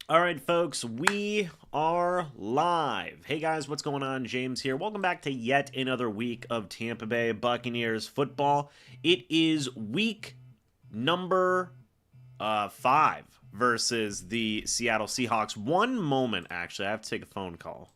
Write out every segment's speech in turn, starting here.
All right, folks, we are live. Hey, guys, what's going on? James here. Welcome back to yet another week of Tampa Bay Buccaneers football. It is week number 5 versus the Seattle Seahawks. One moment, actually. I have to take a phone call.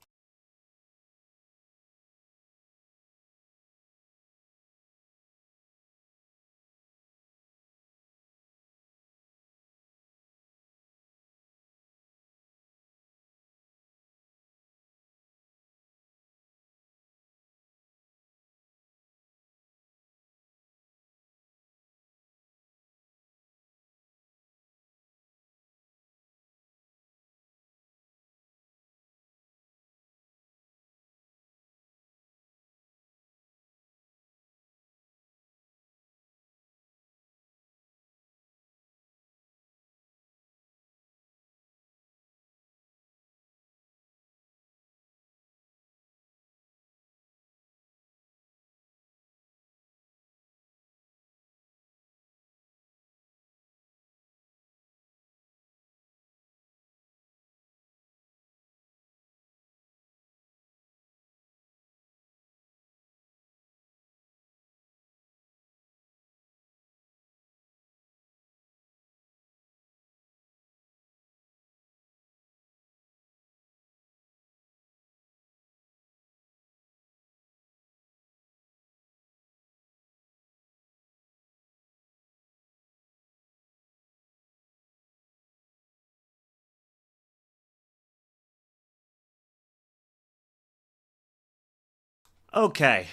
Okay,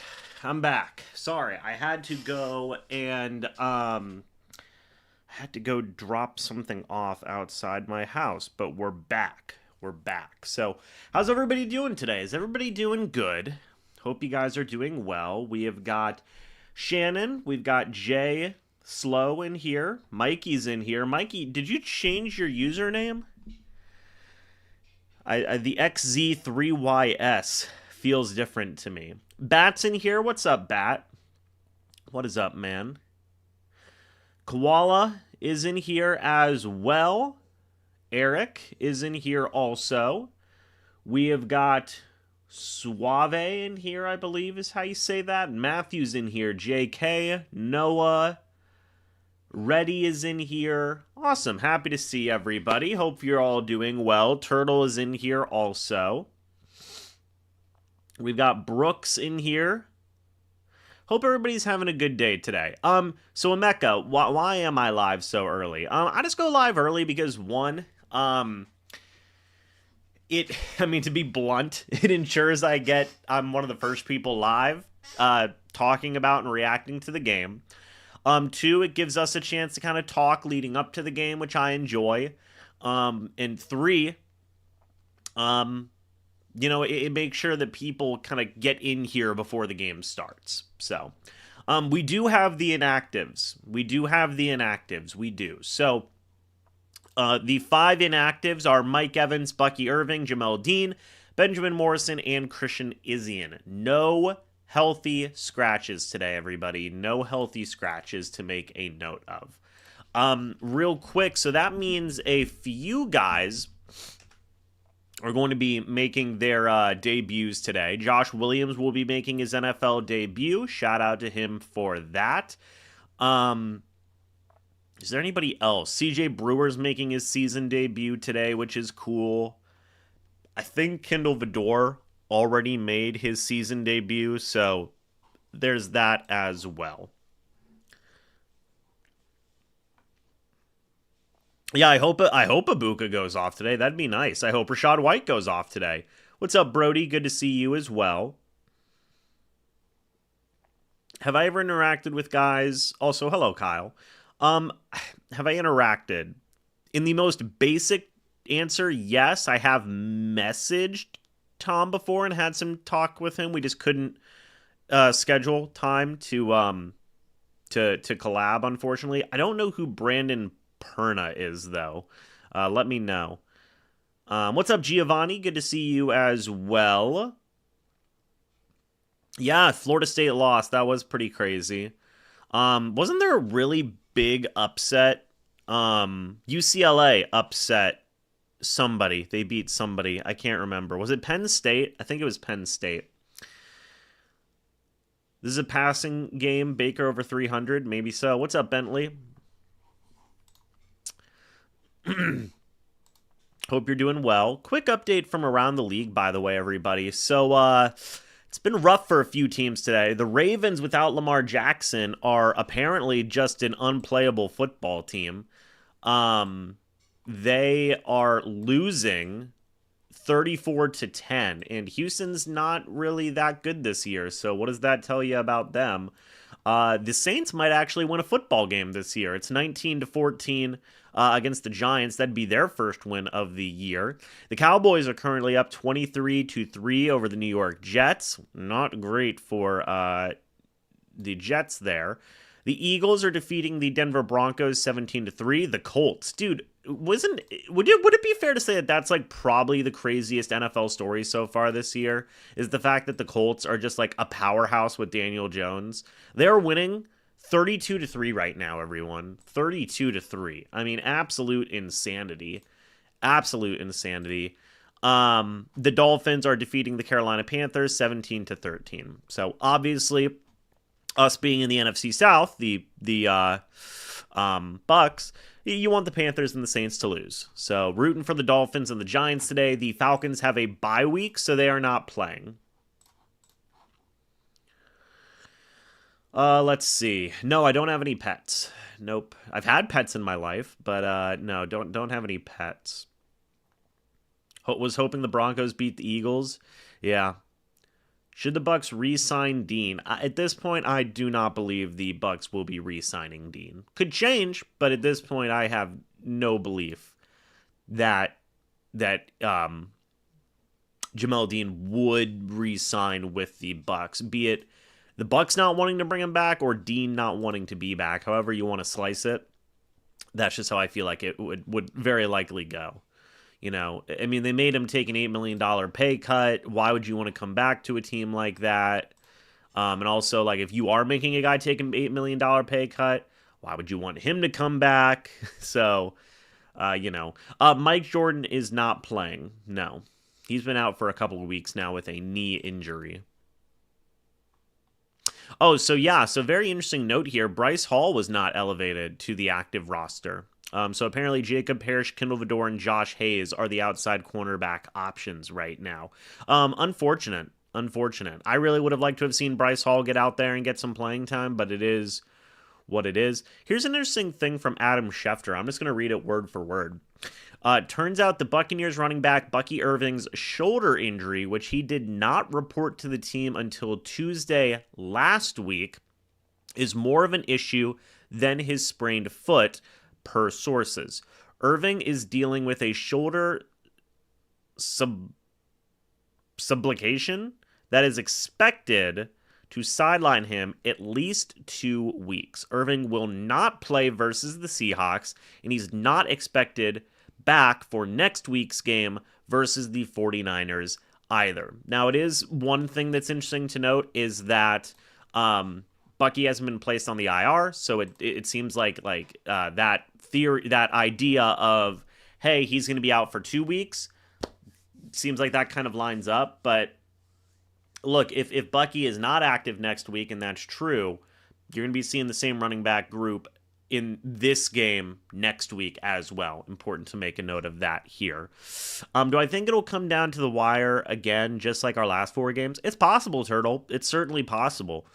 I'm back. Sorry, I had to go and I had to go drop something off outside my house, but we're back. We're back. So, how's everybody doing today? Is everybody doing good? Hope you guys are doing well. We have got Shannon, we've got Jay Slow in here, Mikey's in here. Mikey, did you change your username? The XZ3YS feels different to me. Bat's in here. What's up, Bat? What is up, man? Koala is in here as well. Eric is in here also. We have got Suave in here, I believe is how you say that. Matthew's in here. JK, Noah, Reddy is in here. Awesome. Happy to see everybody. Hope you're all doing well. Turtle is in here also. We've got Brooks in here. Hope everybody's having a good day today. So Emeka, why am I live so early? I just go live early because one, to be blunt, it ensures I'm one of the first people live, talking about and reacting to the game. Two, it gives us a chance to kind of talk leading up to the game, which I enjoy. And three, it makes sure that people kind of get in here before the game starts. So, we do have the inactives. We do. So, the 5 inactives are Mike Evans, Bucky Irving, Jamel Dean, Benjamin Morrison, and Christian Izien. No healthy scratches today, everybody. No healthy scratches to make a note of. Real quick, so that means a few guys are going to be making their debuts today. Josh Williams will be making his NFL debut. Shout out to him for that. Is there anybody else? CJ Brewer's making his season debut today, which is cool. I think Kendall Vidor already made his season debut, so there's that as well. Yeah, I hope Ibuka goes off today. That'd be nice. I hope Rashad White goes off today. What's up, Brody? Good to see you as well. Have I ever interacted with guys? Also, hello, Kyle. Have I interacted? In the most basic answer, yes. I have messaged Tom before and had some talk with him. We just couldn't schedule time to collab, unfortunately. I don't know who Brandon Perna is, though. Let me know. What's up, Giovanni? Good to see you as well. Yeah, Florida State lost. That was pretty crazy. Wasn't there a really big upset? UCLA upset somebody. They beat somebody. I can't remember. Was it Penn State? I think it was Penn State. This is a passing game. Baker over 300. Maybe so. What's up, Bentley? Hope you're doing well. Quick update from around the league, by the way, everybody. So, it's been rough for a few teams today. The Ravens, without Lamar Jackson, are apparently just an unplayable football team. They are losing 34-10, and Houston's not really that good this year. So what does that tell you about them? The Saints might actually win a football game this year. It's 19-14 against the Giants. That'd be their first win of the year. The Cowboys are currently up 23-3 over the New York Jets. Not great for the Jets there. The Eagles are defeating the Denver Broncos 17-3. The Colts, dude, would it be fair to say that that's like probably the craziest NFL story so far this year? Is the fact that the Colts are just like a powerhouse with Daniel Jones. They're winning 32-3 right now, everyone. 32-3. I mean, absolute insanity. Absolute insanity. The Dolphins are defeating the Carolina Panthers 17-13. So obviously, us being in the NFC South, the Bucs, you want the Panthers and the Saints to lose. So rooting for the Dolphins and the Giants today. The Falcons have a bye week, so they are not playing. Let's see. No, I don't have any pets. Nope. I've had pets in my life, but no, don't have any pets. Was hoping the Broncos beat the Eagles. Yeah. Should the Bucs re-sign Dean? At this point, I do not believe the Bucs will be re-signing Dean. Could change, but at this point, I have no belief that Jamel Dean would re-sign with the Bucs. Be it the Bucs not wanting to bring him back or Dean not wanting to be back. However you want to slice it, that's just how I feel like it would very likely go. You know, I mean, they made him take an $8 million pay cut. Why would you want to come back to a team like that? And also, like, if you are making a guy take an $8 million pay cut, why would you want him to come back? So, Mike Jordan is not playing. No. He's been out for a couple of weeks now with a knee injury. Oh, so yeah, so very interesting note here. Bryce Hall was not elevated to the active roster. So apparently Jacob Parrish, Kendall Vador, and Josh Hayes are the outside cornerback options right now. Unfortunate. I really would have liked to have seen Bryce Hall get out there and get some playing time, but it is what it is. Here's an interesting thing from Adam Schefter. I'm just going to read it word for word. Turns out the Buccaneers running back Bucky Irving's shoulder injury, which he did not report to the team until Tuesday last week, is more of an issue than his sprained foot, per sources. Irving is dealing with a shoulder subluxation that is expected to sideline him at least 2 weeks. Irving will not play versus the Seahawks, and he's not expected back for next week's game versus the 49ers either. Now, it is one thing that's interesting to note is that Bucky hasn't been placed on the IR, so it seems like that theory, that idea of, hey, he's going to be out for 2 weeks, seems like that kind of lines up. But look, if Bucky is not active next week, and that's true, you're going to be seeing the same running back group in this game next week as well. Important to make a note of that here. Do I think it'll come down to the wire again, just like our last 4 games? It's possible, Turtle. It's certainly possible.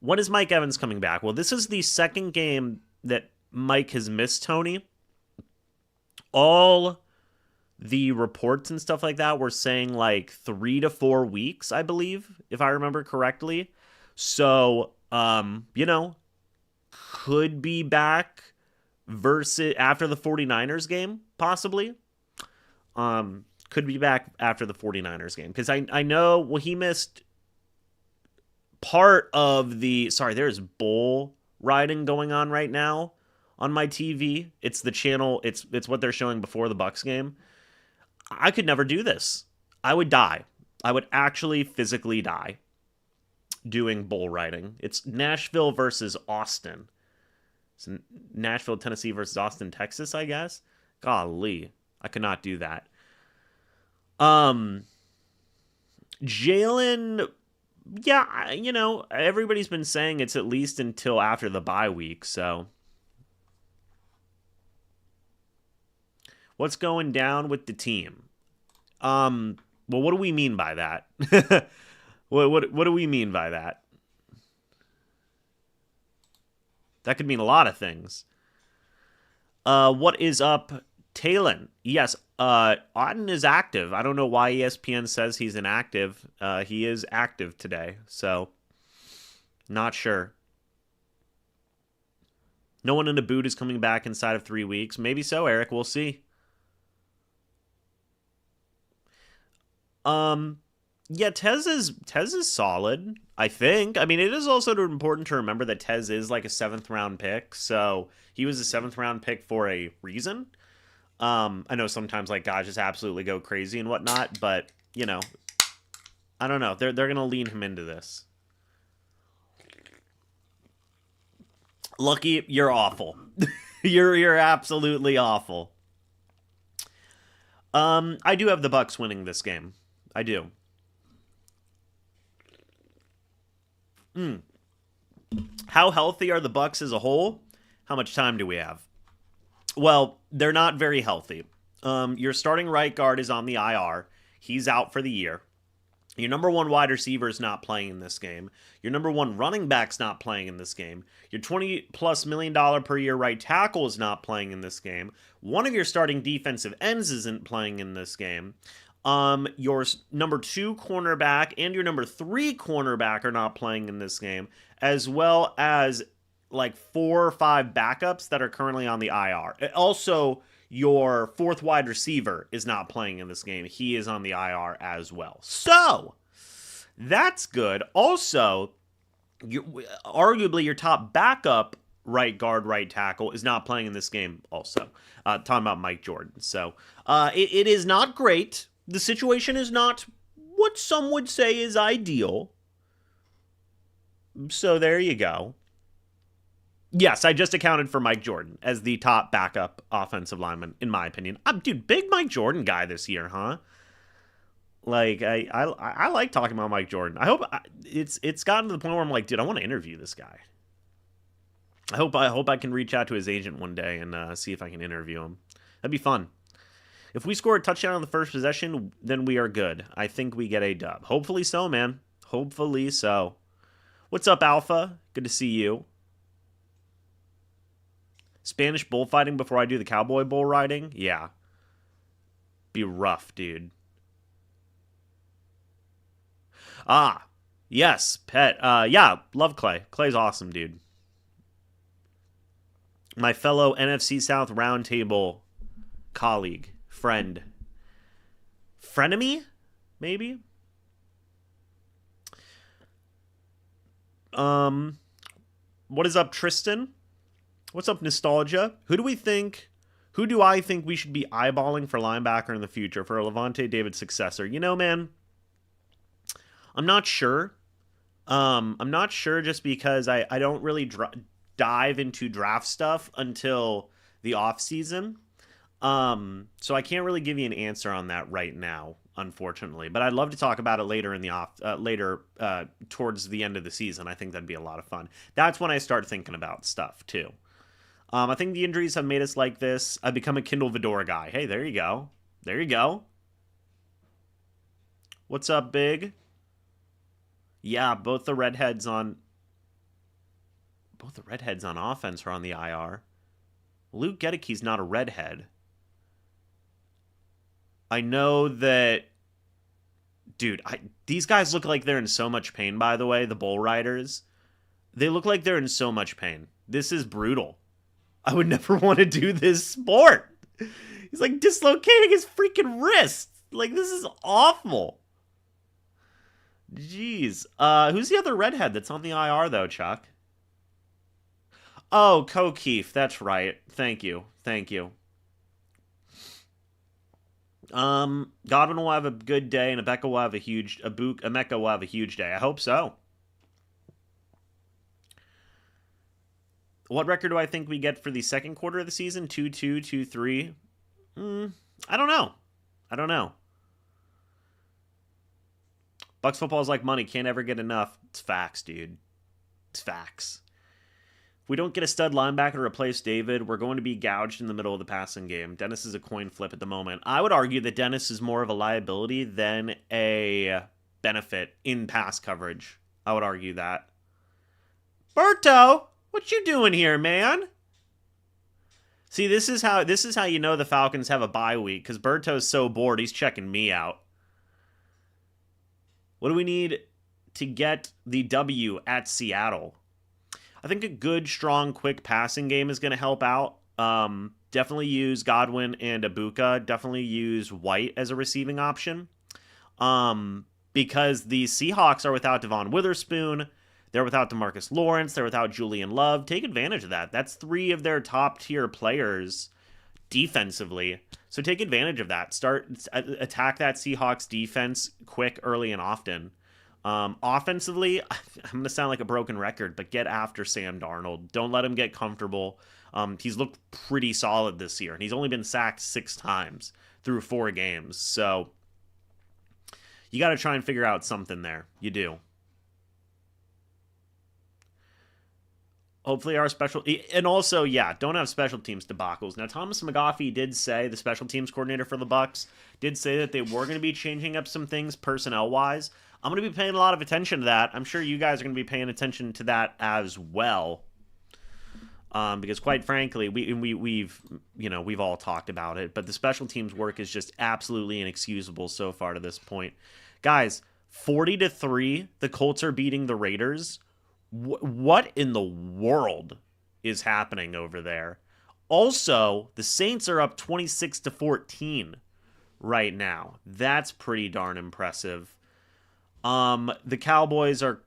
When is Mike Evans coming back? Well, this is the second game that Mike has missed, Tony. All the reports and stuff like that were saying like 3 to 4 weeks, I believe, if I remember correctly. So, could be back versus after the 49ers game, possibly. Could be back after the 49ers game. Because I know, well, he missed part of the, there's bull riding going on right now on my TV. It's the channel, it's what they're showing before the Bucs game. I could never do this. I would die. I would actually physically die doing bull riding. It's Nashville versus Austin. It's Nashville, Tennessee versus Austin, Texas, I guess. Golly. I could not do that. Jalen, yeah, everybody's been saying it's at least until after the bye week, so. What's going down with the team? Well, what do we mean by that? What do we mean by that? That could mean a lot of things. What is up, Talon? Yes, Otten is active. I don't know why ESPN says he's inactive. He is active today, so not sure. No one in the boot is coming back inside of 3 weeks. Maybe so, Eric. We'll see. Yeah, Tez is solid, I think. I mean, it is also important to remember that Tez is like a 7th round pick, so he was a 7th round pick for a reason. I know sometimes like guys just absolutely go crazy and whatnot, but I don't know. They're gonna lean him into this. Lucky, you're awful. You're absolutely awful. I do have the Bucs winning this game. I do. How healthy are the Bucs as a whole? How much time do we have? Well, they're not very healthy. Your starting right guard is on the IR. He's out for the year. Your number 1 wide receiver is not playing in this game. Your number 1 running back's not playing in this game. Your $20+ million per year right tackle is not playing in this game. One of your starting defensive ends isn't playing in this game. Your number 2 cornerback and your number 3 cornerback are not playing in this game, as well as like 4 or 5 backups that are currently on the IR. Also, your 4th wide receiver is not playing in this game. He is on the IR as well. So, that's good. Also, arguably your top backup right guard, right tackle is not playing in this game also. Talking about Mike Jordan. So, it is not great. The situation is not what some would say is ideal. So there you go. Yes, I just accounted for Mike Jordan as the top backup offensive lineman, in my opinion. Dude, big Mike Jordan guy this year, huh? Like, I like talking about Mike Jordan. I hope it's gotten to the point where I'm like, dude, I want to interview this guy. I hope I can reach out to his agent one day and see if I can interview him. That'd be fun. If we score a touchdown on the first possession, then we are good. I think we get a dub. Hopefully so, man. Hopefully so. What's up, Alpha? Good to see you. Spanish bullfighting before I do the cowboy bull riding? Yeah. Be rough, dude. Ah, yes, Pet. Yeah, love Clay. Clay's awesome, dude. My fellow NFC South Roundtable colleague. Friend. Frenemy? Maybe? What is up, Tristan? What's up, Nostalgia? Who do I think we should be eyeballing for linebacker in the future for a Levante David successor? Man, I'm not sure. I'm not sure just because I don't really dive into draft stuff until the off season. So I can't really give you an answer on that right now, unfortunately. But I'd love to talk about it later in the towards the end of the season. I think that'd be a lot of fun. That's when I start thinking about stuff too. I think the injuries have made us like this. I've become a Kindle Vidora guy. Hey, there you go. There you go. What's up, Big? Yeah, both the redheads on offense are on the IR. Luke Gedicke's not a redhead. I know that, dude, these guys look like they're in so much pain, by the way, the bull riders. They look like they're in so much pain. This is brutal. I would never want to do this sport. He's like dislocating his freaking wrist. Like, this is awful. Jeez. Who's the other redhead that's on the IR, though, Chuck? Oh, Keefe. That's right. Thank you. Godwin will have a good day, and Emeka will have a huge day. I hope so. What record do I think we get for the second quarter of the season? 2-2, 2-3. I don't know. I don't know. Bucs football is like money. Can't ever get enough. It's facts, dude. It's facts. If we don't get a stud linebacker to replace David, we're going to be gouged in the middle of the passing game. Dennis is a coin flip at the moment. I would argue that Dennis is more of a liability than a benefit in pass coverage. I would argue that. Berto, what you doing here, man? See, this is how you know the Falcons have a bye week, because Berto's so bored he's checking me out. What do we need to get the W at Seattle? I think a good, strong, quick passing game is going to help out. Definitely use Godwin and Ibuka. Definitely use White as a receiving option. Because the Seahawks are without Devon Witherspoon. They're without DeMarcus Lawrence. They're without Julian Love. Take advantage of that. That's 3 of their top-tier players defensively. So take advantage of that. Attack that Seahawks defense quick, early, and often. Offensively, I'm going to sound like a broken record, but get after Sam Darnold. Don't let him get comfortable. He's looked pretty solid this year, and he's only been sacked 6 times through 4 games. So you got to try and figure out something there. You do. Hopefully our special... And also, yeah, don't have special teams debacles. Now, Thomas McGoffey did say, the special teams coordinator for the Bucs, did say that they were going to be changing up some things personnel-wise. I'm going to be paying a lot of attention to that. I'm sure you guys are going to be paying attention to that as well. Because quite frankly, we've all talked about it, but the special teams work is just absolutely inexcusable so far to this point. Guys, 40-3, the Colts are beating the Raiders. What in the world is happening over there? Also, the Saints are up 26-14 right now. That's pretty darn impressive. The Cowboys are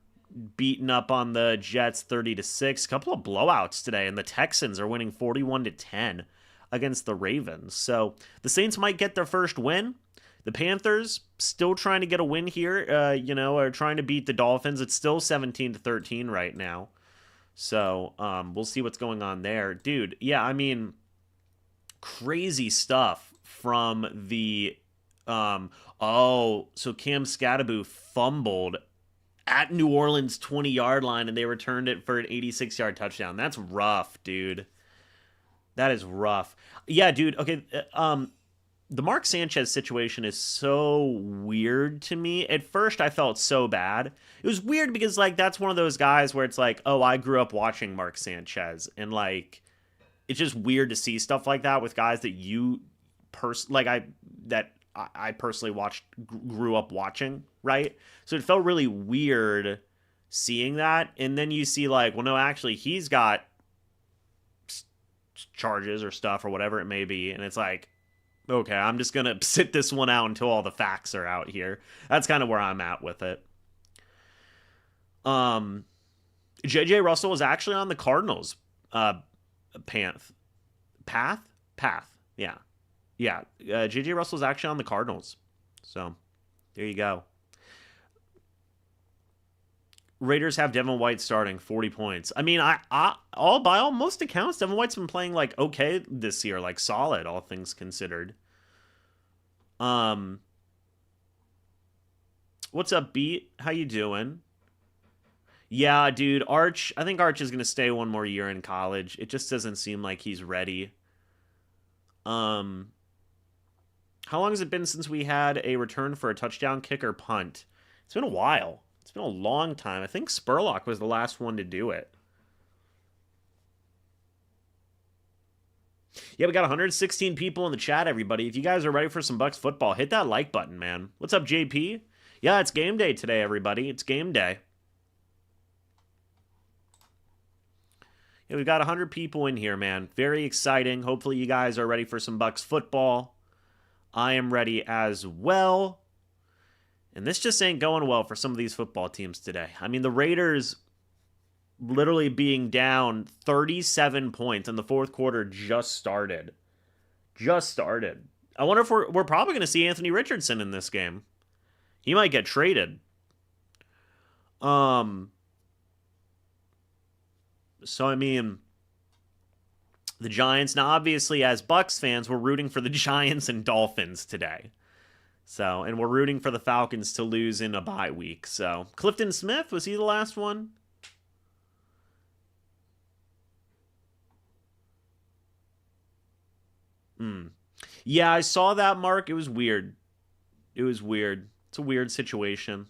beating up on the Jets 30-6. A couple of blowouts today, and the Texans are winning 41-10 against the Ravens. So the Saints might get their first win. The Panthers still trying to get a win here, are trying to beat the Dolphins. It's still 17-13 right now. So we'll see what's going on there. Dude, yeah, I mean, crazy stuff from the... so Cam Scattaboo fumbled at New Orleans' 20-yard line, and they returned it for an 86-yard touchdown. That's rough, dude. That is rough. Yeah, dude, okay, the Mark Sanchez situation is so weird to me. At first, I felt so bad. It was weird because, that's one of those guys where it's like, oh, I grew up watching Mark Sanchez. And, it's just weird to see stuff like that with guys that I personally grew up watching, right? So it felt really weird seeing that. And then you see, well, no, actually, he's got charges or stuff or whatever it may be. And it's like, okay, I'm just going to sit this one out until all the facts are out here. That's kind of where I'm at with it. JJ Russell is actually on the Cardinals path. Yeah. JJ Russell is actually on the Cardinals. So, there you go. Raiders have Devin White starting 40 points. I mean, by all most accounts, Devin White's been playing okay this year, solid, all things considered. What's up, Beat? How you doing? Yeah, dude, Arch. I think Arch is gonna stay one more year in college. It just doesn't seem like he's ready. How long has it been since we had a return for a touchdown kick or punt? It's been a while. It's been a long time. I think Spurlock was the last one to do it. Yeah, we got 116 people in the chat, everybody. If you guys are ready for some Bucs football, hit that like button, man. What's up, JP? Yeah, it's game day today, everybody. It's game day. Yeah, we've got 100 people in here, man. Very exciting. Hopefully you guys are ready for some Bucs football. I am ready as well. And this just ain't going well for some of these football teams today. I mean, the Raiders literally being down 37 points in the fourth quarter just started. I wonder if we're probably going to see Anthony Richardson in this game. He might get traded. So, I mean, The Giants. Now, obviously, as Bucs fans, we're rooting for the Giants and Dolphins today. So, and we're rooting for the Falcons to lose in a bye week. So, Clifton Smith, was he the last one? Yeah, I saw that, Mark. It was weird. It was weird. It's a weird situation.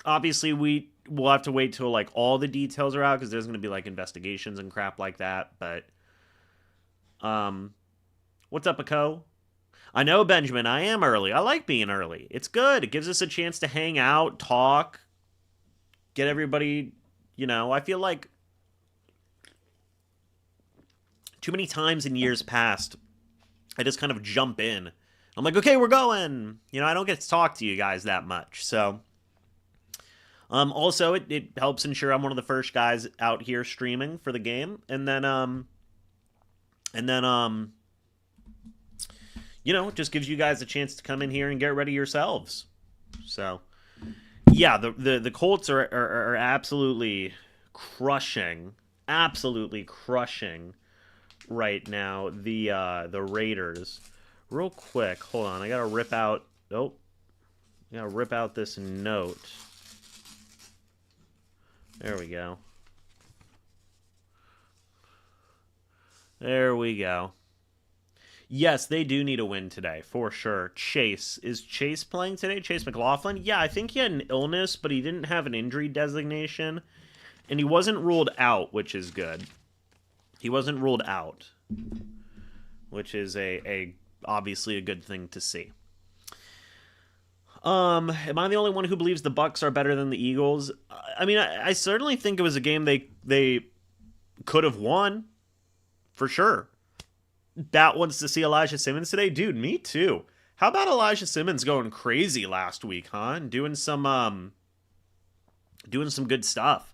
Obviously, we'll have to wait till like all the details are out because there's going to be like investigations and crap like that. But, what's up, Ako? I know, Benjamin. I am early. I like being early. It's good. It gives us a chance to hang out, talk, get everybody. I feel like too many times in years past, I just kind of jump in. I'm like, okay, we're going. I don't get to talk to you guys that much. So, also, it helps ensure I'm one of the first guys out here streaming for the game, and then it just gives you guys a chance to come in here and get ready yourselves. So, yeah, the Colts are absolutely crushing right now the Raiders. Real quick, hold on, I gotta rip out this note. There we go. There we go. Yes, they do need a win today, for sure. Is Chase playing today? Chase McLaughlin? Yeah, I think he had an illness, but he didn't have an injury designation. And he wasn't ruled out, which is good. He wasn't ruled out, which is obviously a good thing to see. Am I the only one who believes the Bucs are better than the Eagles? I mean, I certainly think it was a game they could have won, for sure. Bat wants to see Elijah Simmons today? Dude, me too. How about Elijah Simmons going crazy last week, huh? And doing some good stuff.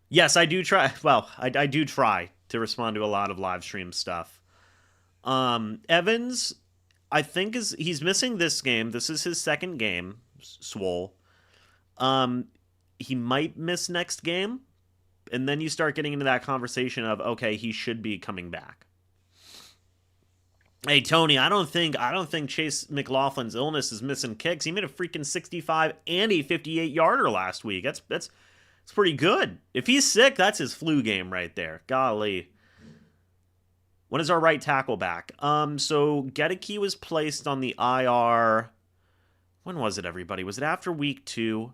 Yes, I do try. Well, I do try to respond to a lot of live stream stuff. Evans, I think he's missing this game. This is his second game, Swole. He might miss next game, and then you start getting into that conversation of, okay, he should be coming back. Hey, Tony, I don't think Chase McLaughlin's illness is missing kicks. He made a freaking 65 and a 58-yarder last week. That's pretty good. If he's sick, that's his flu game right there. Golly. When is our right tackle back? So Gedeke was placed on the IR. When was it, everybody? Was it after week 2?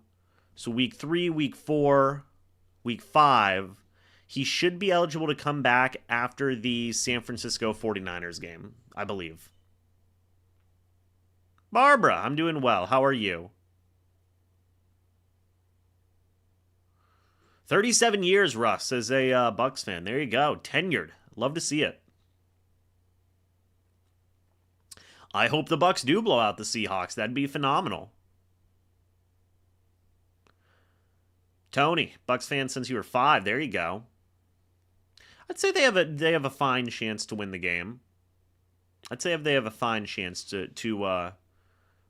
So week 3, week 4, week 5. He should be eligible to come back after the San Francisco 49ers game, I believe. Barbara, I'm doing well. How are you? 37 years, Russ, as a Bucs fan. There you go. Tenured. Love to see it. I hope the Bucs do blow out the Seahawks. That'd be phenomenal. Tony, Bucs fan since you were 5. There you go. I'd say they have a fine chance to win the game. I'd say they have a fine chance to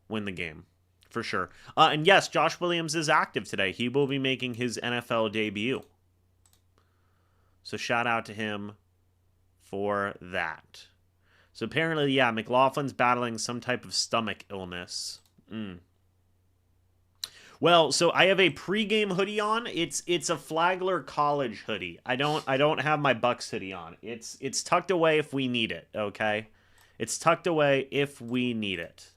win the game, for sure. And yes, Josh Williams is active today. He will be making his NFL debut. So shout out to him for that. So apparently, yeah, McLaughlin's battling some type of stomach illness. Well, so I have a pregame hoodie on. It's a Flagler College hoodie. I don't have my Bucs hoodie on. It's tucked away if we need it, okay? It's tucked away if we need it.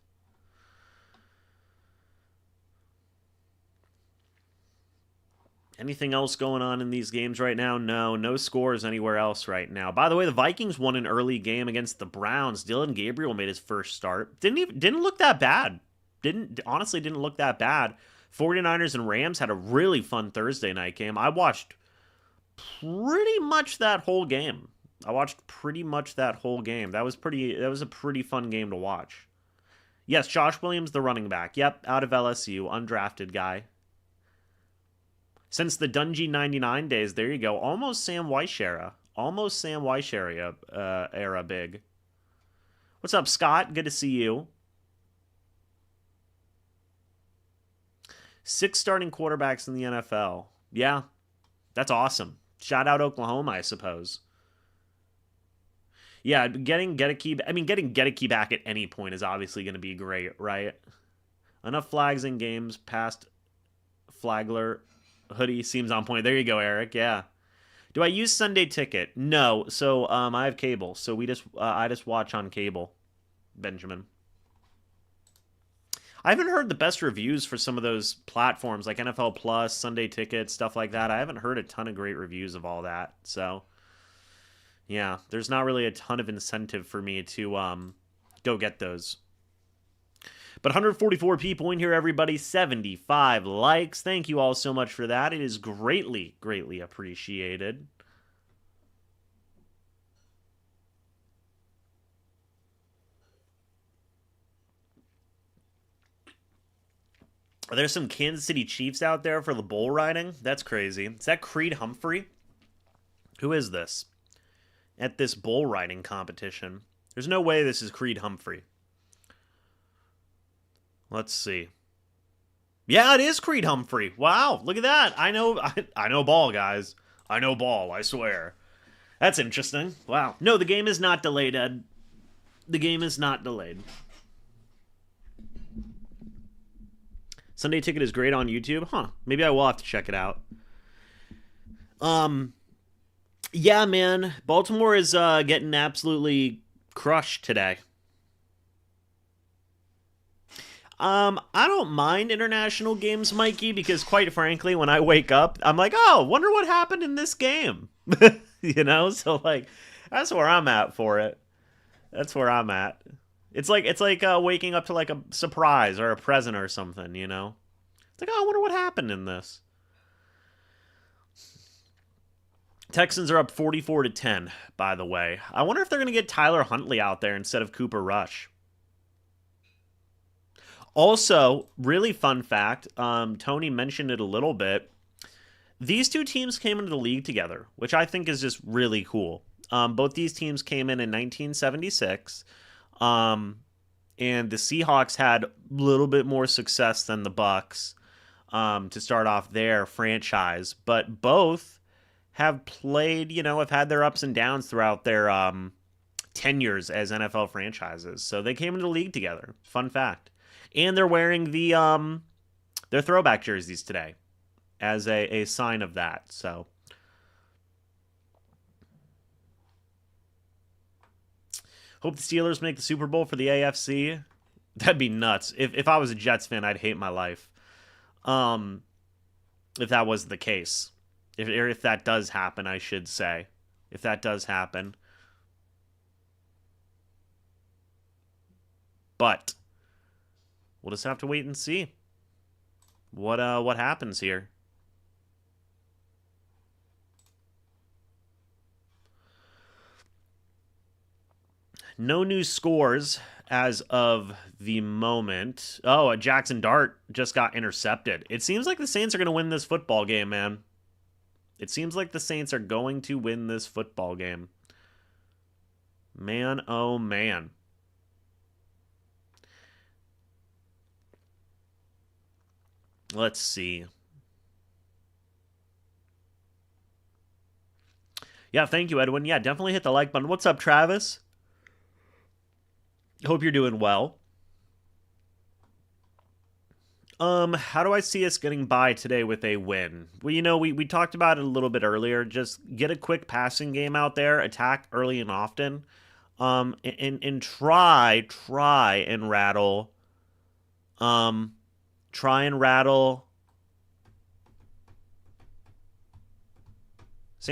Anything else going on in these games right now? No scores anywhere else right now. By the way, the Vikings won an early game against the Browns. Dylan Gabriel made his first start. Didn't look that bad. Honestly didn't look that bad. 49ers and Rams had a really fun Thursday night game. I watched pretty much that whole game. That was a pretty fun game to watch. Yes, Josh Williams, the running back. Yep, out of LSU, undrafted guy. Since the Dungy 99 days, there you go. Almost Sam Weiss era. Era big. What's up, Scott? Good to see you. 6 starting quarterbacks in the NFL. Yeah, that's awesome. Shout out Oklahoma, I suppose. Yeah, getting Gedeke back at any point is obviously going to be great, right? Enough flags in games past Flagler. Hoodie seems on point. There you go, Eric. Yeah. Do I use Sunday Ticket? No. So I have cable. So I just watch on cable. Benjamin. I haven't heard the best reviews for some of those platforms like NFL Plus, Sunday Ticket, stuff like that. I haven't heard a ton of great reviews of all that. So yeah, there's not really a ton of incentive for me to go get those. But 144 people in here, everybody. 75 likes. Thank you all so much for that. It is greatly, greatly appreciated. Are there some Kansas City Chiefs out there for the bull riding? That's crazy. Is that Creed Humphrey? Who is this? At this bull riding competition. There's no way this is Creed Humphrey. Let's see. Yeah, it is Creed Humphrey. Wow, look at that. I know ball, guys. I know ball, I swear. That's interesting. Wow. No, the game is not delayed, Ed. The game is not delayed. Sunday Ticket is great on YouTube. Huh. Maybe I will have to check it out. Yeah, man. Baltimore is getting absolutely crushed today. I don't mind international games, Mikey, because quite frankly, when I wake up, I'm like, oh, wonder what happened in this game. You know? So like that's where I'm at for it. That's where I'm at. It's like waking up to like a surprise or a present or something, you know? It's like, oh, I wonder what happened in this. Texans are up 44-10, by the way. I wonder if they're going to get Tyler Huntley out there instead of Cooper Rush. Also, really fun fact, Tony mentioned it a little bit. These two teams came into the league together, which I think is just really cool. Both these teams came in 1976. And the Seahawks had a little bit more success than the Bucs to start off their franchise. But both have played, have had their ups and downs throughout their tenures as NFL franchises. So they came into the league together. Fun fact. And they're wearing their throwback jerseys today as a sign of that. So hope the Steelers make the Super Bowl for the AFC. That'd be nuts. If I was a Jets fan, I'd hate my life. If that was the case. If that does happen, I should say. If that does happen. But we'll just have to wait and see what happens here. No new scores as of the moment. Oh, Jackson Dart just got intercepted. It seems like the Saints are going to win this football game, man. It seems like the Saints are going to win this football game. Man, oh man. Let's see. Yeah, thank you, Edwin. Yeah, definitely hit the like button. What's up, Travis? Hope you're doing well. How do I see us getting by today with a win? Well, we talked about it a little bit earlier. Just get a quick passing game out there, attack early and often, and try and rattle, Sam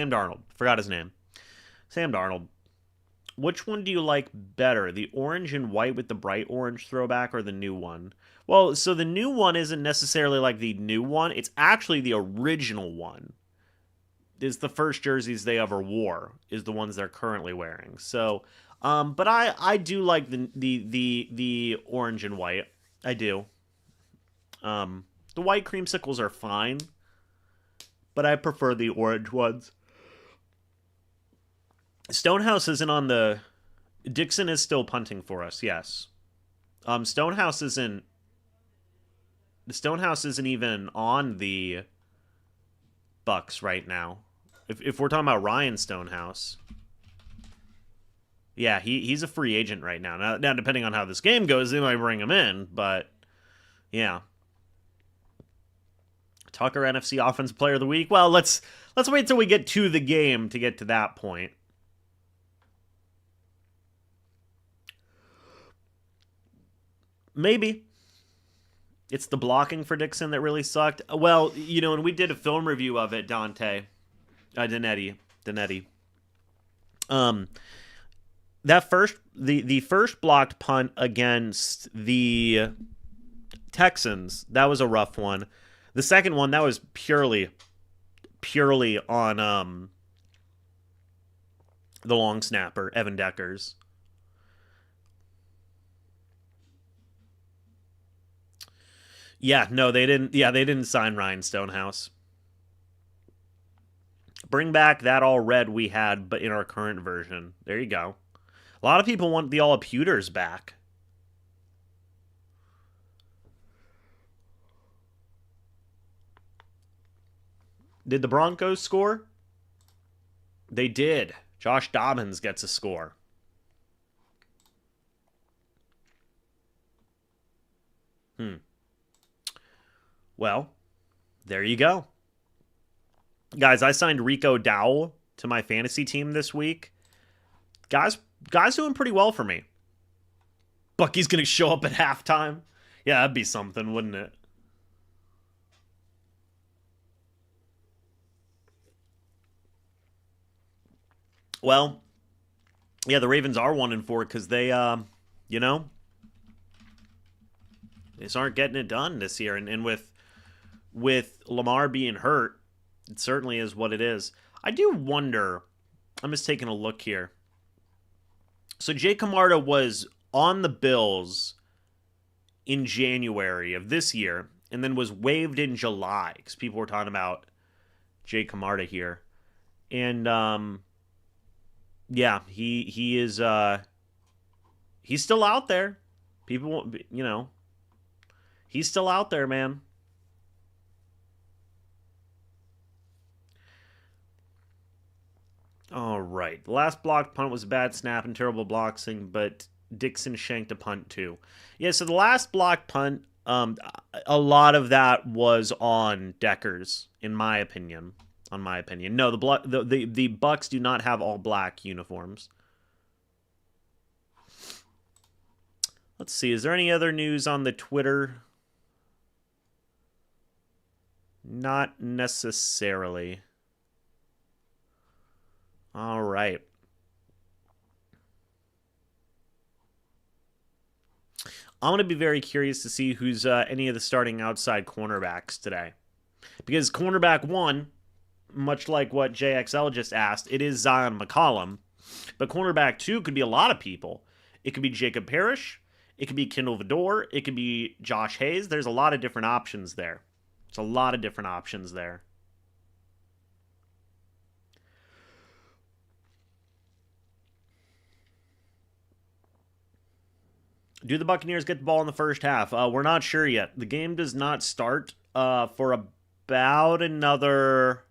Darnold. Forgot his name. Sam Darnold. Which one do you like better? The orange and white with the bright orange throwback or the new one? Well, so the new one isn't necessarily like the new one. It's actually the original one. It's the first jerseys they ever wore is the ones they're currently wearing. So, but I do like the orange and white. I do. The white creamsicles are fine, but I prefer the orange ones. Stonehouse isn't on the... Dixon is still punting for us, yes. Stonehouse isn't even on the Bucs right now. If we're talking about Ryan Stonehouse. Yeah, he's a free agent right now. Now, depending on how this game goes, they might bring him in, but yeah. Tucker NFC Offensive Player of the Week. Well, let's wait till we get to the game to get to that point. Maybe. It's the blocking for Dixon that really sucked. Well, and we did a film review of it, Dante. Danetti. That the first blocked punt against the Texans, that was a rough one. The second one, that was purely on the long snapper, Evan Deckers. Yeah, no, they didn't. Yeah, they didn't sign Ryan Stonehouse. Bring back that all red we had, but in our current version. There you go. A lot of people want the all pewters back. Did the Broncos score? They did. Josh Dobbins gets a score. Well, there you go. Guys, I signed Rico Dowell to my fantasy team this week. Guys doing pretty well for me. Bucky's going to show up at halftime. Yeah, that'd be something, wouldn't it? Well, yeah, the Ravens are 1-4 because they, they just aren't getting it done this year. And with Lamar being hurt, it certainly is what it is. I do wonder, I'm just taking a look here. So Jake Camarda was on the Bills in January of this year and then was waived in July because people were talking about Jake Camarda here. And, yeah, he is, he's still out there. People, he's still out there, man. All right. The last blocked punt was a bad snap and terrible blocking, but Dixon shanked a punt too. Yeah, so the last blocked punt, a lot of that was on Deckers, in my opinion. No, the Bucs do not have all black uniforms. Let's see. Is there any other news on the Twitter? Not necessarily. All right. I'm going to be very curious to see who's any of the starting outside cornerbacks today. Because cornerback 1, much like what JXL just asked, it is Zion McCollum. But cornerback 2 could be a lot of people. It could be Jacob Parrish. It could be Kendall Vidor. It could be Josh Hayes. There's a lot of different options there. Do the Buccaneers get the ball in the first half? We're not sure yet. The game does not start for about another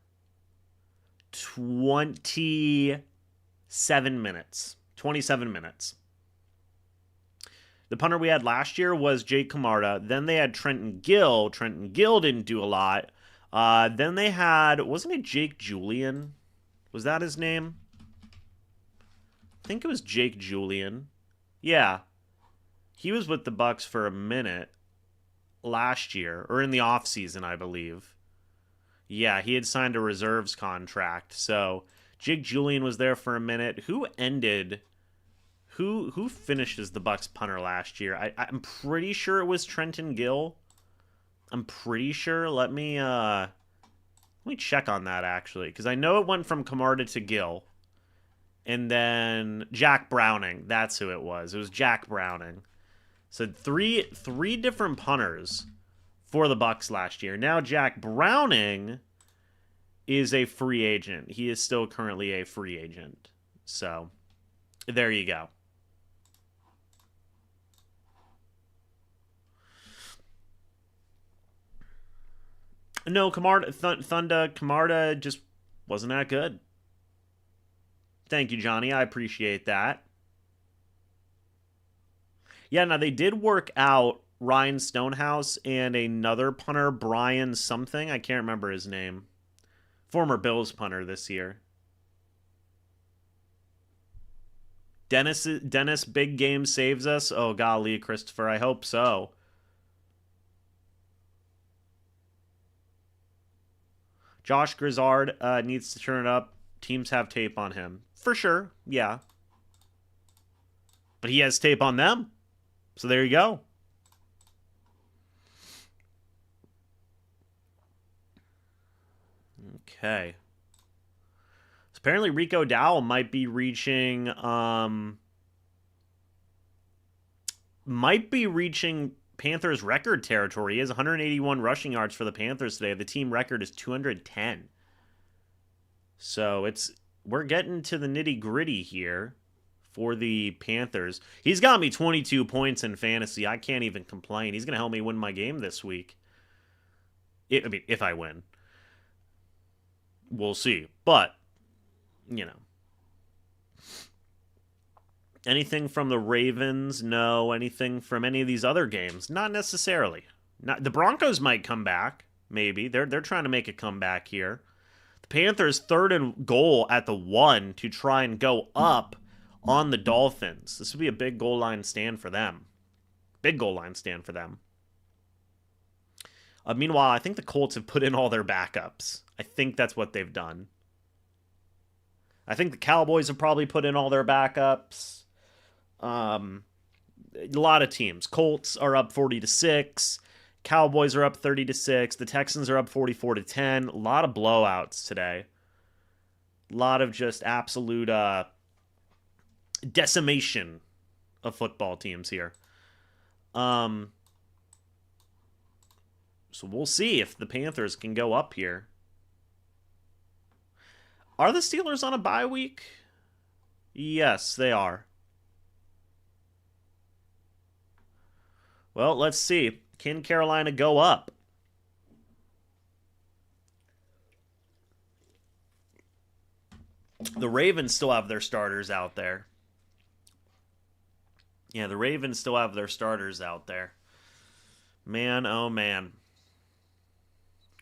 27 minutes. 27 minutes. The punter we had last year was Jake Camarda. Then they had Trenton Gill. Trenton Gill didn't do a lot. Then they had, wasn't it Jake Julian? Was that his name? I think it was Jake Julian. Yeah. He was with the Bucs for a minute last year, or in the offseason, I believe. Yeah, he had signed a reserves contract. So Jake Julian was there for a minute. Who finished as the Bucs punter last year? I'm pretty sure it was Trenton Gill. I'm pretty sure. Let me check on that actually, because I know it went from Camarda to Gill, and then Jack Browning. That's who it was. It was Jack Browning. So three different punters for the Bucs last year. Now Jack Browning is a free agent. He is still currently a free agent. So there you go. No, Camarda just wasn't that good. Thank you, Johnny. I appreciate that. Yeah, now they did work out Ryan Stonehouse and another punter, Brian something. I can't remember his name. Former Bills punter this year. Dennis big game saves us. Oh golly, Christopher, I hope so. Josh Grizzard needs to turn it up. Teams have tape on him. For sure, yeah. But he has tape on them. So there you go. Okay. So apparently Rico Dowell might be reaching Panthers record territory. He has 181 rushing yards for the Panthers today. The team record is 210. So we're getting to the nitty-gritty here for the Panthers. He's got me 22 points in fantasy. I can't even complain. He's going to help me win my game this week. If I win. We'll see. But, you know. Anything from the Ravens? No. Anything from any of these other games? Not necessarily. The Broncos might come back. Maybe. They're trying to make a comeback here. The Panthers 3rd and goal at the 1 to try and go up on the Dolphins. This would be a big goal line stand for them. Big goal line stand for them. Meanwhile, I think the Colts have put in all their backups. I think that's what they've done. I think the Cowboys have probably put in all their backups. A lot of teams. Colts are up 40-6. Cowboys are up 30-6. The Texans are up 44-10. A lot of blowouts today. A lot of just absolute decimation of football teams here. So we'll see if the Panthers can go up here. Are the Steelers on a bye week? Yes, they are. Well, let's see. Can Carolina go up? The Ravens still have their starters out there. Yeah, the Ravens still have their starters out there. Man, oh man.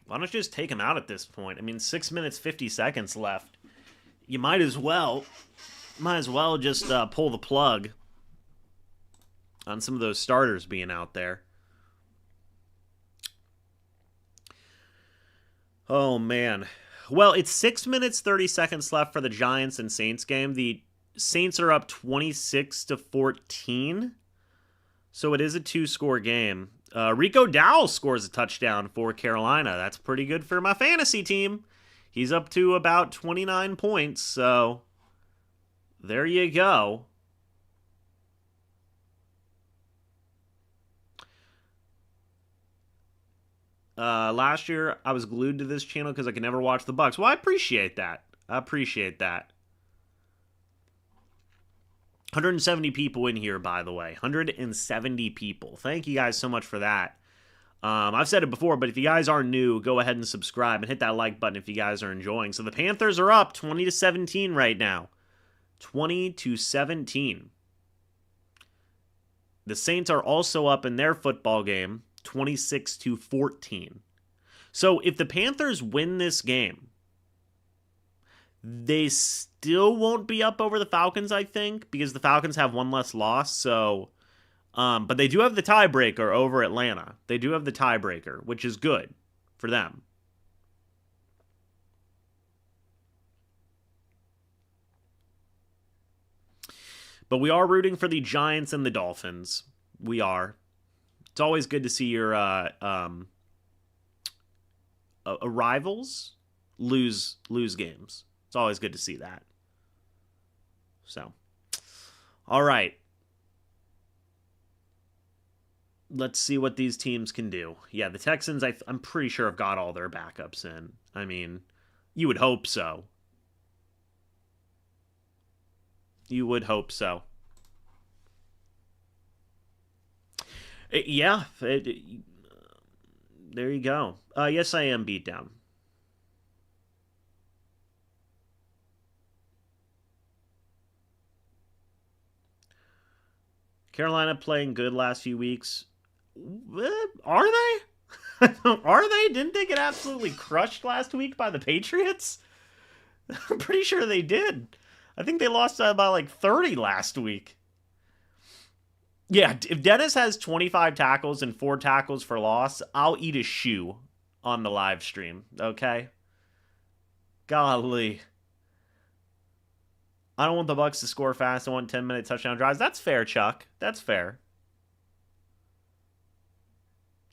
Why don't you just take them out at this point? I mean, 6 minutes, 50 seconds left. You might as well just pull the plug on some of those starters being out there. Oh, man. Well, it's 6 minutes, 30 seconds left for the Giants and Saints game. The Saints are up 26-14. So it is a 2-score game. Rico Dowell scores a touchdown for Carolina. That's pretty good for my fantasy team. He's up to about 29 points, so there you go. Last year, I was glued to this channel because I could never watch the Bucs. Well, I appreciate that. 170 people in here, by the way. 170 people. Thank you guys so much for that. I've said it before, but if you guys are new, go ahead and subscribe and hit that like button if you guys are enjoying. So the Panthers are up 20-17 right now. 20-17. The Saints are also up in their football game, 26-14. So if the Panthers win this game, they still won't be up over the Falcons, I think, because the Falcons have one less loss. So, but they do have the tiebreaker over Atlanta. They do have the tiebreaker, which is good for them. But we are rooting for the Giants and the Dolphins. We are. It's always good to see your rivals lose games. It's always good to see that. So, all right. Let's see what these teams can do. Yeah, the Texans, I'm pretty sure, have got all their backups in. I mean, you would hope so. You would hope so. Yeah. There you go. Yes, I am beat down. Carolina playing good last few weeks. Are they? Are they? Didn't they get absolutely crushed last week by the Patriots? I'm pretty sure they did. I think they lost by like 30 last week. Yeah, if Dennis has 25 tackles and 4 tackles for loss, I'll eat a shoe on the live stream, okay? Golly. I don't want the Bucs to score fast. I want 10-minute touchdown drives. That's fair, Chuck. That's fair.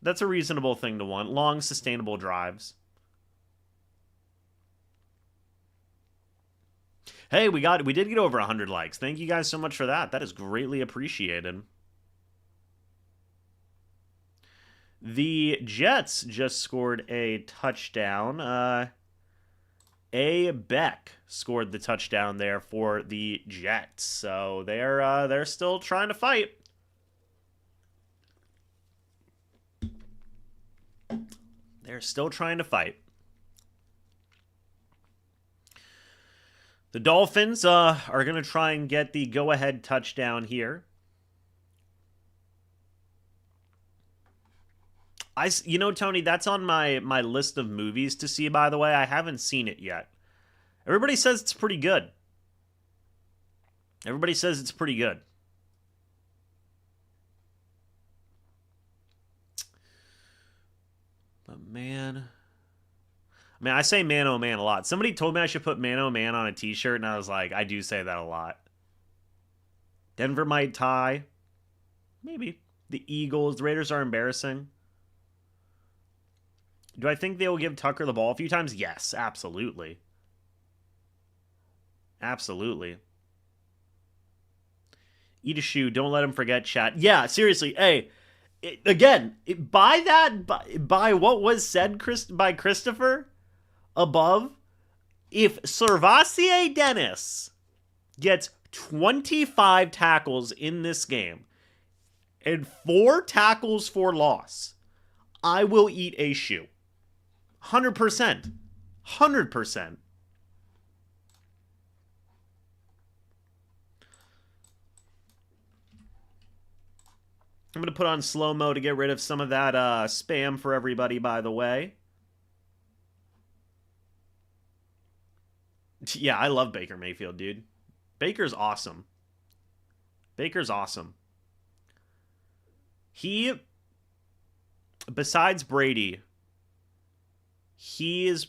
That's a reasonable thing to want. Long, sustainable drives. Hey, we did get over 100 likes. Thank you guys so much for that. That is greatly appreciated. The Jets just scored a touchdown. A. Beck scored the touchdown there for the Jets. So they're still trying to fight. They're still trying to fight. The Dolphins are going to try and get the go-ahead touchdown here. You know, Tony, that's on my list of movies to see, by the way. I haven't seen it yet. Everybody says it's pretty good. Everybody says it's pretty good. But, man... I mean, I say man, oh, man a lot. Somebody told me I should put man, oh, man on a t-shirt, and I was like, I do say that a lot. Denver might tie. Maybe. The Eagles. The Raiders are embarrassing. Do I think they will give Tucker the ball a few times? Yes, absolutely. Absolutely. Eat a shoe. Don't let him forget, chat. Yeah, seriously. Hey, by what was said by Christopher above, if Servassier Dennis gets 25 tackles in this game and 4 tackles for loss, I will eat a shoe. 100%. 100%. I'm going to put on slow-mo to get rid of some of that spam for everybody, by the way. Yeah, I love Baker Mayfield, dude. Baker's awesome. Baker's awesome. He, besides Brady, he is...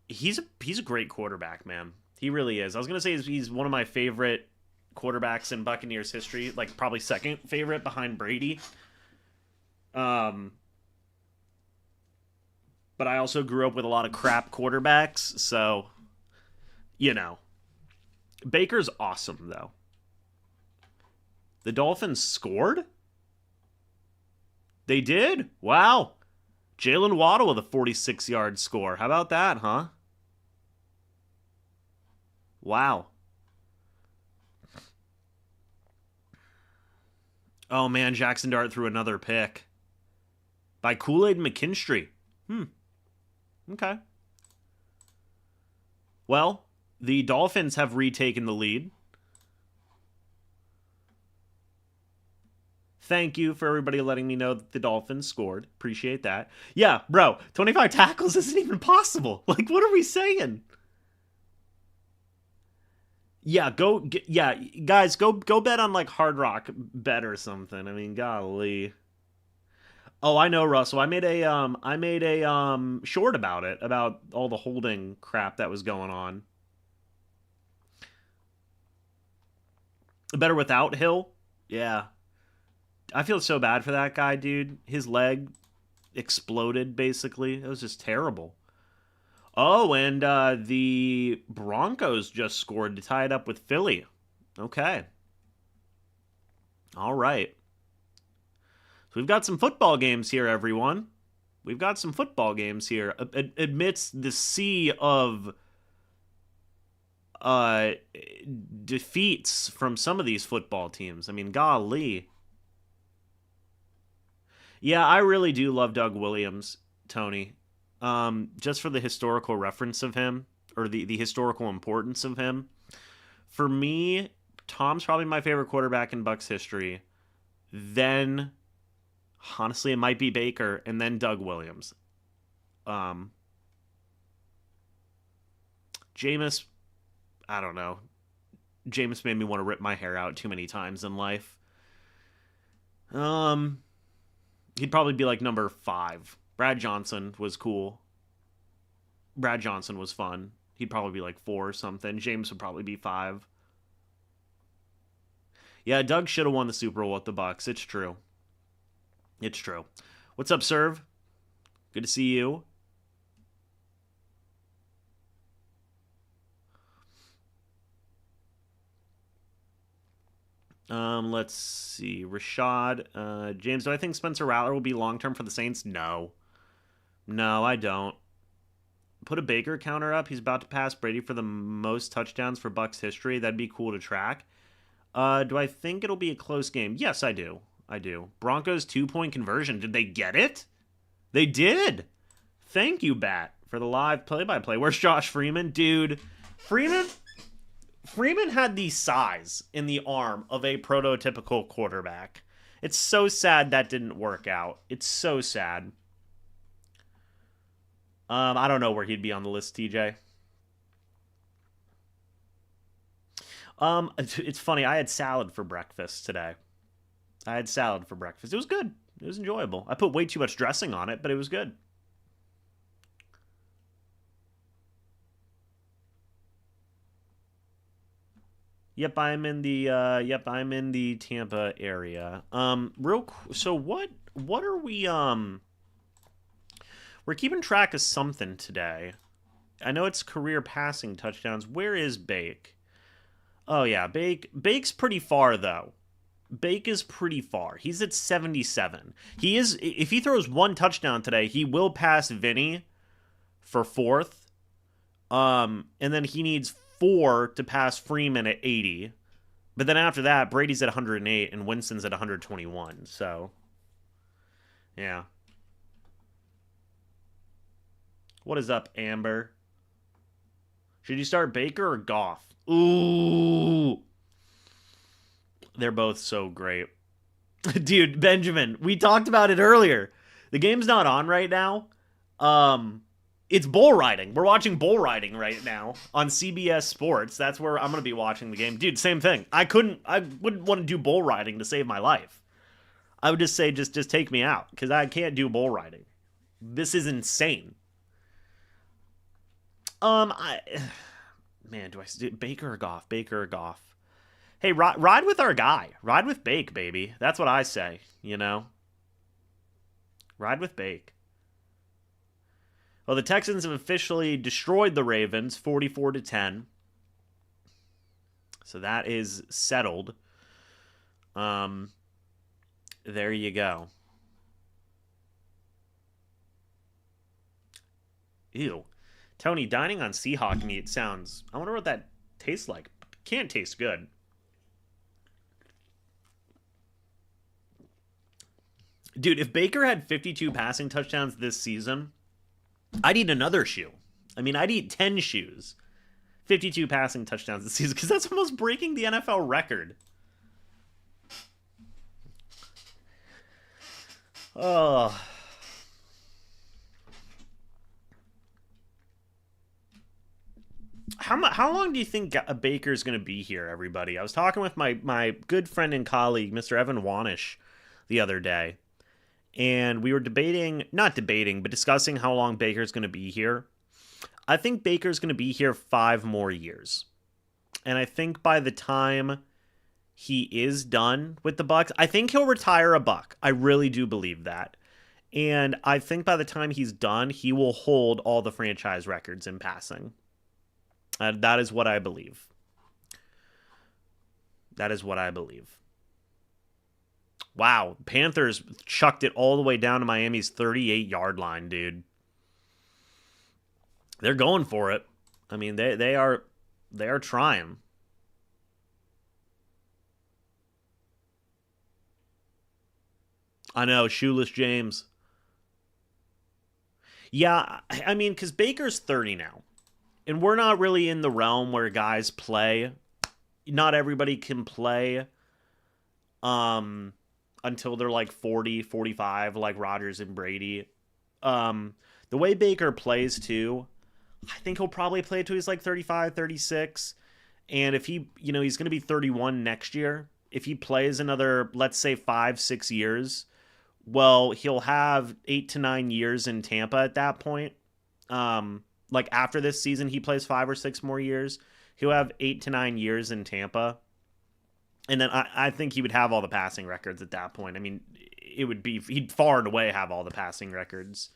He's a great quarterback, man. He really is. I was going to say he's one of my favorite quarterbacks in Buccaneers history. Like, probably second favorite behind Brady. But I also grew up with a lot of crap quarterbacks. So, you know. Baker's awesome, though. The Dolphins scored? They did? Wow. Jalen Waddle with a 46-yard score. How about that, huh? Wow. Oh, man, Jackson Dart threw another pick. By Kool-Aid McKinstry. Okay. Well, the Dolphins have retaken the lead. Thank you for everybody letting me know that the Dolphins scored. Appreciate that. Yeah, bro, 25 tackles isn't even possible. Like, what are we saying? Yeah, guys, go bet on like Hard Rock Bet or something. I mean, golly. Oh, I know, Russell. I made a short about it, about all the holding crap that was going on. Better without Hill? Yeah. I feel so bad for that guy, dude. His leg exploded, basically. It was just terrible. Oh, and the Broncos just scored to tie it up with Philly. Okay. All right. So we've got some football games here, everyone. We've got some football games here. Amidst the sea of defeats from some of these football teams. I mean, golly. Yeah, I really do love Doug Williams, Tony. Just for the historical reference of him. or the historical importance of him. For me, Tom's probably my favorite quarterback in Bucs history. Then, honestly, it might be Baker, and then Doug Williams. Jameis, I don't know. Jameis made me want to rip my hair out too many times in life. He'd probably be like number 5. Brad Johnson was cool. Brad Johnson was fun. He'd probably be like 4 or something. James would probably be 5. Yeah, Doug should have won the Super Bowl with the Bucs. It's true. It's true. What's up, Serve? Good to see you. Let's see. Rashad. James, do I think Spencer Rattler will be long-term for the Saints? No. No, I don't. Put a Baker counter up. He's about to pass Brady for the most touchdowns for Bucs history. That'd be cool to track. Do I think it'll be a close game? Yes, I do. I do. Broncos 2-point conversion. Did they get it? They did. Thank you, Bat, for the live play-by-play. Where's Josh Freeman? Dude, Freeman had the size in the arm of a prototypical quarterback. It's so sad that didn't work out. It's so sad. I don't know where he'd be on the list, TJ. It's funny. I had salad for breakfast today. It was good. It was enjoyable. I put way too much dressing on it, but it was good. Yep, I'm in the Tampa area. So what are we we're keeping track of something today. I know it's career passing touchdowns. Where is Bake? Oh yeah, Bake's pretty far though. Bake is pretty far. He's at 77. He is, if he throws 1 touchdown today, he will pass Vinny for 4th. And then he needs 4 to pass Freeman at 80. But then after that, Brady's at 108 and Winston's at 121. So, yeah. What is up, Amber? Should you start Baker or Goff? Ooh. They're both so great. Dude, Benjamin, we talked about it earlier. The game's not on right now. It's bull riding. We're watching bull riding right now on CBS Sports. That's where I'm going to be watching the game. Dude, same thing. I wouldn't want to do bull riding to save my life. I would just say, just take me out, because I can't do bull riding. This is insane. Man, do I do Baker or Goff? Baker or Goff? Hey, ride with our guy. Ride with Bake, baby. That's what I say, you know? Ride with Bake. Well, the Texans have officially destroyed the Ravens 44-10. So that is settled. There you go. Ew. Tony, dining on Seahawk meat sounds... I wonder what that tastes like. Can't taste good. Dude, if Baker had 52 passing touchdowns this season, I'd eat another shoe. I mean, I'd eat 10 shoes. 52 passing touchdowns this season, because that's almost breaking the NFL record. Oh... How long do you think Baker's going to be here, everybody? I was talking with my good friend and colleague, Mr. Evan Wanish, the other day. And we were not debating, but discussing how long Baker's going to be here. I think Baker's going to be here 5 more years. And I think by the time he is done with the Bucs, I think he'll retire a Buc. I really do believe that. And I think by the time he's done, he will hold all the franchise records in passing. That is what I believe. That is what I believe. Wow, Panthers chucked it all the way down to Miami's 38-yard line, dude. They're going for it. I mean, they are trying. I know, Shoeless James. Yeah, I mean, because Baker's 30 now. And we're not really in the realm where guys play. Not everybody can play until they're like 40, 45, like Rodgers and Brady. The way Baker plays too, I think he'll probably play till he's like 35, 36. And if he, he's going to be 31 next year. If he plays another, let's say 5, 6 years, well, he'll have 8 to 9 years in Tampa at that point. Like after this season, he plays 5 or 6 more years. He'll have 8 to 9 years in Tampa. And then I think he would have all the passing records at that point. I mean, he'd far and away have all the passing records.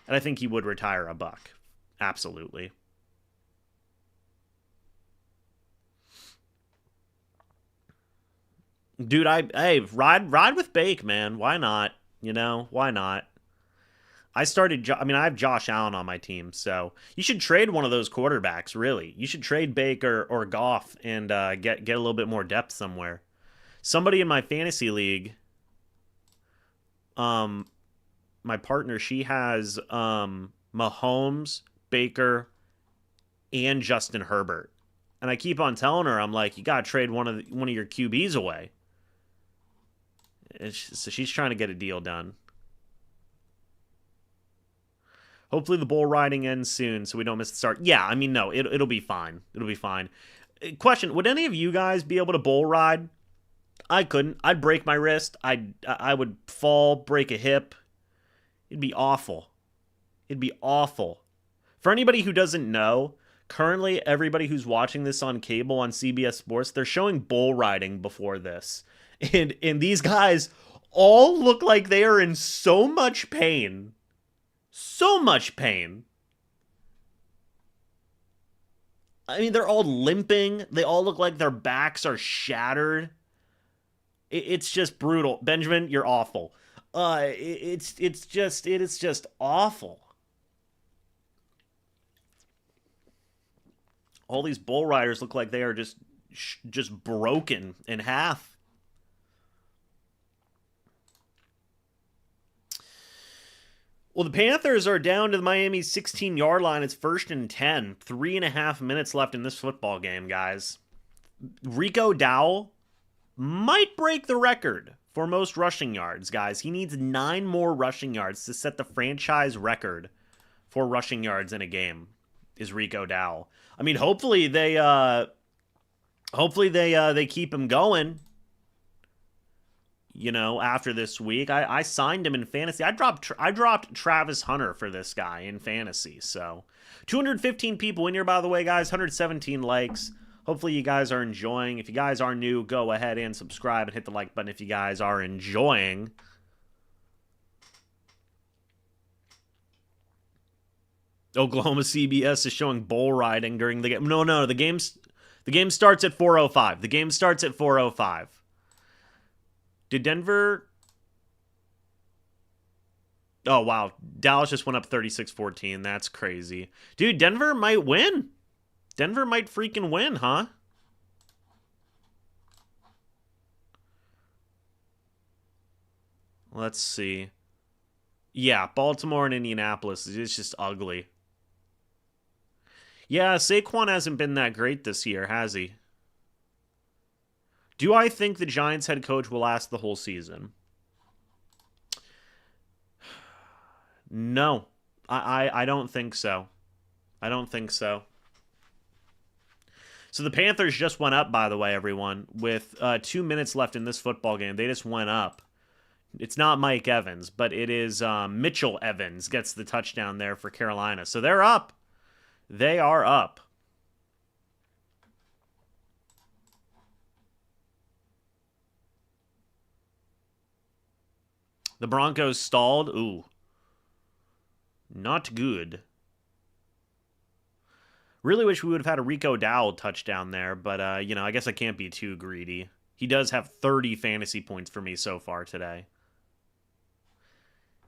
And I think he would retire a Buck. Absolutely. Dude, ride with Bake, man. Why not? Why not? I have Josh Allen on my team, so you should trade one of those quarterbacks, really. You should trade Baker or Goff and get a little bit more depth somewhere. Somebody in my fantasy league, my partner, she has Mahomes, Baker, and Justin Herbert. And I keep on telling her, I'm like, you got to trade one of your QBs away. So she's trying to get a deal done. Hopefully the bull riding ends soon so we don't miss the start. Yeah, I mean, no, it'll be fine. It'll be fine. Question, would any of you guys be able to bull ride? I couldn't. I'd break my wrist. I would fall, break a hip. It'd be awful. It'd be awful. For anybody who doesn't know, currently everybody who's watching this on cable on CBS Sports, they're showing bull riding before this. And these guys all look like they are in so much pain. So much pain. I mean, they're all limping. They all look like their backs are shattered. It's just brutal. Benjamin, you're awful. It is just awful. All these bull riders look like they are just broken in half. Well, the Panthers are down to the Miami 16-yard line. It's 1st and 10. 3.5 minutes left in this football game, guys. Rico Dowell might break the record for most rushing yards, guys. He needs 9 more rushing yards to set the franchise record for rushing yards in a game. Is Rico Dowell? I mean, hopefully they keep him going. After this week, I signed him in fantasy. I dropped Travis Hunter for this guy in fantasy. So 215 people in here, by the way, guys. 117 likes. Hopefully you guys are enjoying. If you guys are new, go ahead and subscribe and hit the like button if you guys are enjoying. Oklahoma CBS is showing bull riding during the game. No, the game starts at 4:05. The game starts at 4:05. Did Denver... Oh, wow. Dallas just went up 36-14. That's crazy. Dude, Denver might win. Denver might freaking win, huh? Let's see. Yeah, Baltimore and Indianapolis. It's just ugly. Yeah, Saquon hasn't been that great this year, has he? Do I think the Giants head coach will last the whole season? No. I don't think so. I don't think so. So the Panthers just went up, by the way, everyone. With 2 minutes left in this football game, they just went up. It's not Mike Evans, but it is Mitchell Evans gets the touchdown there for Carolina. So they're up. They are up. The Broncos stalled. Ooh. Not good. Really wish we would have had a Rico Dowell touchdown there, but, I guess I can't be too greedy. He does have 30 fantasy points for me so far today.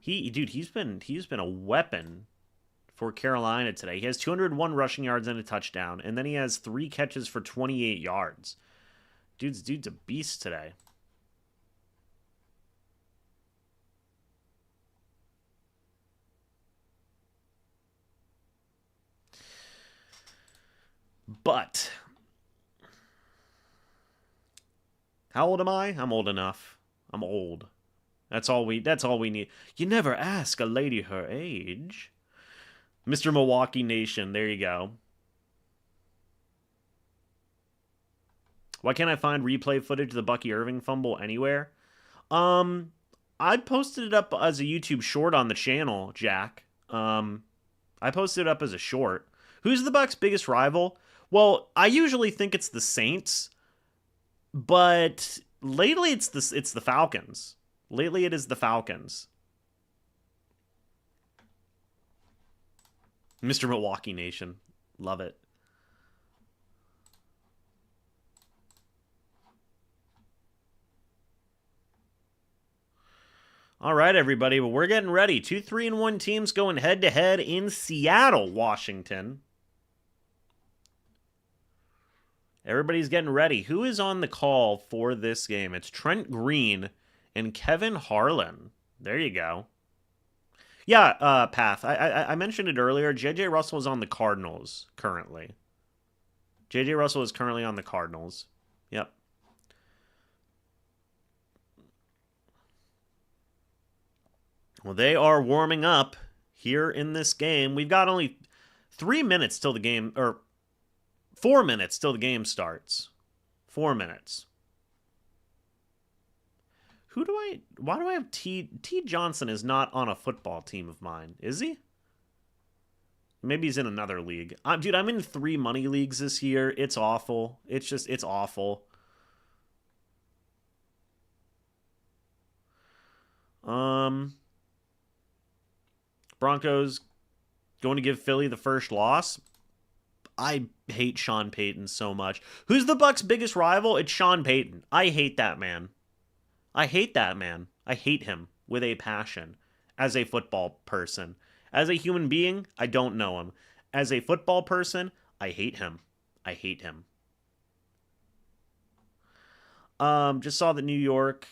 He's been a weapon for Carolina today. He has 201 rushing yards and a touchdown, and then he has 3 catches for 28 yards. Dude's a beast today. But how old am I? I'm old enough. I'm old. That's all we need. You never ask a lady her age. Mr. Milwaukee Nation, there you go. Why can't I find replay footage of the Bucky Irving fumble anywhere? I posted it up as a YouTube short on the channel, Jack. I posted it up as a short. Who's the Bucs' biggest rival? Well, I usually think it's the Saints, but lately it's the Falcons. Lately it is the Falcons. Mr. Milwaukee Nation. Love it. All right, everybody. Well, we're getting ready. 2, 3, and 1 teams going head-to-head in Seattle, Washington. Everybody's getting ready. Who is on the call for this game? It's Trent Green and Kevin Harlan. There you go. Yeah, Path. I mentioned it earlier. J.J. Russell is on the Cardinals currently. J.J. Russell is currently on the Cardinals. Yep. Well, they are warming up here in this game. We've got only 3 minutes till the game, or 4 minutes till the game starts. 4 minutes. Why do I have T Johnson is not on a football team of mine, is he? Maybe he's in another league. Dude, I'm in 3 money leagues this year. It's awful. It's awful. Broncos going to give Philly the first loss. I hate Sean Payton so much. Who's the Bucs' biggest rival? It's Sean Payton. I hate that man. I hate that man. I hate him with a passion as a football person. As a human being, I don't know him. As a football person, I hate him. I hate him. Just saw that New York.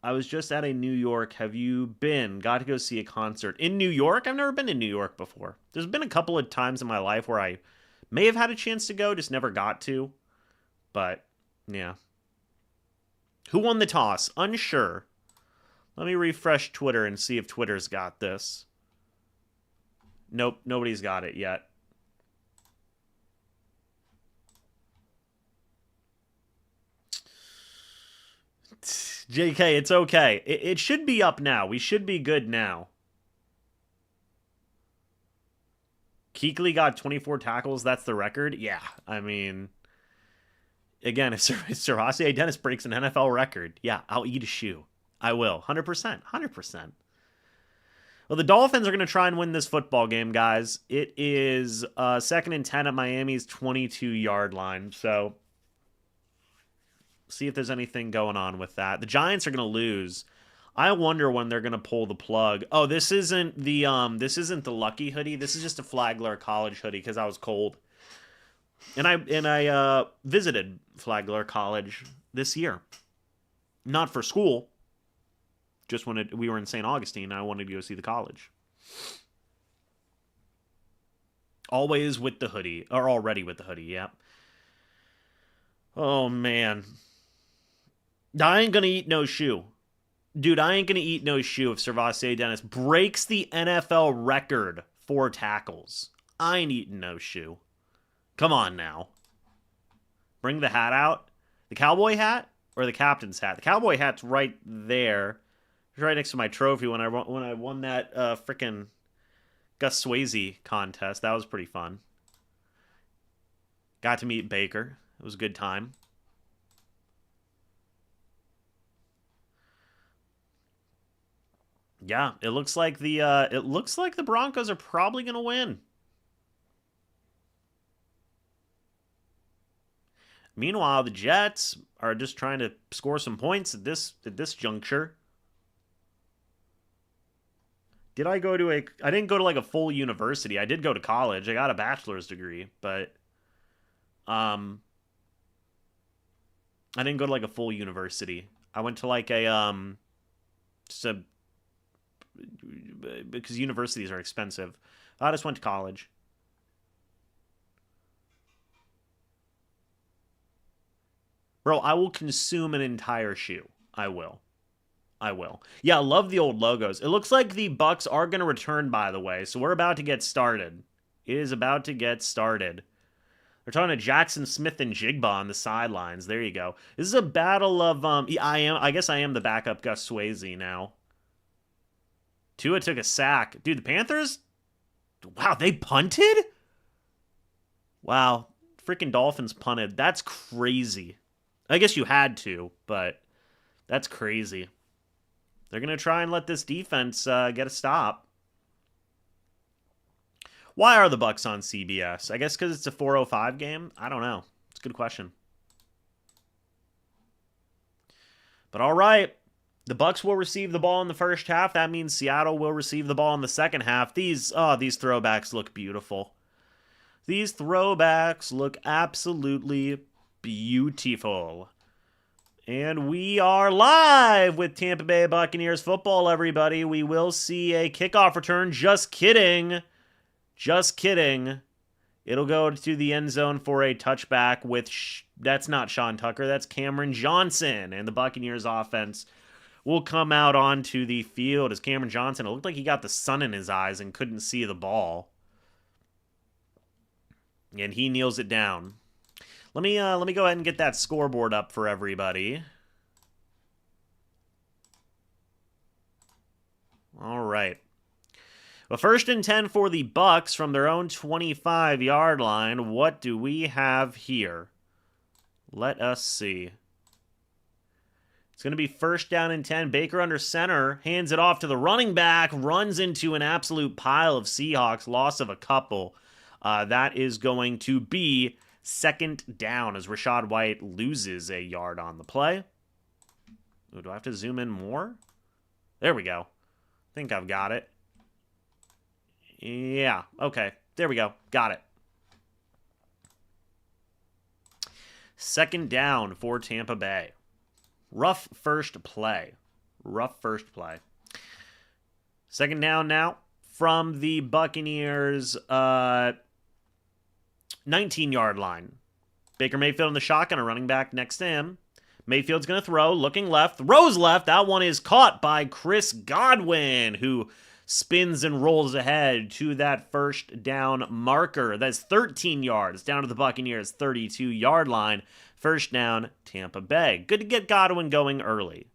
I was just at a New York. Have you been? Got to go see a concert in New York? I've never been to New York before. There's been a couple of times in my life where I may have had a chance to go, just never got to. But, yeah. Who won the toss? Unsure. Let me refresh Twitter and see if Twitter's got this. Nope, nobody's got it yet. JK, it's okay. It should be up now. We should be good now. Kuechly got 24 tackles. That's the record? Yeah, I mean... Again, if Servassier Dennis breaks an NFL record, yeah, I'll eat a shoe. I will. 100%. 100%. Well, the Dolphins are going to try and win this football game, guys. It is 2nd and 10 at Miami's 22-yard line. So, see if there's anything going on with that. The Giants are going to lose. I wonder when they're going to pull the plug. Oh, this isn't the Lucky hoodie. This is just a Flagler College hoodie because I was cold. And I visited Flagler College this year. Not for school. Just when we were in St. Augustine, I wanted to go see the college. Always with the hoodie. Or already with the hoodie, yeah. Oh, man. I ain't gonna eat no shoe. Dude, I ain't gonna eat no shoe if Servassier Dennis breaks the NFL record for tackles. I ain't eating no shoe. Come on now. Bring the hat out. The cowboy hat or the captain's hat? The cowboy hat's right there. It's right next to my trophy when I won that frickin' Gus Swayze contest. That was pretty fun. Got to meet Baker. It was a good time. Yeah, it looks like the Broncos are probably going to win. Meanwhile, the Jets are just trying to score some points at this juncture. I didn't go to like a full university. I did go to college. I got a bachelor's degree, but I didn't go to like a full university. I went to like because universities are expensive. I just went to college. Bro, I will consume an entire shoe. I will. I will. Yeah, I love the old logos. It looks like the Bucs are going to return, by the way, so we're about to get started. It is about to get started. They're talking to Jackson Smith and Jigba on the sidelines. There you go. This is a battle of, I guess I am the backup Gus Swayze now. Tua took a sack. Dude, the Panthers? Wow, they punted? Wow, freaking Dolphins punted. That's crazy. I guess you had to, but that's crazy. They're going to try and let this defense get a stop. Why are the Bucs on CBS? I guess because it's a 4:05 game? I don't know. It's a good question. But all right. The Bucs will receive the ball in the first half. That means Seattle will receive the ball in the second half. These throwbacks look beautiful. These throwbacks look absolutely beautiful. And we are live with Tampa Bay Buccaneers football, everybody. We will see a kickoff return. Just kidding. Just kidding. It'll go to the end zone for a touchback with... that's not Sean Tucker. That's Cameron Johnson. And the Buccaneers offense will come out onto the field as Cameron Johnson. It looked like he got the sun in his eyes and couldn't see the ball. And he kneels it down. Let me go ahead and get that scoreboard up for everybody. All right. Well, 1st and 10 for the Bucs from their own 25-yard line. What do we have here? Let us see. It's going to be 1st down and 10. Baker under center, hands it off to the running back, runs into an absolute pile of Seahawks, loss of a couple. That is going to be 2nd down as Rachaad White loses a yard on the play. Ooh, do I have to zoom in more? There we go. I think I've got it. Yeah, okay. There we go. Got it. 2nd down for Tampa Bay. Rough first play. 2nd down now from the Buccaneers 19-yard line. Baker Mayfield in the shotgun, a running back next to him. Mayfield's going to throw, looking left, throws left. That one is caught by Chris Godwin, who spins and rolls ahead to that 1st down marker. That's 13 yards down to the Buccaneers' 32-yard line. 1st down, Tampa Bay. Good to get Godwin going early.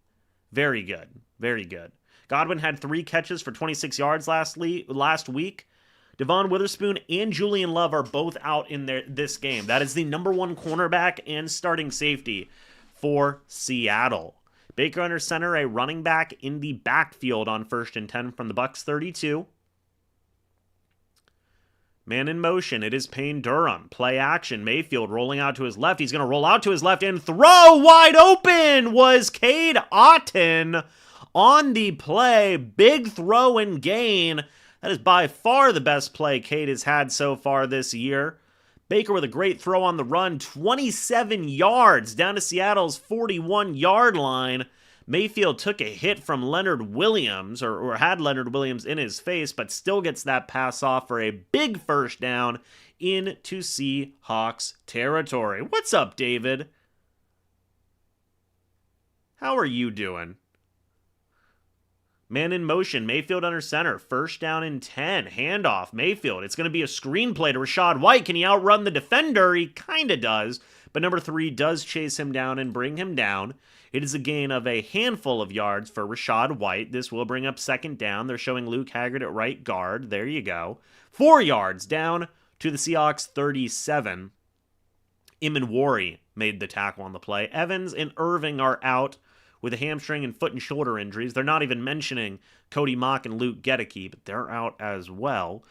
Very good. Very good. Godwin had 3 catches for 26 yards last week. Devon Witherspoon and Julian Love are both out in this game. That is the #1 cornerback and starting safety for Seattle. Baker under center, a running back in the backfield on 1st and 10 from the Bucs 32. Man in motion, it is Payne Durham. Play action, Mayfield rolling out to his left. He's going to roll out to his left and throw. Wide open was Cade Otton on the play. Big throw and gain. That is by far the best play Cade has had so far this year. Baker with a great throw on the run, 27 yards down to Seattle's 41-yard line. Mayfield took a hit from Leonard Williams, or had Leonard Williams in his face, but still gets that pass off for a big 1st down into Seahawks territory. What's up, David? How are you doing? Man in motion, Mayfield under center, 1st down and 10, handoff, Mayfield. It's going to be a screenplay to Rachaad White. Can he outrun the defender? He kind of does, but number 3 does chase him down and bring him down. It is a gain of a handful of yards for Rachaad White. This will bring up 2nd down. They're showing Luke Haggard at right guard. There you go. 4 yards down to the Seahawks 37. Imanwari made the tackle on the play. Evans and Irving are out with a hamstring and foot and shoulder injuries. They're not even mentioning Cody Mock and Luke Gedeke, but they're out as well.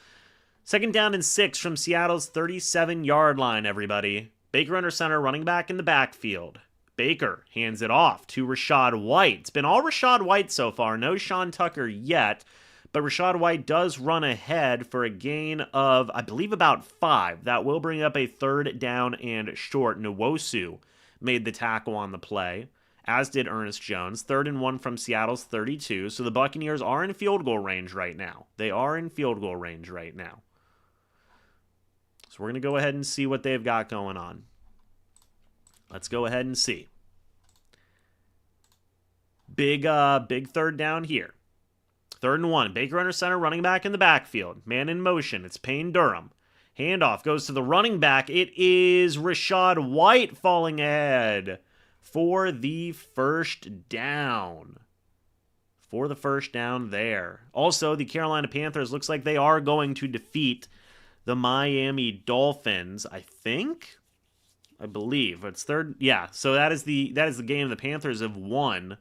2nd down and 6 from Seattle's 37-yard line, everybody. Baker under center, running back in the backfield. Baker hands it off to Rachaad White. It's been all Rachaad White so far. No Sean Tucker yet, but Rachaad White does run ahead for a gain of, I believe, about 5. That will bring up a 3rd down and short. Nwosu made the tackle on the play, as did Ernest Jones. 3rd and 1 from Seattle's 32. So the Buccaneers are in field goal range right now. They are in field goal range right now. So we're going to go ahead and see what they've got going on. Let's go ahead and see. Big third down here. 3rd and 1. Baker under center, running back in the backfield. Man in motion. It's Payne Durham. Handoff goes to the running back. It is Rachaad White falling ahead for the first down. For the first down there. Also, the Carolina Panthers looks like they are going to defeat the Miami Dolphins, I think. I believe it's 3rd. Yeah, so that is the game the Panthers have won.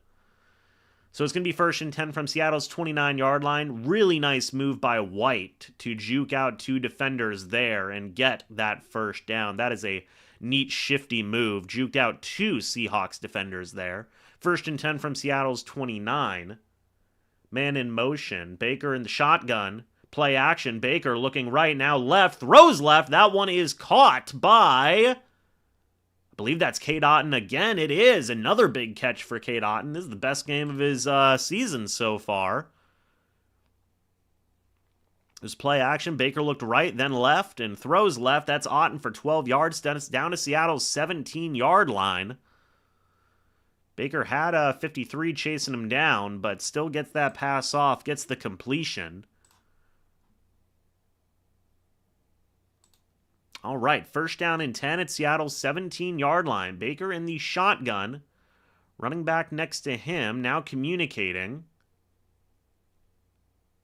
So it's going to be 1st and 10 from Seattle's 29-yard line. Really nice move by White to juke out 2 defenders there and get that first down. That is a neat, shifty move. Juked out 2 Seahawks defenders there. 1st and 10 from Seattle's 29. Man in motion. Baker in the shotgun. Play action. Baker looking right, now left. Throws left. That one is caught by... I believe that's Cade Otton again. It is another big catch for Cade Otton. This is the best game of his season so far. There's play action. Baker looked right, then left, and throws left. That's Otton for 12 yards. Down to Seattle's 17-yard line. Baker had a 53 chasing him down, but still gets that pass off, gets the completion. All right, 1st down and 10 at Seattle's 17-yard line. Baker in the shotgun. Running back next to him, now communicating.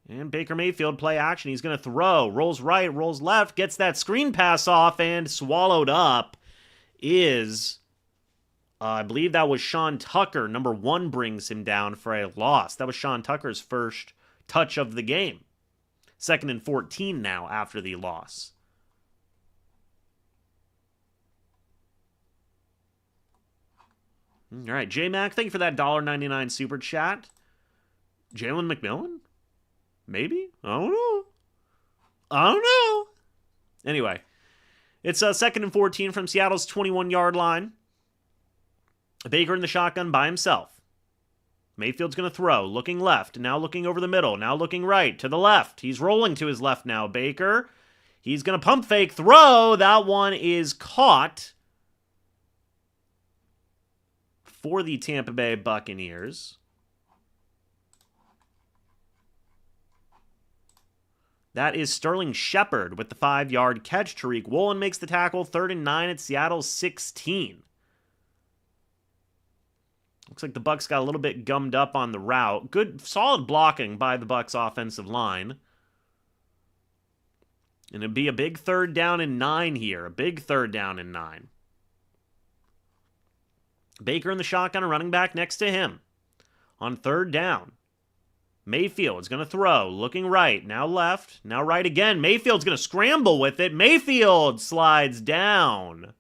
And Baker Mayfield, play action. He's going to throw. Rolls right, rolls left, gets that screen pass off, and swallowed up is, I believe that was Sean Tucker. Number 1 brings him down for a loss. That was Sean Tucker's first touch of the game. 2nd and 14 now after the loss. All right, J-Mac, thank you for that $1.99 super chat. Jalen McMillan? Maybe? I don't know. Anyway, it's 2nd and 14 from Seattle's 21-yard line. Baker in the shotgun by himself. Mayfield's going to throw, looking left, now looking over the middle, now looking right, to the left. He's rolling to his left now, Baker. He's going to pump fake, throw. That one is caught for the Tampa Bay Buccaneers. That is Sterling Shepard with the 5-yard catch. Tariq Woolen makes the tackle. 3rd and 9 at Seattle's 16. Looks like the Bucs got a little bit gummed up on the route. Good, solid blocking by the Bucs offensive line. And it'd be a big 3rd down and 9 here. A big 3rd down and 9. Baker in the shotgun, a running back next to him. On 3rd down. Mayfield's going to throw. Looking right. Now left. Now right again. Mayfield's going to scramble with it. Mayfield slides down.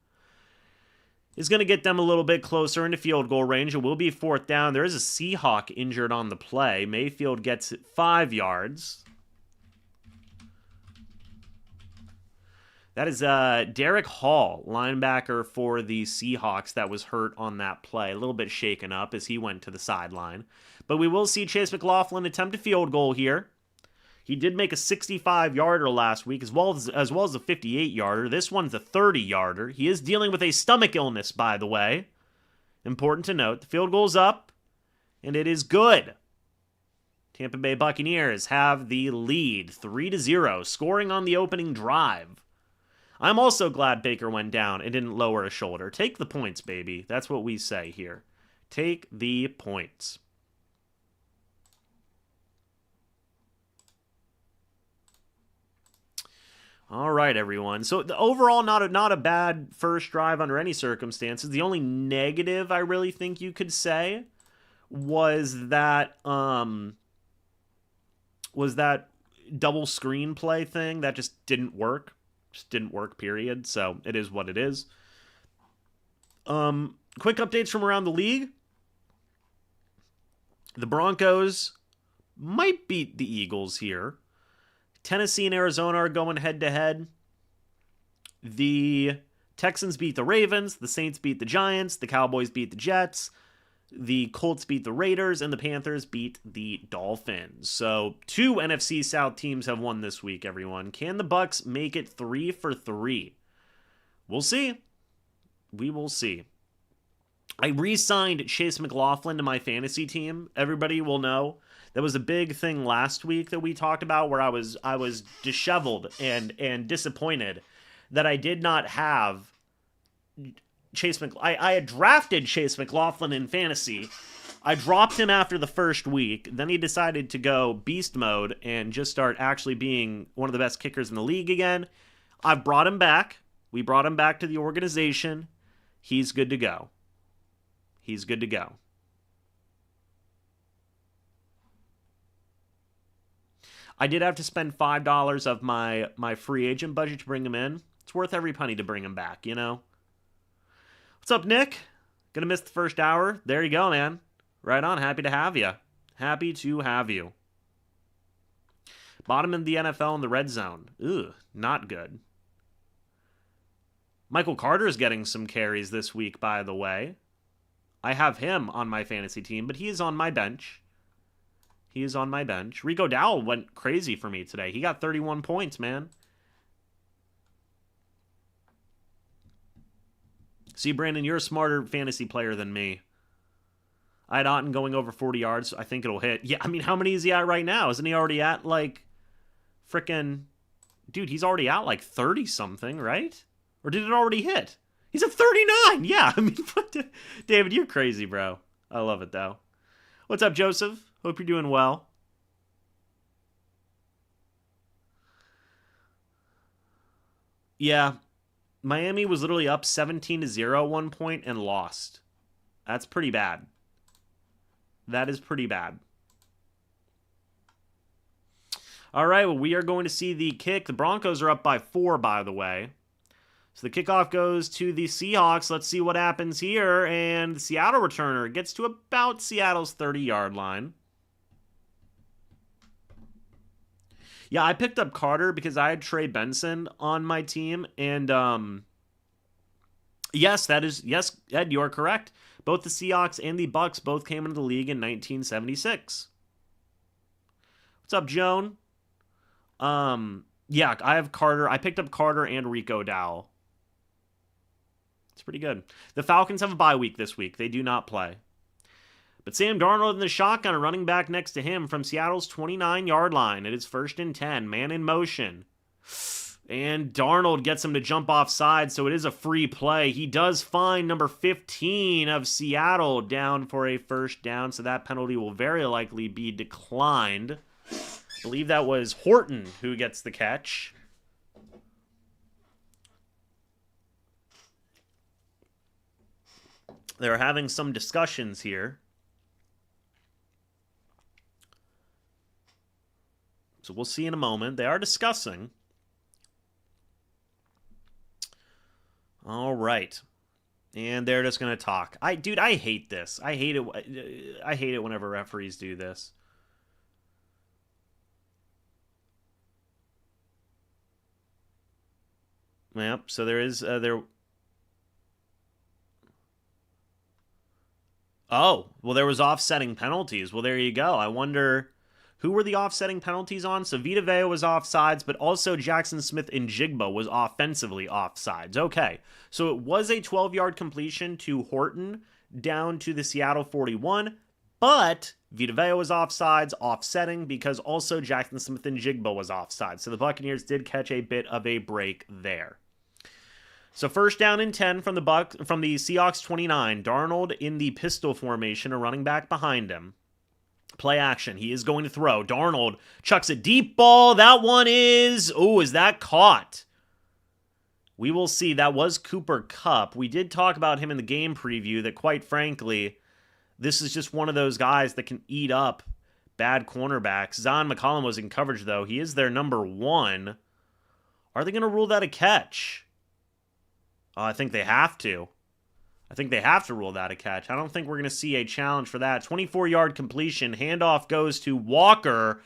Is going to get them a little bit closer into field goal range. It will be 4th down. There is a Seahawk injured on the play. Mayfield gets 5 yards. That is Derek Hall, linebacker for the Seahawks, that was hurt on that play. A little bit shaken up as he went to the sideline. But we will see Chase McLaughlin attempt a field goal here. He did make a 65-yarder last week, as well as a 58-yarder. This one's a 30-yarder. He is dealing with a stomach illness, by the way. Important to note. The field goal's up, and it is good. Tampa Bay Buccaneers have the lead, 3-0, scoring on the opening drive. I'm also glad Baker went down and didn't lower a shoulder. Take the points, baby. That's what we say here. Take the points. All right, everyone. So the overall, not a bad first drive under any circumstances. The only negative I really think you could say was that double screenplay thing that just didn't work. Just didn't work, period. So it is what it is. Quick updates from around the league. The Broncos might beat the Eagles here. Tennessee and Arizona are going head-to-head. The Texans beat the Ravens. The Saints beat the Giants. The Cowboys beat the Jets. The Colts beat the Raiders. And the Panthers beat the Dolphins. So 2 NFC South teams have won this week, everyone. Can the Bucs make it 3 for 3? We'll see. We will see. I re-signed Chase McLaughlin to my fantasy team. Everybody will know. That was a big thing last week that we talked about where I was disheveled and disappointed that I did not have I had drafted Chase McLaughlin in fantasy. I dropped him after the first week. Then he decided to go beast mode and just start actually being one of the best kickers in the league again. I've brought him back. We brought him back to the organization. He's good to go. He's good to go. I did have to spend $5 of my free agent budget to bring him in. It's worth every penny to bring him back, you know? What's up, Nick? Gonna miss the first hour? There you go, man. Right on. Happy to have you. Happy to have you. Bottom in the NFL in the red zone. Ugh, not good. Michael Carter's getting some carries this week, by the way. I have him on my fantasy team, but he is on my bench. He is on my bench. Rico Dowell went crazy for me today. He got 31 points, man. See, Brandon, you're a smarter fantasy player than me. I had Otten going over 40 yards. I think it'll hit. Yeah, I mean, how many is he at right now? Isn't he already at, like, frickin'... Dude, he's already at, like, 30-something, right? Or did it already hit? He's at 39! Yeah, I mean, David, you're crazy, bro. I love it, though. What's up, Joseph? Hope you're doing well. Yeah, Miami was literally up 17-0 at one point and lost. That's pretty bad. That is pretty bad. All right, well, we are going to see the kick. The Broncos are up by 4, by the way. So the kickoff goes to the Seahawks. Let's see what happens here. And the Seattle returner gets to about Seattle's 30-yard line. Yeah, I picked up Carter because I had Trey Benson on my team. And yes, Ed, you are correct. Both the Seahawks and the Bucs both came into the league in 1976. What's up, Joan? Yeah, I have Carter. I picked up Carter and Rico Dowell. It's pretty good. The Falcons have a bye week this week. They do not play. But Sam Darnold in the shotgun, a running back next to him from Seattle's 29-yard line. It is 1st and 10. Man in motion. And Darnold gets him to jump offside, so it is a free play. He does find number 15 of Seattle down for a first down, so that penalty will very likely be declined. I believe that was Horton who gets the catch. They're having some discussions here. So we'll see in a moment. They are discussing. All right. And they're just going to talk. Dude, I hate this. I hate it whenever referees do this. Yep, so there is Oh, well, there was offsetting penalties. Well, there you go. I wonder who were the offsetting penalties on? So Vita Vea was offsides, but also Jackson Smith and Jigba was offensively offsides. Okay, so it was a 12-yard completion to Horton down to the Seattle 41, but Vita Vea was offsides, offsetting, because also Jackson Smith and Jigba was offsides. So the Buccaneers did catch a bit of a break there. So 1st down and 10 from the Seahawks 29. Darnold in the pistol formation, a running back behind him. Play action. He is going to throw. Darnold chucks a deep ball. That one is... Oh, is that caught? We will see. That was Cooper Kupp. We did talk about him in the game preview that, quite frankly, this is just one of those guys that can eat up bad cornerbacks. Zon McCollum was in coverage, though. He is their number 1. Are they going to rule that a catch? I think they have to. I think they have to rule that a catch. I don't think we're going to see a challenge for that. 24-yard completion. Handoff goes to Walker.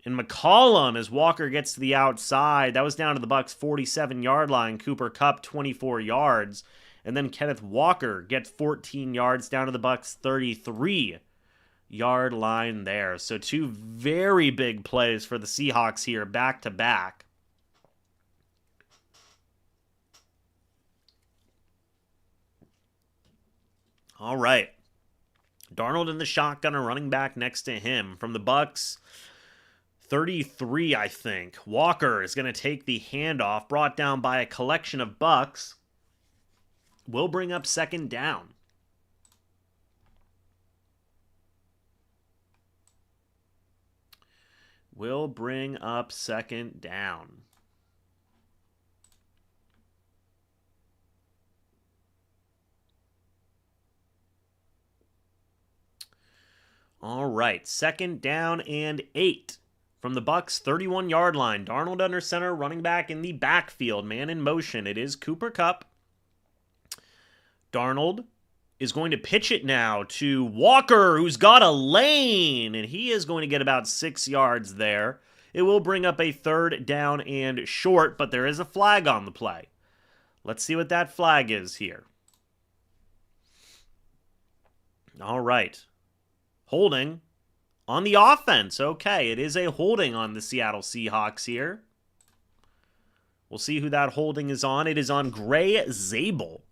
And McCollum, as Walker gets to the outside. That was down to the Bucs' 47-yard line. Cooper Kupp, 24 yards. And then Kenneth Walker gets 14 yards down to the Bucs' 33-yard line there. So 2 very big plays for the Seahawks here, back-to-back. All right. Darnold in the shotgun, a running back next to him. From the Bucs, 33, I think. Walker is going to take the handoff, brought down by a collection of Bucs. Will bring up second down. Will bring up second down. All right, second down and 8 from the Bucs 31-yard line. Darnold under center, running back in the backfield, man in motion. It is Cooper Kupp. Darnold is going to pitch it now to Walker, who's got a lane, and he is going to get about 6 yards there. It will bring up a third down and short, but there is a flag on the play. Let's see what that flag is here. All right. Holding on the offense. Okay, it is a holding on the Seattle Seahawks here. We'll see who that holding is on. It is on Gray Zabel.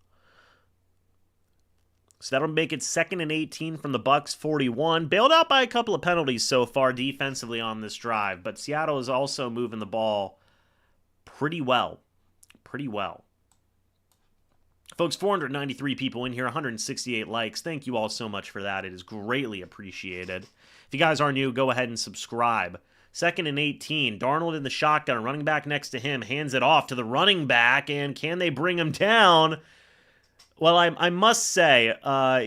So that'll make it 2nd and 18 from the Bucs 41. Bailed out by a couple of penalties so far defensively on this drive, but Seattle is also moving the ball pretty well. Pretty well. Folks, 493 people in here, 168 likes. Thank you all so much for that. It is greatly appreciated. If you guys are new, go ahead and subscribe. 2nd and 18. Darnold in the shotgun. Running back next to him. Hands it off to the running back. And can they bring him down? Well, I must say,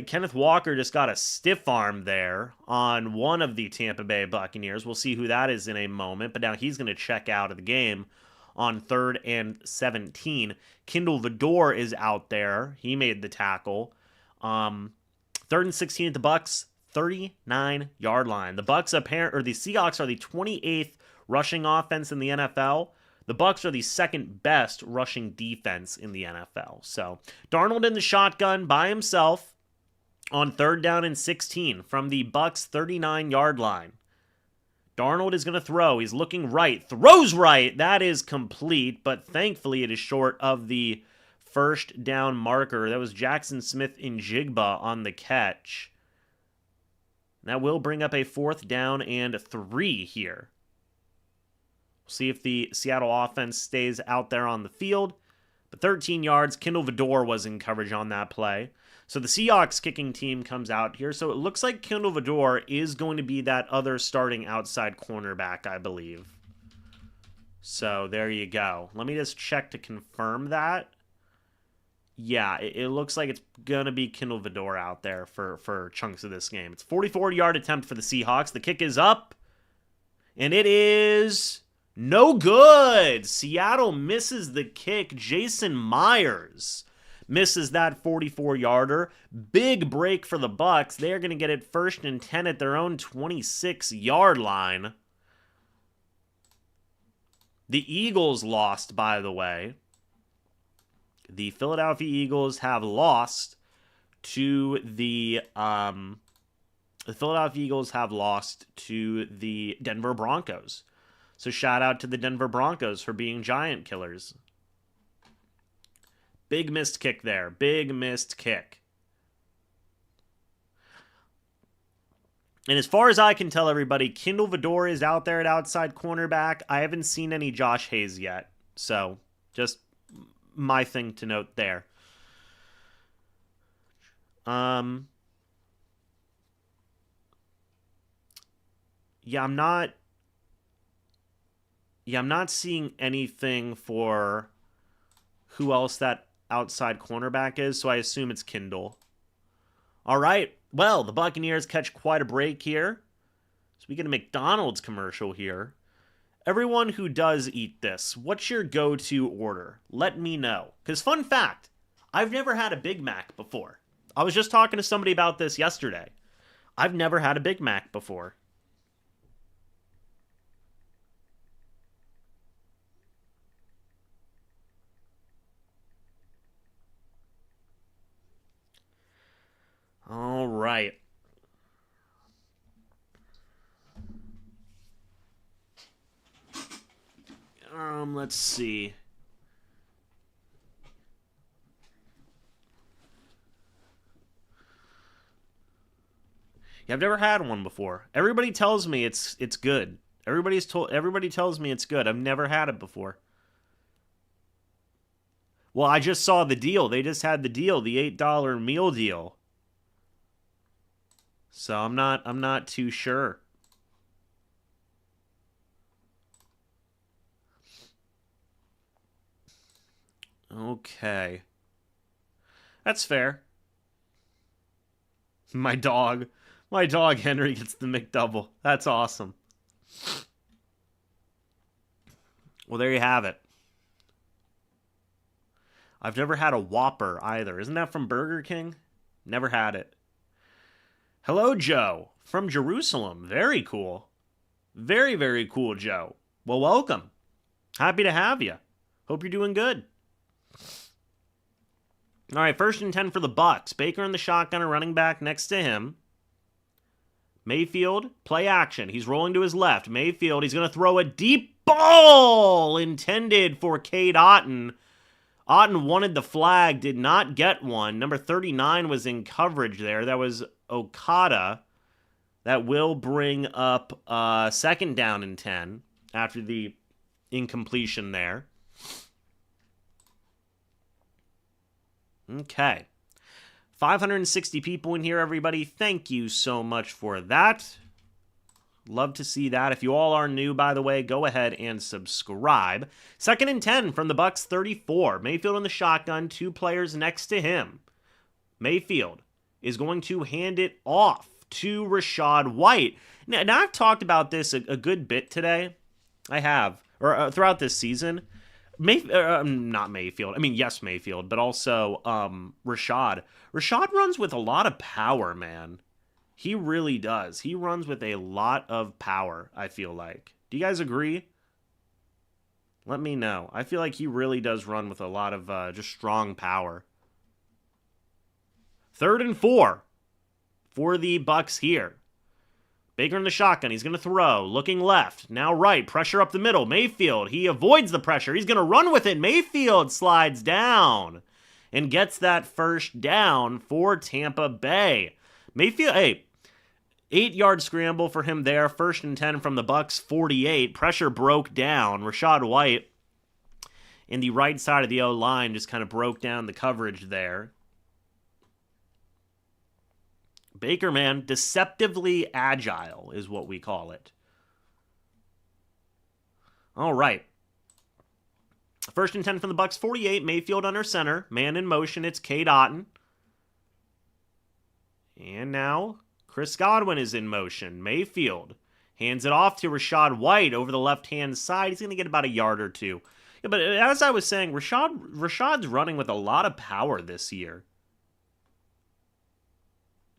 Kenneth Walker just got a stiff arm there on one of the Tampa Bay Buccaneers. We'll see who that is in a moment. But now he's going to check out of the game on 3rd and 17. Kindle Vidor is out there. He made the tackle. 3rd and 16 at the Bucs 39-yard line. The Seahawks are the 28th rushing offense in the NFL. The Bucs are the 2nd best rushing defense in the NFL. So, Darnold in the shotgun by himself on 3rd down and 16 from the Bucs 39-yard line. Darnold is going to throw. He's looking right. Throws right. That is complete, but thankfully it is short of the first down marker. That was Jackson Smith-Njigba on the catch. That will bring up a 4th down and 3 here. We'll see if the Seattle offense stays out there on the field. But 13 yards. Kindle Vidor was in coverage on that play. So the Seahawks kicking team comes out here. So it looks like Kindle Vidor is going to be that other starting outside cornerback, I believe. So there you go. Let me just check to confirm that. Yeah, it looks like it's going to be Kindle Vidor out there for chunks of this game. It's a 44-yard attempt for the Seahawks. The kick is up. And it is no good. Seattle misses the kick. Jason Myers misses that 44-yarder. Big break for the Bucs. They're going to get it 1st and 10 at their own 26-yard line. The Eagles lost, by the way. The Philadelphia Eagles have lost to the Philadelphia Eagles have lost to the Denver Broncos. So shout out to the Denver Broncos for being giant killers. Big missed kick there. Big missed kick. And as far as I can tell everybody, Kindle Vidor is out there at outside cornerback. I haven't seen any Josh Hayes yet. So just my thing to note there. Yeah, I'm not seeing anything for who else that outside cornerback is, so I assume it's Kindle. All right. Well, the Buccaneers catch quite a break here. So we get a McDonald's commercial here. Everyone who does eat this, what's your go-to order? Let me know. Because fun fact, I've never had a Big Mac before. I was just talking to somebody about this yesterday. I've never had a Big Mac before. All right. Let's see. Yeah, I've never had one before. Everybody tells me it's good. Everybody tells me it's good. I've never had it before. Well, I just saw the deal. They just had the deal, the $8 meal deal. So I'm not too sure. Okay. That's fair. My dog Henry gets the McDouble. That's awesome. Well, there you have it. I've never had a Whopper either. Isn't that from Burger King? Never had it. Hello, Joe. From Jerusalem. Very cool. Very, very cool, Joe. Well, welcome. Happy to have you. Hope you're doing good. All right, 1st and 10 for the Bucs. Baker in the shotgun, a running back next to him. Mayfield, play action. He's rolling to his left. Mayfield, he's going to throw a deep ball intended for Cade Otton. Otton wanted the flag, did not get one. Number 39 was in coverage there. That was Okada. That will bring up 2nd down and 10 after the incompletion there. Okay. 560 people in here, everybody. Thank you so much for that. Love to see that. If you all are new, by the way, go ahead and subscribe. 2nd and 10 from the Bucs 34. Mayfield in the shotgun, 2 players next to him. Mayfield is going to hand it off to Rachaad White. Now I've talked about this a good bit today. I have, or throughout this season. Not Mayfield. I mean, yes, Mayfield, but also Rachaad. Rachaad runs with a lot of power, man. He really does. He runs with a lot of power, I feel like. Do you guys agree? Let me know. I feel like he really does run with a lot of just strong power. 3rd and 4 for the Bucs here. Baker in the shotgun. He's going to throw. Looking left. Now right. Pressure up the middle. Mayfield. He avoids the pressure. He's going to run with it. Mayfield slides down and gets that 1st down for Tampa Bay. Mayfield, 8-yard scramble for him there. 1st and 10 from the Bucs 48. Pressure broke down. Rachaad White in the right side of the O-line just kind of broke down the coverage there. Baker, man, deceptively agile is what we call it. All right. 1st and 10 from the Bucs 48. Mayfield under center. Man in motion. It's Cade Otton. And now Chris Godwin is in motion. Mayfield hands it off to Rachaad White over the left-hand side. He's going to get about a yard or two. Yeah, but as I was saying, Rashaad's running with a lot of power this year.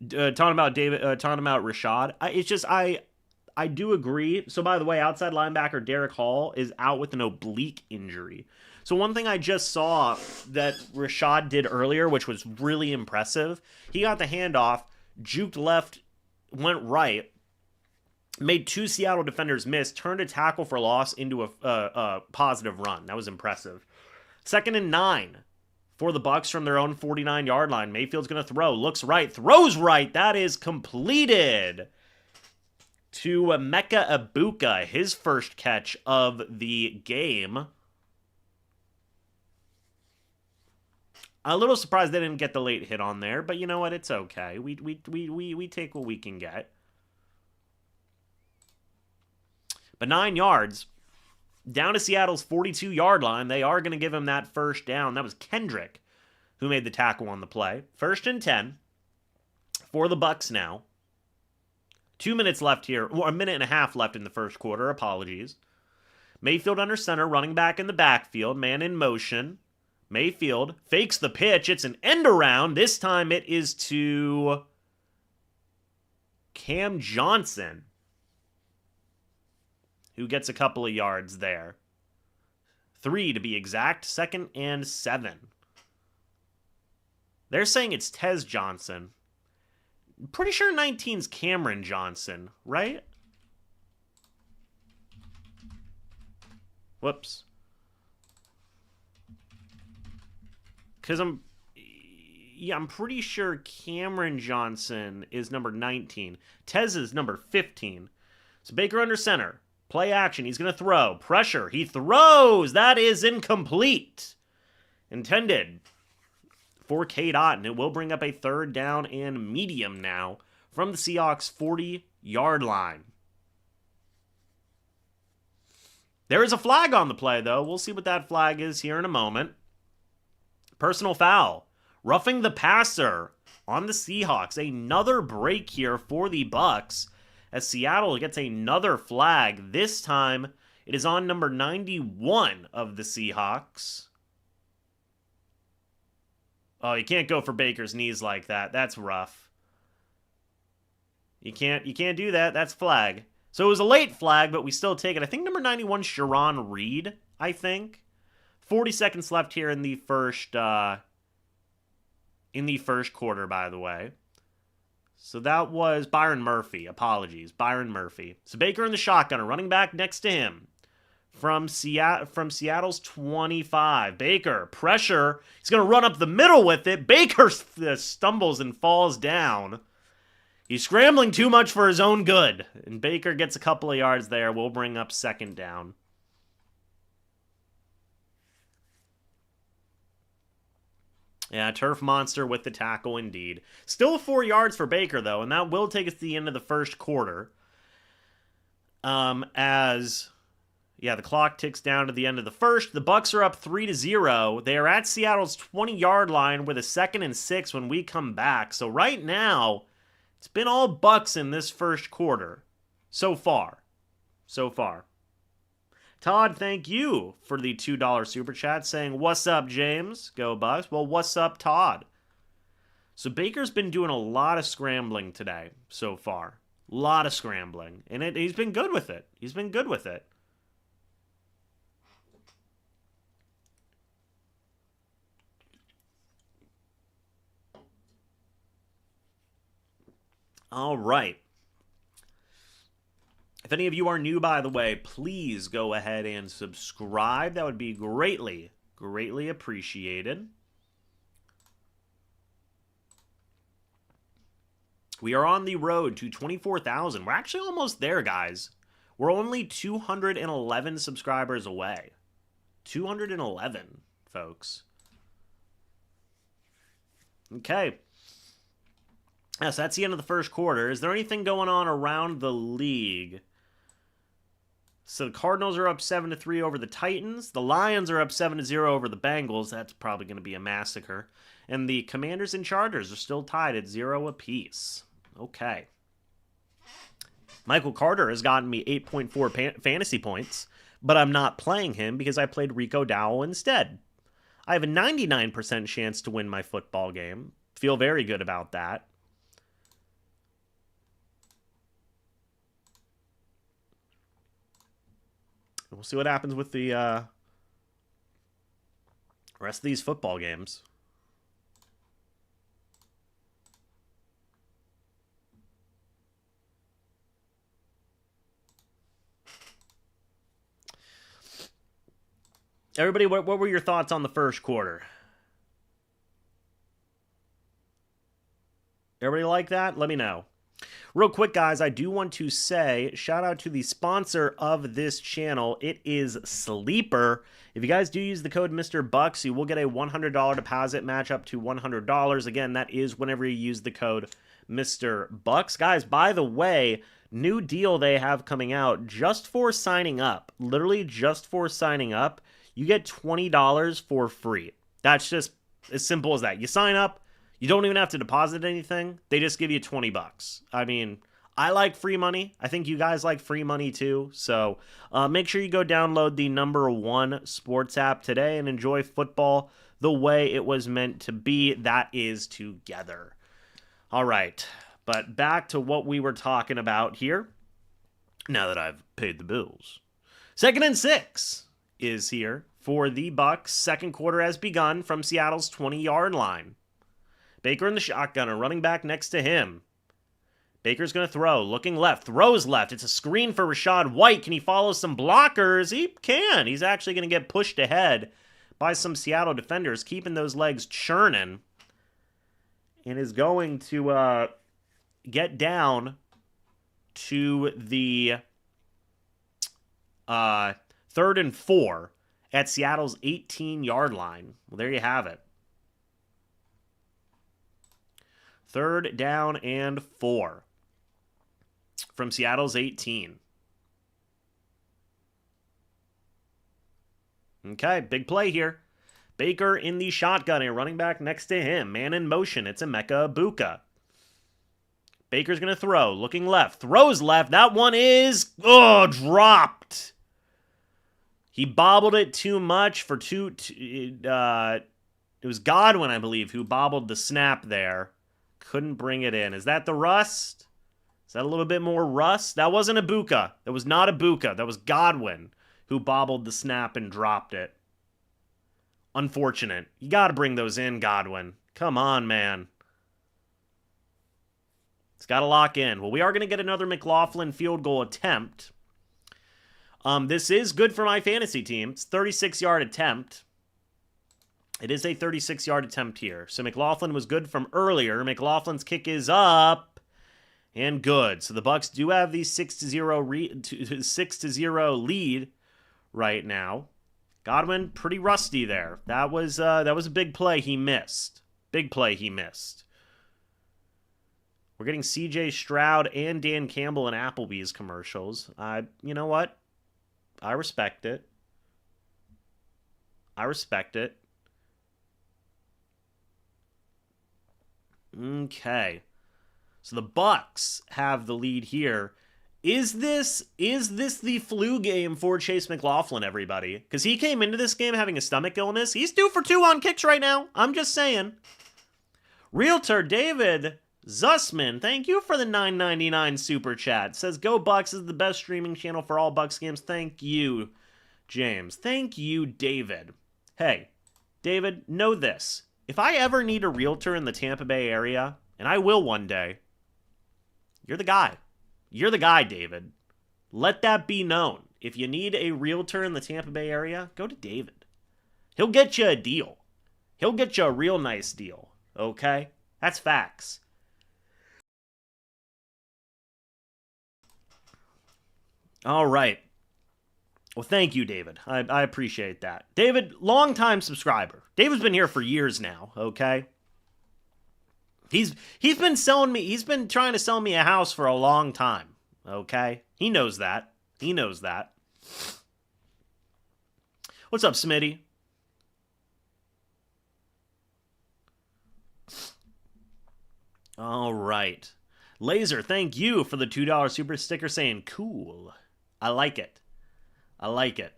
Talking about Rachaad. I do agree. So, by the way, outside linebacker Derek Hall is out with an oblique injury. So, one thing I just saw that Rachaad did earlier, which was really impressive, he got the handoff, juked left, went right, made 2 Seattle defenders miss, turned a tackle for loss into a positive run. That was impressive. 2nd and 9. For the Bucs from their own 49-yard line. Mayfield's going to throw. Looks right. Throws right. That is completed to Emeka Egbuka. His 1st catch of the game. A little surprised they didn't get the late hit on there. But you know what? It's okay. We take what we can get. But 9 yards. Down to Seattle's 42-yard line. They are going to give him that 1st down. That was Kendrick who made the tackle on the play. 1st and 10 for the Bucs now. 2 minutes left here. Or a minute and a half left in the 1st quarter. Apologies. Mayfield under center. Running back in the backfield. Man in motion. Mayfield fakes the pitch. It's an end around. This time it is to Cam Johnson, who gets a couple of yards there. 3 to be exact. 2nd and 7. They're saying it's Tez Johnson. Pretty sure 19's Cameron Johnson, right? Whoops. Because Yeah, I'm pretty sure Cameron Johnson is number 19. Tez is number 15. So Baker under center. Play action. He's going to throw. Pressure. He throws. That is incomplete. Intended for K-Dot, and it will bring up a third down and medium now from the Seahawks 40-yard line. There is a flag on the play, though. We'll see what that flag is here in a moment. Personal foul. Roughing the passer on the Seahawks. Another break here for the Bucs as Seattle gets another flag. This time, it is on number 91 of the Seahawks. Oh, you can't go for Baker's knees like that. That's rough. You can't do that. That's flag. So it was a late flag, but we still take it. I think number 91, Sharon Reed, I think. 40 seconds left here in the first quarter, by the way. So that was Byron Murphy. Apologies, Byron Murphy. So Baker in the shotgun, running back next to him. From Seattle's 25. Baker, pressure. He's going to run up the middle with it. Baker stumbles and falls down. He's scrambling too much for his own good. And Baker gets a couple of yards there. We'll bring up second down. Yeah, turf monster with the tackle indeed. Still 4 yards for Baker, though, and that will take us to the end of the first quarter. The clock ticks down to the end of the first. The Bucs are up 3-0. They are at Seattle's 20-yard line with a 2nd and 6 when we come back. So right now, it's been all Bucs in this first quarter. So far. Todd, thank you for the $2 super chat saying, "What's up, James? Go Bucs." Well, what's up, Todd? So Baker's been doing a lot of scrambling today so far. A lot of scrambling. And he's been good with it. All right. If any of you are new, by the way, please go ahead and subscribe. That would be greatly, greatly appreciated. We are on the road to 24,000. We're actually almost there, guys. We're only 211 subscribers away. 211, folks. Okay. Yes, that's the end of the first quarter. Is there anything going on around the league? So the Cardinals are up 7-3 over the Titans. The Lions are up 7-0 over the Bengals. That's probably going to be a massacre. And the Commanders and Chargers are still tied at 0 apiece. Okay. Michael Carter has gotten me 8.4 fantasy points, but I'm not playing him because I played Rico Dowell instead. I have a 99% chance to win my football game. Feel very good about that. We'll see what happens with the rest of these football games. Everybody, what were your thoughts on the first quarter? Everybody like that? Let me know. Real quick, guys, I do want to say, shout out to the sponsor of this channel. It is Sleeper. If you guys do use the code MrBucs, you will get a $100 deposit match up to $100. Again, that is whenever you use the code MrBucs. Guys, by the way, new deal they have coming out just for signing up. Literally just for signing up. You get $20 for free. That's just as simple as that. You sign up. You don't even have to deposit anything. They just give you $20. I mean, I like free money. I think you guys like free money too. So make sure you go download the #1 sports app today and enjoy football the way it was meant to be. That is together. All right. But back to what we were talking about here. Now that I've paid the bills. 2nd and 6 is here for the Bucs. Second quarter has begun from Seattle's 20-yard line. Baker in the shotgun, a running back next to him. Baker's going to throw, looking left, throws left. It's a screen for Rachaad White. Can he follow some blockers? He can. He's actually going to get pushed ahead by some Seattle defenders, keeping those legs churning. and is going to get down to the 3rd and 4 at Seattle's 18-yard line. Well, there you have it. 3rd down and 4 from Seattle's 18. Okay, big play here. Baker in the shotgun, a running back next to him. Man in motion. It's Emeka Egbuka. Baker's going to throw. Looking left. Throws left. That one is, dropped. He bobbled it too much for it was Godwin, I believe, who bobbled the snap there. Couldn't bring it in. Is that the rust? Is that a little bit more rust? That wasn't Egbuka. That was not Egbuka. That was Godwin who bobbled the snap and dropped it. Unfortunate. You got to bring those in, Godwin. Come on, man. It's got to lock in. Well, we are going to get another McLaughlin field goal attempt. This is good for my fantasy team. It's a 36-yard attempt. It is a 36-yard attempt here. So McLaughlin was good from earlier. McLaughlin's kick is up and good. So the Bucs do have the 6-0 lead right now. Godwin pretty rusty there. That was a big play he missed. Big play he missed. We're getting C.J. Stroud and Dan Campbell in Applebee's commercials. You know what? I respect it. I respect it. Okay. So the Bucs have the lead here. Is this the flu game for Chase McLaughlin, everybody? Because he came into this game having a stomach illness. He's 2 for 2 on kicks right now. I'm just saying. Realtor David Zussman, thank you for the $9.99 super chat. Says, Go Bucs is the best streaming channel for all Bucs games. Thank you, James. Thank you, David. Hey, David, know this. If I ever need a realtor in the Tampa Bay area, and I will one day, you're the guy. You're the guy, David. Let that be known. If you need a realtor in the Tampa Bay area, go to David. He'll get you a deal. He'll get you a real nice deal. Okay? That's facts. All right. Well, thank you, David. I appreciate that. David, longtime subscriber. David's been here for years now, okay? He's been trying to sell me a house for a long time, okay? He knows that. He knows that. What's up, Smitty? All right. Laser, thank you for the $2 super sticker saying cool. I like it. I like it.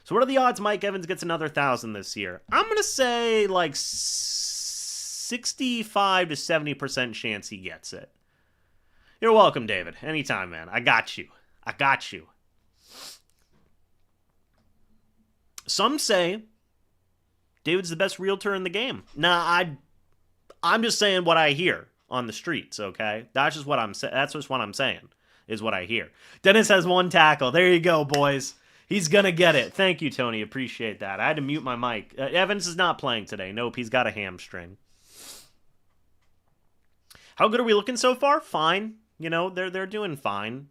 So what are the odds Mike Evans gets another 1,000 this year? I'm going to say like 65 to 70% chance he gets it. You're welcome, David. Anytime, man. I got you. I got you. Some say David's the best realtor in the game. Nah, I'm just saying what I hear on the streets, okay? That's just what I'm saying. Is what I hear. Dennis has 1 tackle. There you go, boys. He's going to get it. Thank you, Tony. Appreciate that. I had to mute my mic. Evans is not playing today. Nope, he's got a hamstring. How good are we looking so far? Fine. You know, they're doing fine.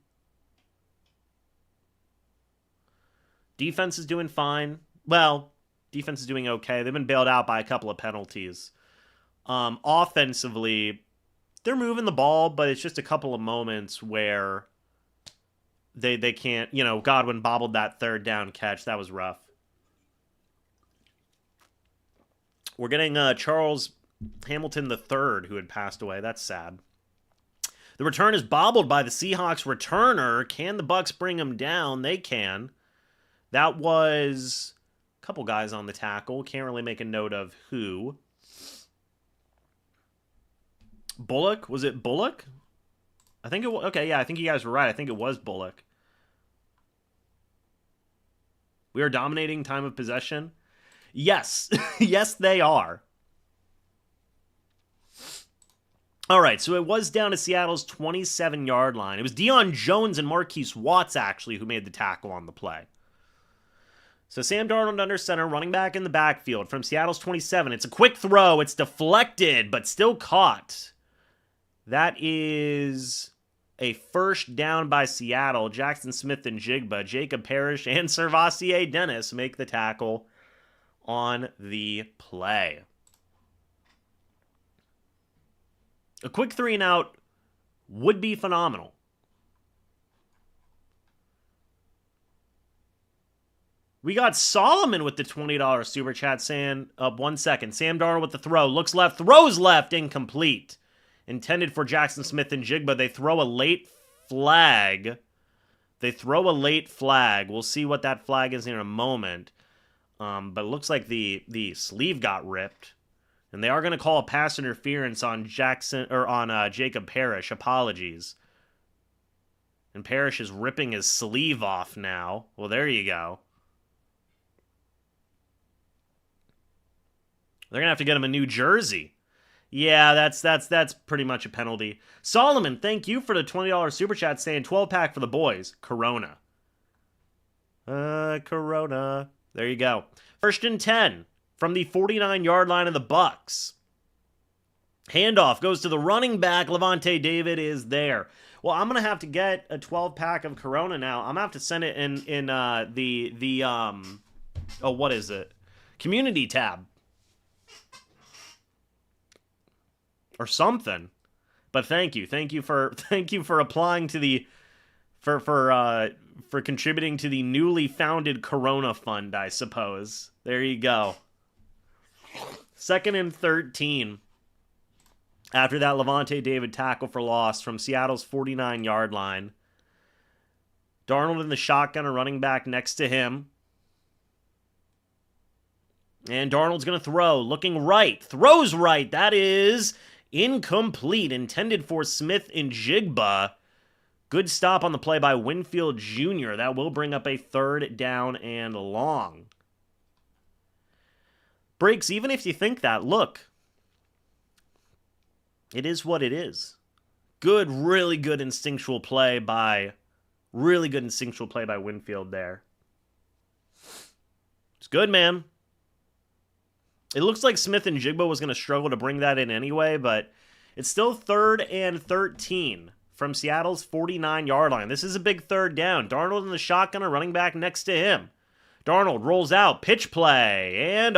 Defense is doing fine. Well, defense is doing okay. They've been bailed out by a couple of penalties. Offensively, they're moving the ball, but it's just a couple of moments where they can't, you know, Godwin bobbled that 3rd down catch. That was rough. We're getting Charles Hamilton III, who had passed away. That's sad. The return is bobbled by the Seahawks returner. Can the Bucs bring him down? They can. That was a couple guys on the tackle. Can't really make a note of who. Bullock? Was it Bullock? I think it was. Okay, yeah, I think you guys were right. I think it was Bullock. We are dominating time of possession. Yes. Yes, they are. All right, so it was down to Seattle's 27-yard line. It was Deion Jones and Marquise Watts, actually, who made the tackle on the play. So Sam Darnold under center, running back in the backfield from Seattle's 27. It's a quick throw. It's deflected, but still caught. That is a first down by Seattle. Jackson Smith and Jigba, Jacob Parrish, and Servassier Dennis make the tackle on the play. A quick 3-and-out would be phenomenal. We got Solomon with the $20 super chat saying, 1 second. Sam Darnold with the throw. Looks left, throws left, incomplete. Intended for Jackson Smith and Jigba. They throw a late flag. We'll see what that flag is in a moment. But it looks like the sleeve got ripped. And they are going to call a pass interference on Jacob Parrish. Apologies. And Parrish is ripping his sleeve off now. Well, there you go. They're going to have to get him a new jersey. Yeah, that's pretty much a penalty. Solomon, thank you for the $20 super chat saying 12-pack for the boys. Corona. Corona. There you go. 1st and 10 from the 49-yard line of the Bucs. Handoff goes to the running back. Levante David is there. Well, I'm going to have to get a 12-pack of Corona now. I'm going to have to send it in what is it? Community tab. Or something. But thank you for applying to the for contributing to the newly founded Corona Fund, I suppose. There you go. 2nd and 13. After that Levante David tackle for loss from Seattle's 49-yard line. Darnold in the shotgun, a running back next to him. And Darnold's going to throw, looking right. Throws right. That is incomplete. Intended for Smith and Jigba. Good stop on the play by Winfield Jr. That will bring up a 3rd down and long. Breaks, even if you think that, look. It is what it is. Really good instinctual play by Winfield there. It's good, man. It looks like Smith and Jigba was going to struggle to bring that in anyway, but it's still 3rd and 13 from Seattle's 49-yard line. This is a big 3rd down. Darnold in the shotgun, a running back next to him. Darnold rolls out, pitch play, and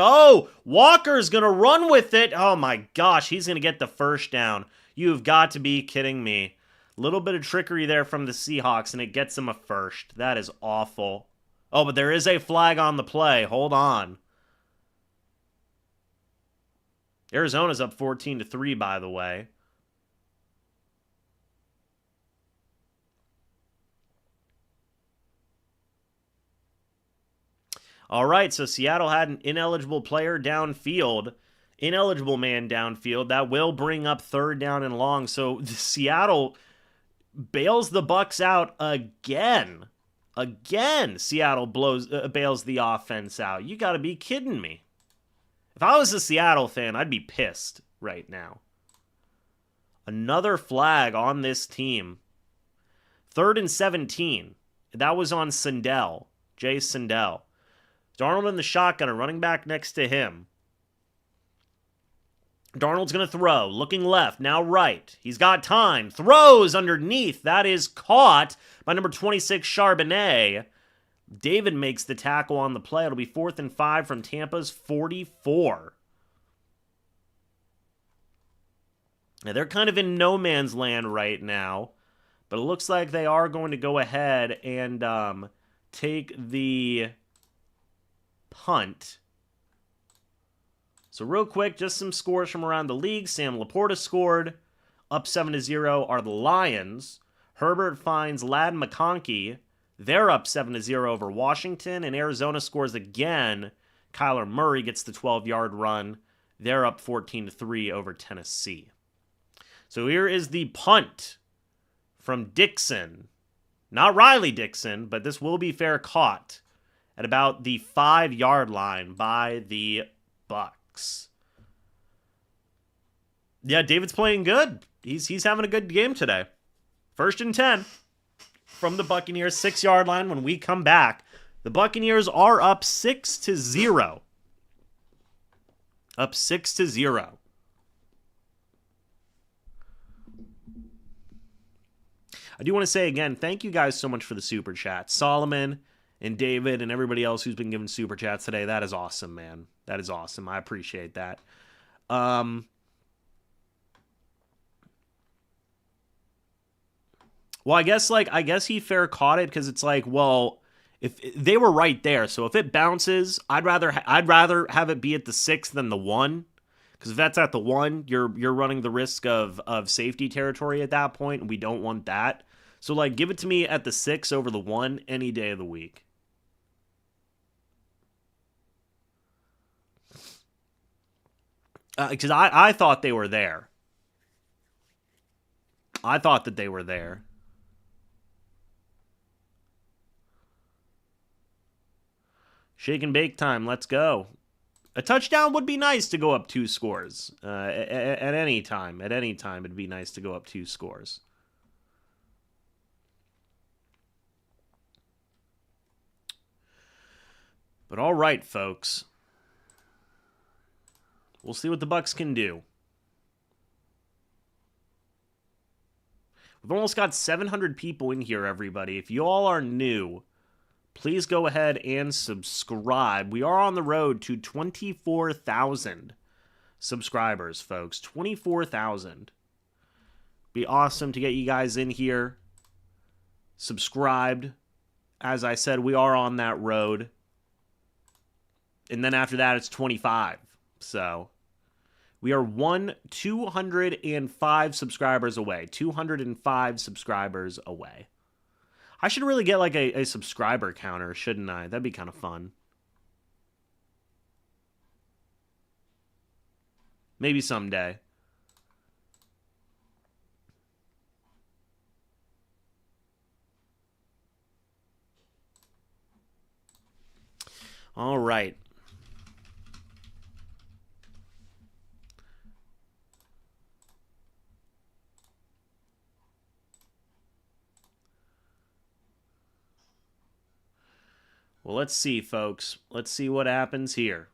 Walker's going to run with it. Oh my gosh, he's going to get the 1st down. You've got to be kidding me. A little bit of trickery there from the Seahawks, and it gets him a 1st. That is awful. Oh, but there is a flag on the play. Hold on. Arizona's up 14-3, by the way. All right, so Seattle had an ineligible man downfield. That will bring up 3rd down and long. So Seattle bails the Bucs out again. Seattle bails the offense out. You got to be kidding me. If I was a Seattle fan, I'd be pissed right now. Another flag on this team. 3rd and 17. That was on Sindel. Jay Sindel. Darnold in the shotgun, a running back next to him. Darnold's going to throw. Looking left, now right. He's got time. Throws underneath. That is caught by number 26, Charbonnet. David makes the tackle on the play. It'll be 4th and 5 from Tampa's 44. Now, they're kind of in no man's land right now, but it looks like they are going to go ahead and take the punt. So real quick, just some scores from around the league. Sam Laporta scored. Up 7-0 are the Lions. Herbert finds Ladd McConkey. They're up 7-0 over Washington, and Arizona scores again. Kyler Murray gets the 12-yard run. They're up 14-3 over Tennessee. So here is the punt from Dixon. Not Riley Dixon, but this will be fair caught at about the 5-yard line by the Bucs. Yeah, David's playing good. He's having a good game today. 1st and 10 from the Buccaneers 6-yard line when we come back. The Buccaneers are up 6-0. Up 6-0. I do want to say again, thank you guys so much for the super chat. Solomon and David and everybody else who's been giving super chats today. That is awesome, man. That is awesome. I appreciate that. Well, I guess he fair caught it because it's like, well, if they were right there, so if it bounces, I'd rather have it be at the 6 than the 1. Because if that's at the 1, you're running the risk of safety territory at that point, and we don't want that. So, like, give it to me at the 6 over the 1 any day of the week. Because I thought they were there. I thought that they were there. Shake and bake time. Let's go. A touchdown would be nice to go up 2 scores. At any time. At any time, it'd be nice to go up 2 scores. But all right, folks. We'll see what the Bucs can do. We've almost got 700 people in here, everybody. If you all are new, please go ahead and subscribe. We are on the road to 24,000 subscribers, folks. 24,000. Be awesome to get you guys in here. Subscribed. As I said, we are on that road. And then after that, it's 25. So we are 205 subscribers away. 205 subscribers away. I should really get like a subscriber counter, shouldn't I? That'd be kind of fun. Maybe someday. All right. Well, let's see, folks. Let's see what happens here.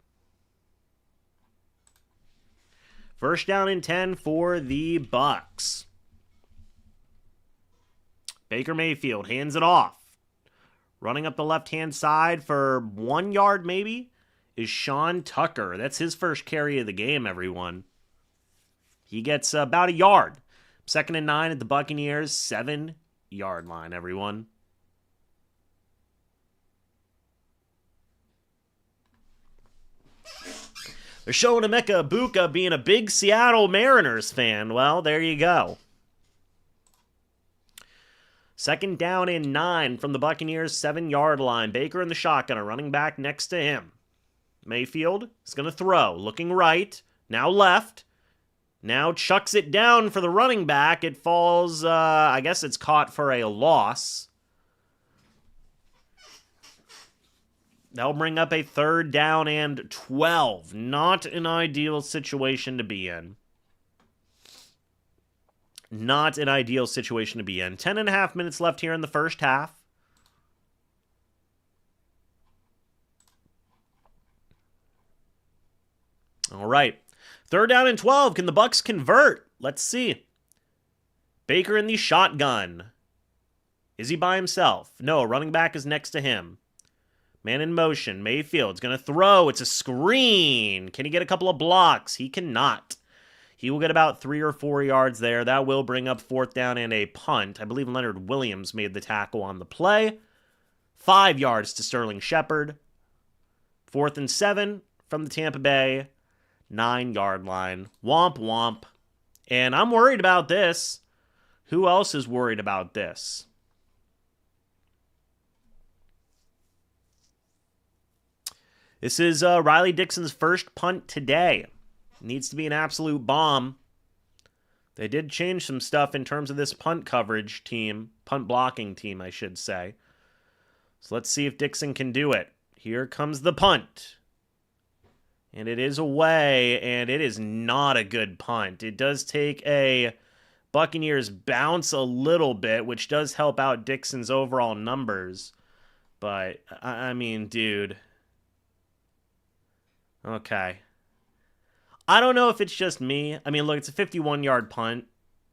First down and 10 for the Bucs. Baker Mayfield hands it off. Running up the left-hand side for 1 yard, maybe, is Sean Tucker. That's his first carry of the game, everyone. He gets about a yard. 2nd and 9 at the Buccaneers, 7-yard line, everyone. They're showing Emeka Ibuka being a big Seattle Mariners fan. Well, there you go. 2nd down and 9 from the Buccaneers, 7-yard line. Baker in the shotgun, a running back next to him. Mayfield is going to throw. Looking right, now left. Now chucks it down for the running back. It falls, I guess it's caught for a loss. That'll bring up a 3rd down and 12. Not an ideal situation to be in. Not an ideal situation to be in. 10.5 minutes left here in the first half. All right. 3rd down and 12. Can the Bucs convert? Let's see. Baker in the shotgun. Is he by himself? No, running back is next to him. Man in motion. Mayfield's going to throw. It's a screen. Can he get a couple of blocks? He cannot. He will get about 3 or 4 yards there. That will bring up 4th down and a punt. I believe Leonard Williams made the tackle on the play. 5 yards to Sterling Shepard. 4th and 7 from the Tampa Bay 9-yard line. Womp womp. And I'm worried about this. Who else is worried about this? This is Riley Dixon's first punt today. Needs to be an absolute bomb. They did change some stuff in terms of this punt coverage team. Punt blocking team, I should say. So let's see if Dixon can do it. Here comes the punt. And it is away, and it is not a good punt. It does take a Buccaneers bounce a little bit, which does help out Dixon's overall numbers. But, I mean, dude. Okay. I don't know if it's just me. I mean, look, it's a 51-yard punt.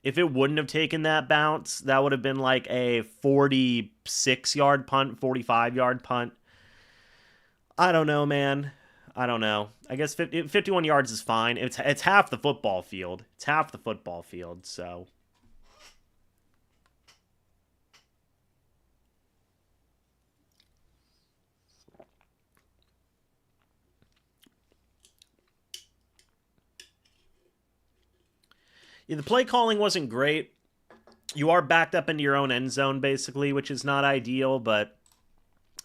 If it wouldn't have taken that bounce, that would have been like a 46-yard punt, 45-yard punt. I don't know, man. I don't know. I guess 51 yards is fine. It's half the football field. It's half the football field, so. Yeah, the play calling wasn't great. You are backed up into your own end zone, basically, which is not ideal, but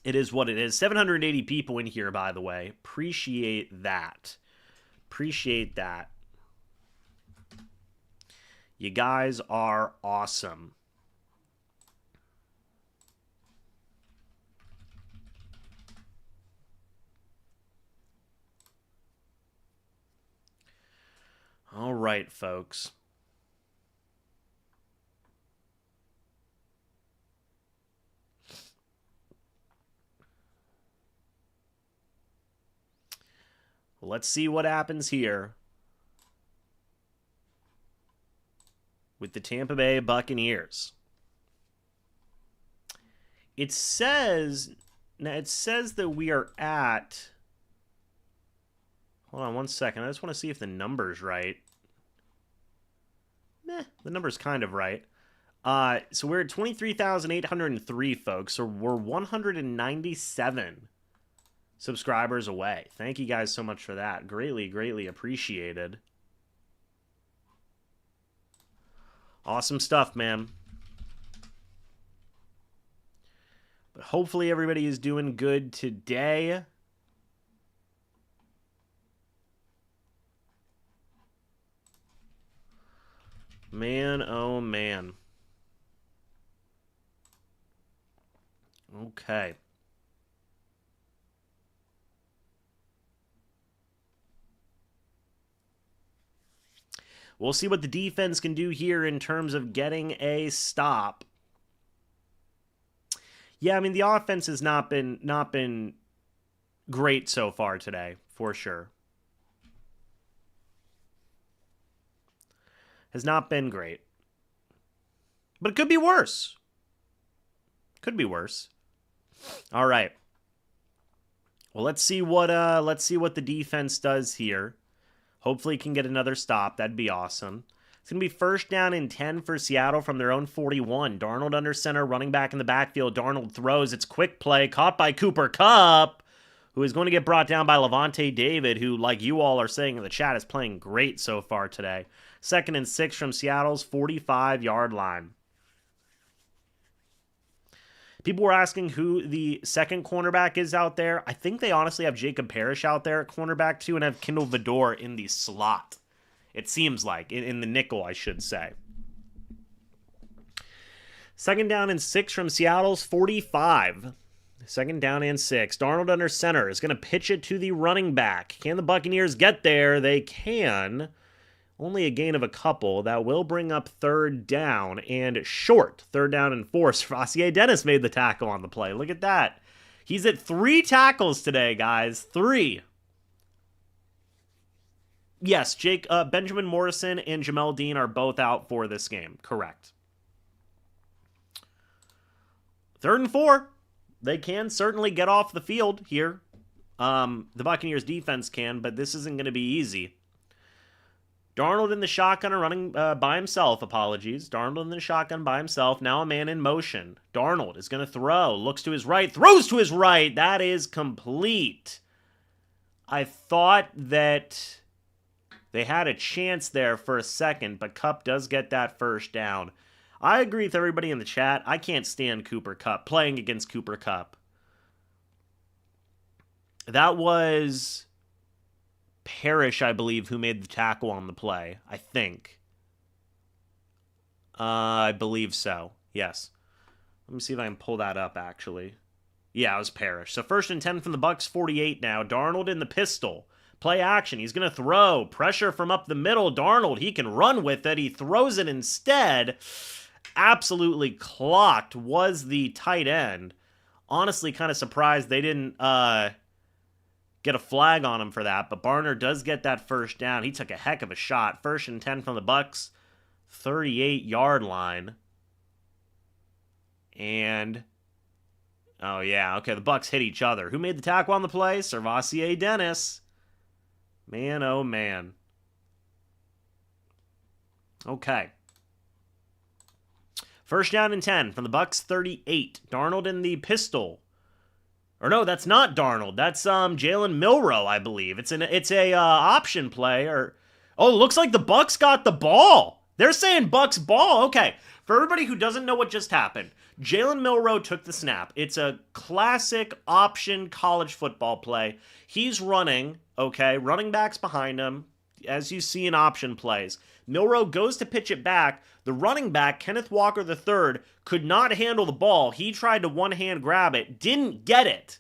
it is what it is. 780 people in here, by the way. Appreciate that. Appreciate that. You guys are awesome. All right, folks. Let's see what happens here with the Tampa Bay Buccaneers. It says that we are at. Hold on one second. I just want to see if the number's right. The number's kind of right. So we're at 23,803, folks. So we're 197 subscribers away. Thank you guys so much for that. Greatly, greatly appreciated. Awesome stuff, man. But hopefully everybody is doing good today. Man, oh man. Okay. We'll see what the defense can do here in terms of getting a stop. Yeah, I mean, the offense has not been great so far today, for sure. Has not been great. But it could be worse. Could be worse. All right. Well, let's see what the defense does here. Hopefully can get another stop. That'd be awesome. It's going to be first down and 10 for Seattle from their own 41. Darnold under center, running back in the backfield. Darnold throws. It's quick play. Caught by Cooper Kupp, who is going to get brought down by Levante David, who, like you all are saying in the chat, is playing great so far today. 2nd and 6 from Seattle's 45-yard line. People were asking who the second cornerback is out there. I think they honestly have Jacob Parrish out there at cornerback too, and have Kendall Vidor in the slot. It seems like, in the nickel, I should say. 2nd down and 6 from Seattle's 45. 2nd down and 6. Darnold under center is going to pitch it to the running back. Can the Buccaneers get there? They can. Only a gain of a couple. That will bring up 3rd down and short. 3rd down and 4. Savassier Dennis made the tackle on the play. Look at that. He's at 3 tackles today, guys. 3. Yes, Benjamin Morrison and Jamel Dean are both out for this game. Correct. 3rd and 4. They can certainly get off the field here. The Buccaneers defense can, but this isn't going to be easy. Darnold in the shotgun running by himself. Apologies. Darnold in the shotgun by himself. Now a man in motion. Darnold is going to throw. Looks to his right. Throws to his right. That is complete. I thought that they had a chance there for a second, but Kupp does get that 1st down. I agree with everybody in the chat. I can't stand Cooper Kupp. Playing against Cooper Kupp. That was Parrish, I believe, who made the tackle on the play. I think. I believe so. Yes. Let me see if I can pull that up, actually. Yeah, it was Parrish. So 1st and 10 from the Bucs 48 now. Darnold in the pistol. Play action. He's going to throw. Pressure from up the middle. Darnold, he can run with it. He throws it instead. Absolutely clocked was the tight end honestly kind of surprised they didn't get a flag on him for that, but Barner does get that first down. He took a heck of a shot. 1st and 10 from the Bucs 38-yard line. And oh yeah, okay, the Bucs hit each other. Who made the tackle on the play? Servassier Dennis. Man, oh man. Okay. 1st down and 10 from the Bucs 38. Darnold in the pistol. Or no, that's not Darnold. That's Jalen Milroe, I believe. It's a option play. Or oh, it looks like the Bucs got the ball. They're saying Bucs ball. Okay, for everybody who doesn't know what just happened, Jalen Milroe took the snap. It's a classic option college football play. He's running. Okay, running back's behind him, as you see in option plays. Milroe goes to pitch it back. The running back, Kenneth Walker III, could not handle the ball. He tried to one-hand grab it. Didn't get it.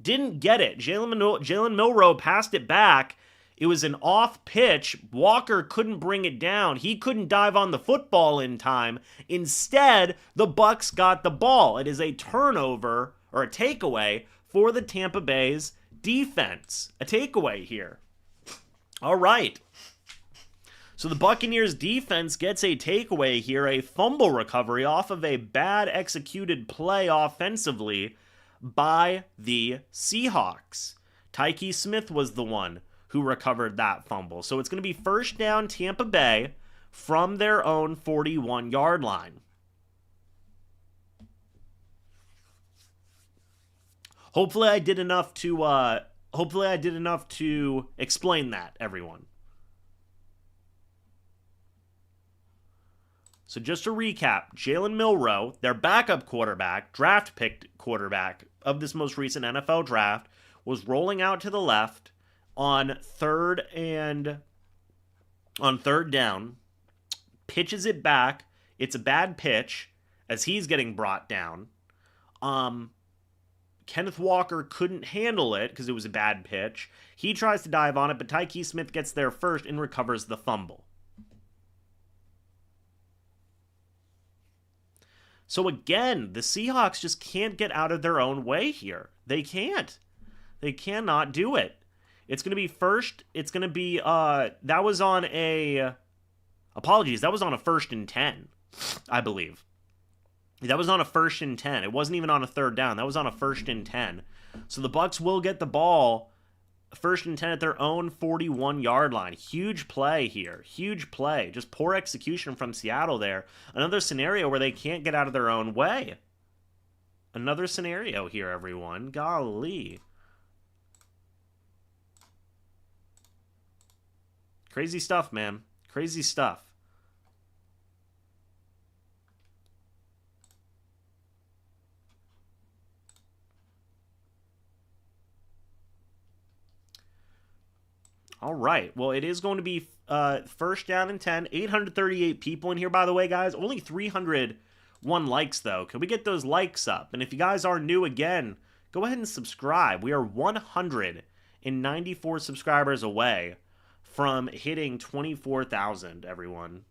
Jalen Milroe passed it back. It was an off pitch. Walker couldn't bring it down. He couldn't dive on the football in time. Instead, the Bucs got the ball. It is a turnover, or a takeaway, for the Tampa Bay's defense. A takeaway here. All right. So the Buccaneers defense gets a takeaway here, a fumble recovery off of a bad executed play offensively by the Seahawks. Tyke Smith was the one who recovered that fumble. So it's going to be 1st down Tampa Bay from their own 41-yard line. Hopefully I did enough to explain that, everyone. So just to recap, Jalen Milroe, their backup quarterback, draft-picked quarterback of this most recent NFL draft, was rolling out to the left on third down, pitches it back. It's a bad pitch as he's getting brought down. Kenneth Walker couldn't handle it because it was a bad pitch. He tries to dive on it, but Tyke Smith gets there first and recovers the fumble. So again, the Seahawks just can't get out of their own way here. They can't. They cannot do it. It's going to be that was on a 1st and 10, I believe. That was on a 1st and 10. It wasn't even on a 3rd down. That was on a 1st and 10. So the Bucs will get the ball 1st and 10 at their own 41-yard line. Huge play here. Huge play. Just poor execution from Seattle there. Another scenario where they can't get out of their own way. Another scenario here, everyone. Golly. Crazy stuff, man. Crazy stuff. All right. Well, it is going to be 1st down and 10. 838 people in here, by the way, guys. Only 301 likes, though. Can we get those likes up? And if you guys are new again, go ahead and subscribe. We are 194 subscribers away from hitting 24,000, everyone.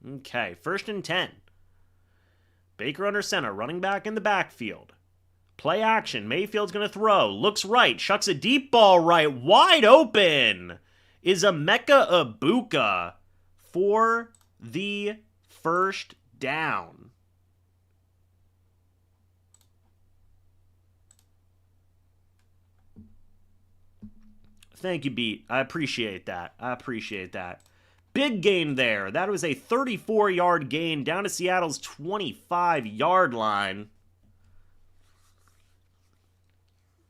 Okay, 1st and 10. Baker under center, running back in the backfield. Play action, Mayfield's going to throw. Looks right, shucks a deep ball right. Wide open is Emeka Egbuka for the 1st down. Thank you, Beat. I appreciate that. Big gain there. That was a 34-yard gain down to Seattle's 25-yard line.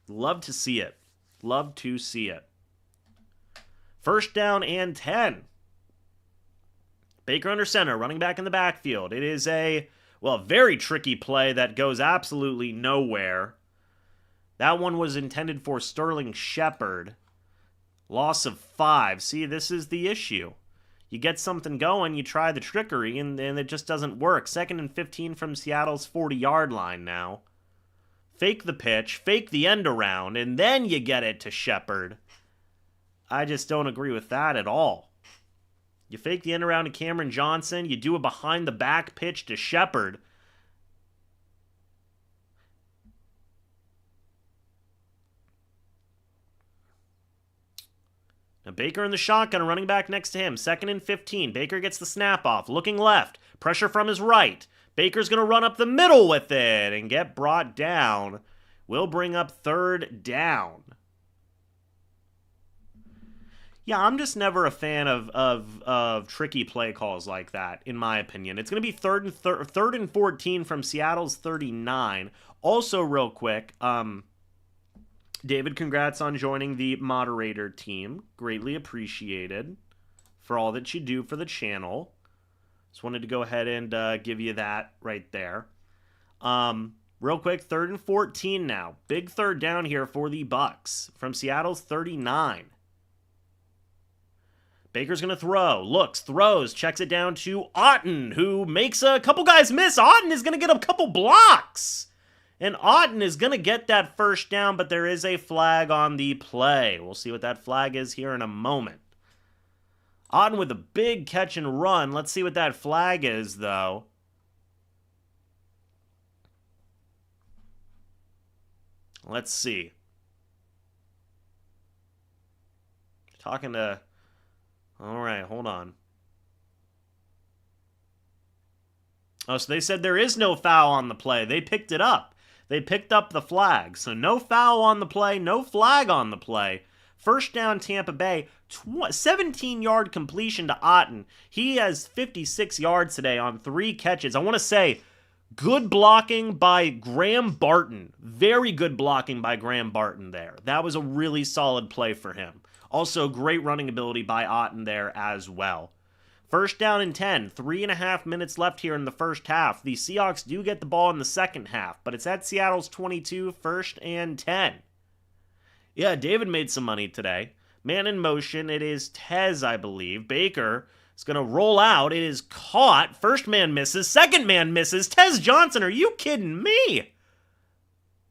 Love to see it. 1st down and 10. Baker under center, running back in the backfield. It is a very tricky play that goes absolutely nowhere. That one was intended for Sterling Shepard. Loss of 5. See, this is the issue. You get something going, you try the trickery, and it just doesn't work. 2nd and 15 from Seattle's 40-yard line now. fake the pitch, fake the end around, and then you get it to Shepard. I just don't agree with that at all. You fake the end around to Cameron Johnson, you do a behind the back pitch to Shepard. Now Baker in the shotgun, running back next to him. 2nd and 15. Baker gets the snap off. Looking left. Pressure from his right. Baker's going to run up the middle with it and get brought down. Will bring up 3rd down. Yeah, I'm just never a fan of tricky play calls like that, in my opinion. It's going to be 3rd and 14 from Seattle's 39. Also, real quick, David, congrats on joining the moderator team. Greatly appreciated for all that you do for the channel. Just wanted to go ahead and give you that right there. Real quick, 3rd and 14 now. Big 3rd down here for the Bucs from Seattle's 39. Baker's going to throw. Looks, throws, checks it down to Otten, who makes a couple guys miss. Otten is going to get a couple blocks. And Otten is going to get that 1st down, but there is a flag on the play. We'll see what that flag is here in a moment. Otten with a big catch and run. Let's see what that flag is, though. Let's see. Talking to... All right, hold on. Oh, so they said there is no foul on the play. They picked it up. They picked up the flag. So no foul on the play, no flag on the play. 1st down Tampa Bay, 17-yard completion to Otten. He has 56 yards today on 3 catches. I want to say, good blocking by Graham Barton. Very good blocking by Graham Barton there. That was a really solid play for him. Also, great running ability by Otten there as well. 1st down and 10. 3.5 minutes left here in the 1st half. The Seahawks do get the ball in the 2nd half, but it's at Seattle's 22, 1st and 10. Yeah, David made some money today. Man in motion. It is Tez, I believe. Baker is going to roll out. It is caught. 1st man misses. 2nd man misses. Tez Johnson, are you kidding me?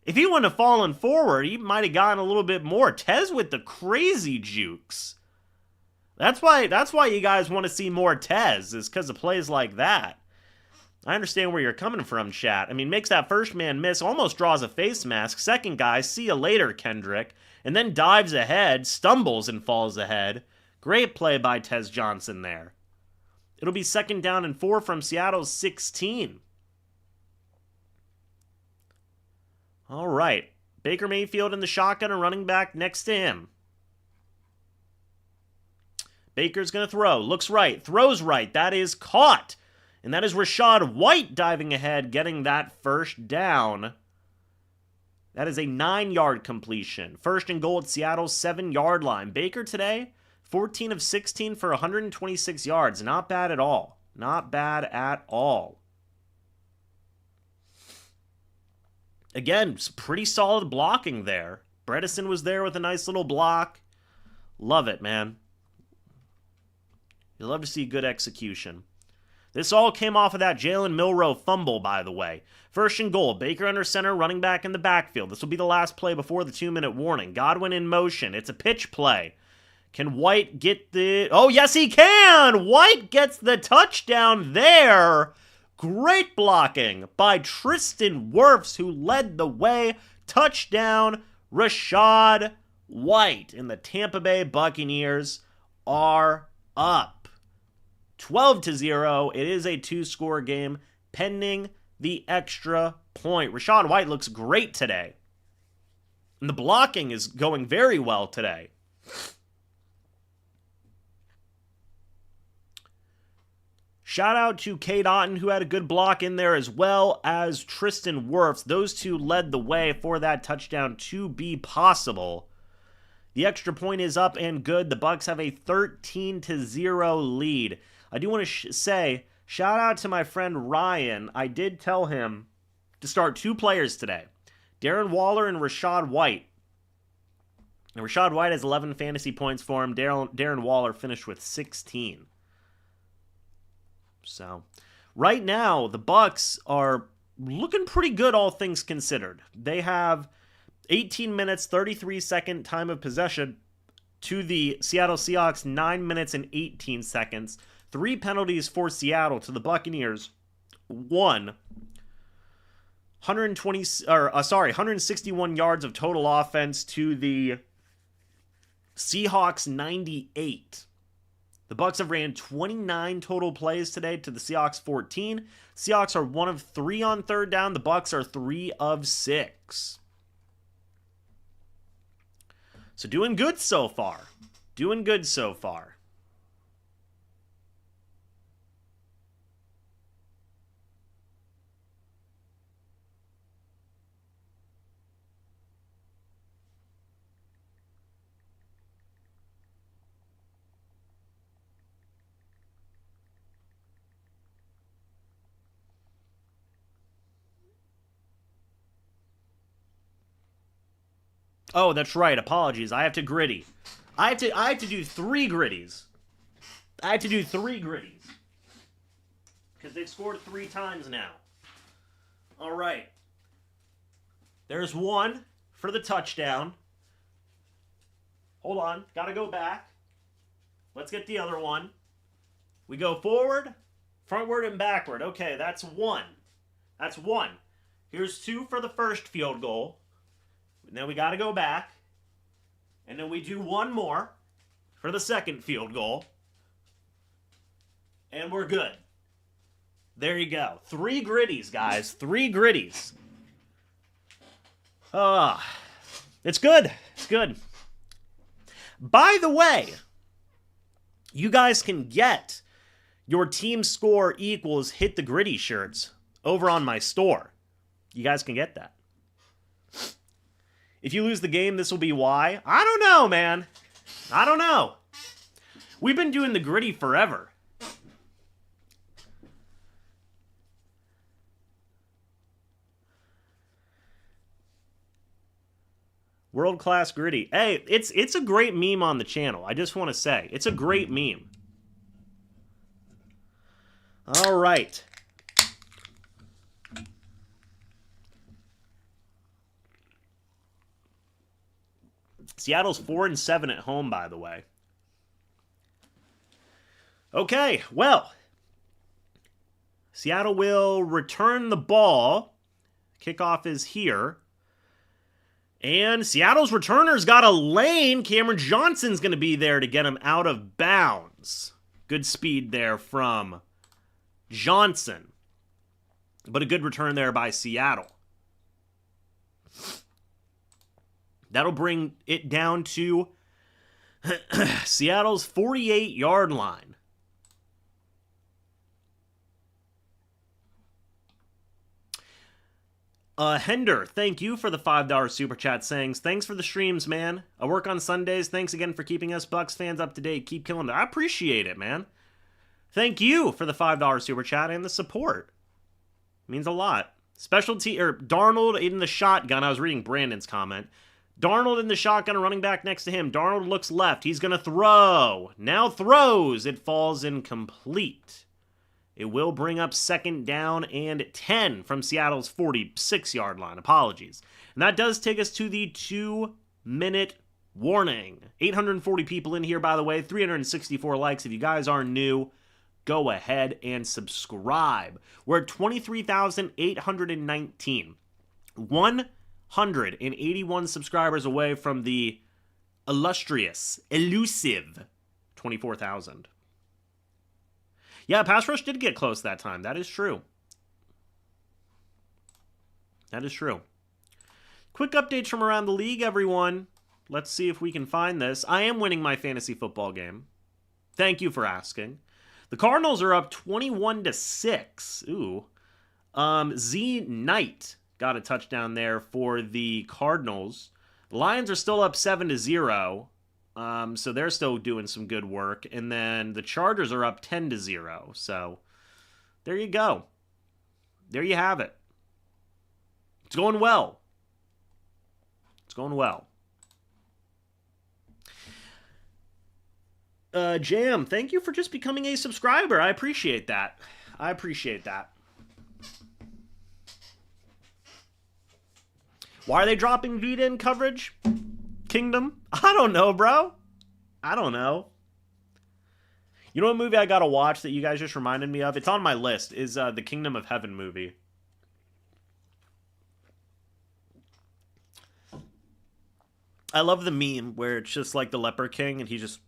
If he wouldn't have fallen forward, he might have gotten a little bit more. Tez with the crazy jukes. That's why you guys want to see more Tez, is because of plays like that. I understand where you're coming from, chat. I mean, makes that 1st man miss, almost draws a face mask. 2nd guy, see you later, Kendrick. And then dives ahead, stumbles and falls ahead. Great play by Tez Johnson there. It'll be 2nd down and 4 from Seattle's 16. All right. Baker Mayfield in the shotgun and running back next to him. Baker's going to throw. Looks right. Throws right. That is caught. And that is Rachaad White diving ahead, getting that 1st down. That is a 9-yard completion. 1st and goal at Seattle's 7-yard line. Baker today, 14 of 16 for 126 yards. Not bad at all. Not bad at all. Again, pretty solid blocking there. Bredesen was there with a nice little block. Love it, man. You love to see good execution. This all came off of that Jalen Milroe fumble, by the way. 1st and goal. Baker under center, running back in the backfield. This will be the last play before the 2-minute warning. Godwin in motion. It's a pitch play. Can White get the... Oh, yes, he can! White gets the touchdown there. Great blocking by Tristan Wirfs, who led the way. Touchdown, Rachaad White. And the Tampa Bay Buccaneers are up. 12-0. It is a 2-score game pending the extra point. Rachaad White looks great today. And the blocking is going very well today. Shout out to Cade Otton, who had a good block in there, as well as Tristan Wirfs. Those two led the way for that touchdown to be possible. The extra point is up and good. The Bucs have a 13-0 lead. I do want to say, shout out to my friend Ryan. I did tell him to start 2 players today. Darren Waller and Rachaad White. And Rachaad White has 11 fantasy points for him. Darren Waller finished with 16. So, right now, the Bucs are looking pretty good, all things considered. They have 18 minutes, 33-second time of possession to the Seattle Seahawks, 9 minutes and 18 seconds. 3 penalties for Seattle to the Buccaneers. 161 yards of total offense to the Seahawks, 98. The Bucs have ran 29 total plays today to the Seahawks 14. Seahawks are 1 of 3 on third down. The Bucs are 3 of 6. So doing good so far. Doing good so far. Oh, that's right. Apologies. I have to gritty. I have to do 3 gritties. I have to do 3 gritties. Because they've scored 3 times now. All right. There's 1 for the touchdown. Hold on. Got to go back. Let's get the other one. We go forward, frontward, and backward. Okay, that's 1. That's 1. Here's 2 for the first field goal. And then we got to go back. And then we do 1 more for the second field goal. And we're good. There you go. 3 gritties, guys. 3 gritties. It's good. It's good. By the way, you guys can get your team score equals hit the gritty shirts over on my store. You guys can get that. If you lose the game, this will be why. I don't know, man. I don't know. We've been doing the gritty forever. World-class gritty. Hey, it's a great meme on the channel. I just want to say. It's a great meme. All right. Seattle's 4-7 at home, by the way. Okay, well. Seattle will return the ball. Kickoff is here. And Seattle's returner's got a lane. Cameron Johnson's going to be there to get him out of bounds. Good speed there from Johnson. But a good return there by Seattle. That'll bring it down to Seattle's 48-yard line. Hender, thank you for the $5 super chat saying, thanks for the streams, man. I work on Sundays. Thanks again for keeping us Bucs fans up to date. Keep killing it. I appreciate it, man. Thank you for the $5 super chat and the support. It means a lot. Darnold in the shotgun. I was reading Brandon's comment. Darnold in the shotgun, a running back next to him. Darnold looks left. He's going to throw. Now throws. It falls incomplete. It will bring up 2nd down and 10 from Seattle's 46-yard line. Apologies. And that does take us to the 2-minute warning. 840 people in here, by the way. 364 likes. If you guys are new, go ahead and subscribe. We're at 23,819. 181 subscribers away from the elusive 24,000. Yeah, pass rush did get close that time. That is true. That is true. Quick updates from around the league, everyone. Let's see if we can find this. I am winning my fantasy football game. Thank you for asking. The Cardinals are up 21-6. Ooh. Z Knight got a touchdown there for the Cardinals. The Lions are still up 7-0. So they're still doing some good work. And then the Chargers are up 10-0. So there you go. There you have it. It's going well. It's going well. Jam, thank you for just becoming a subscriber. I appreciate that. I appreciate that. Why are they dropping Vita in coverage? Kingdom? I don't know, bro. I don't know. You know what movie I gotta watch that you guys just reminded me of? It's on my list. Is the Kingdom of Heaven movie. I love the meme where it's just like the Leper King and he just...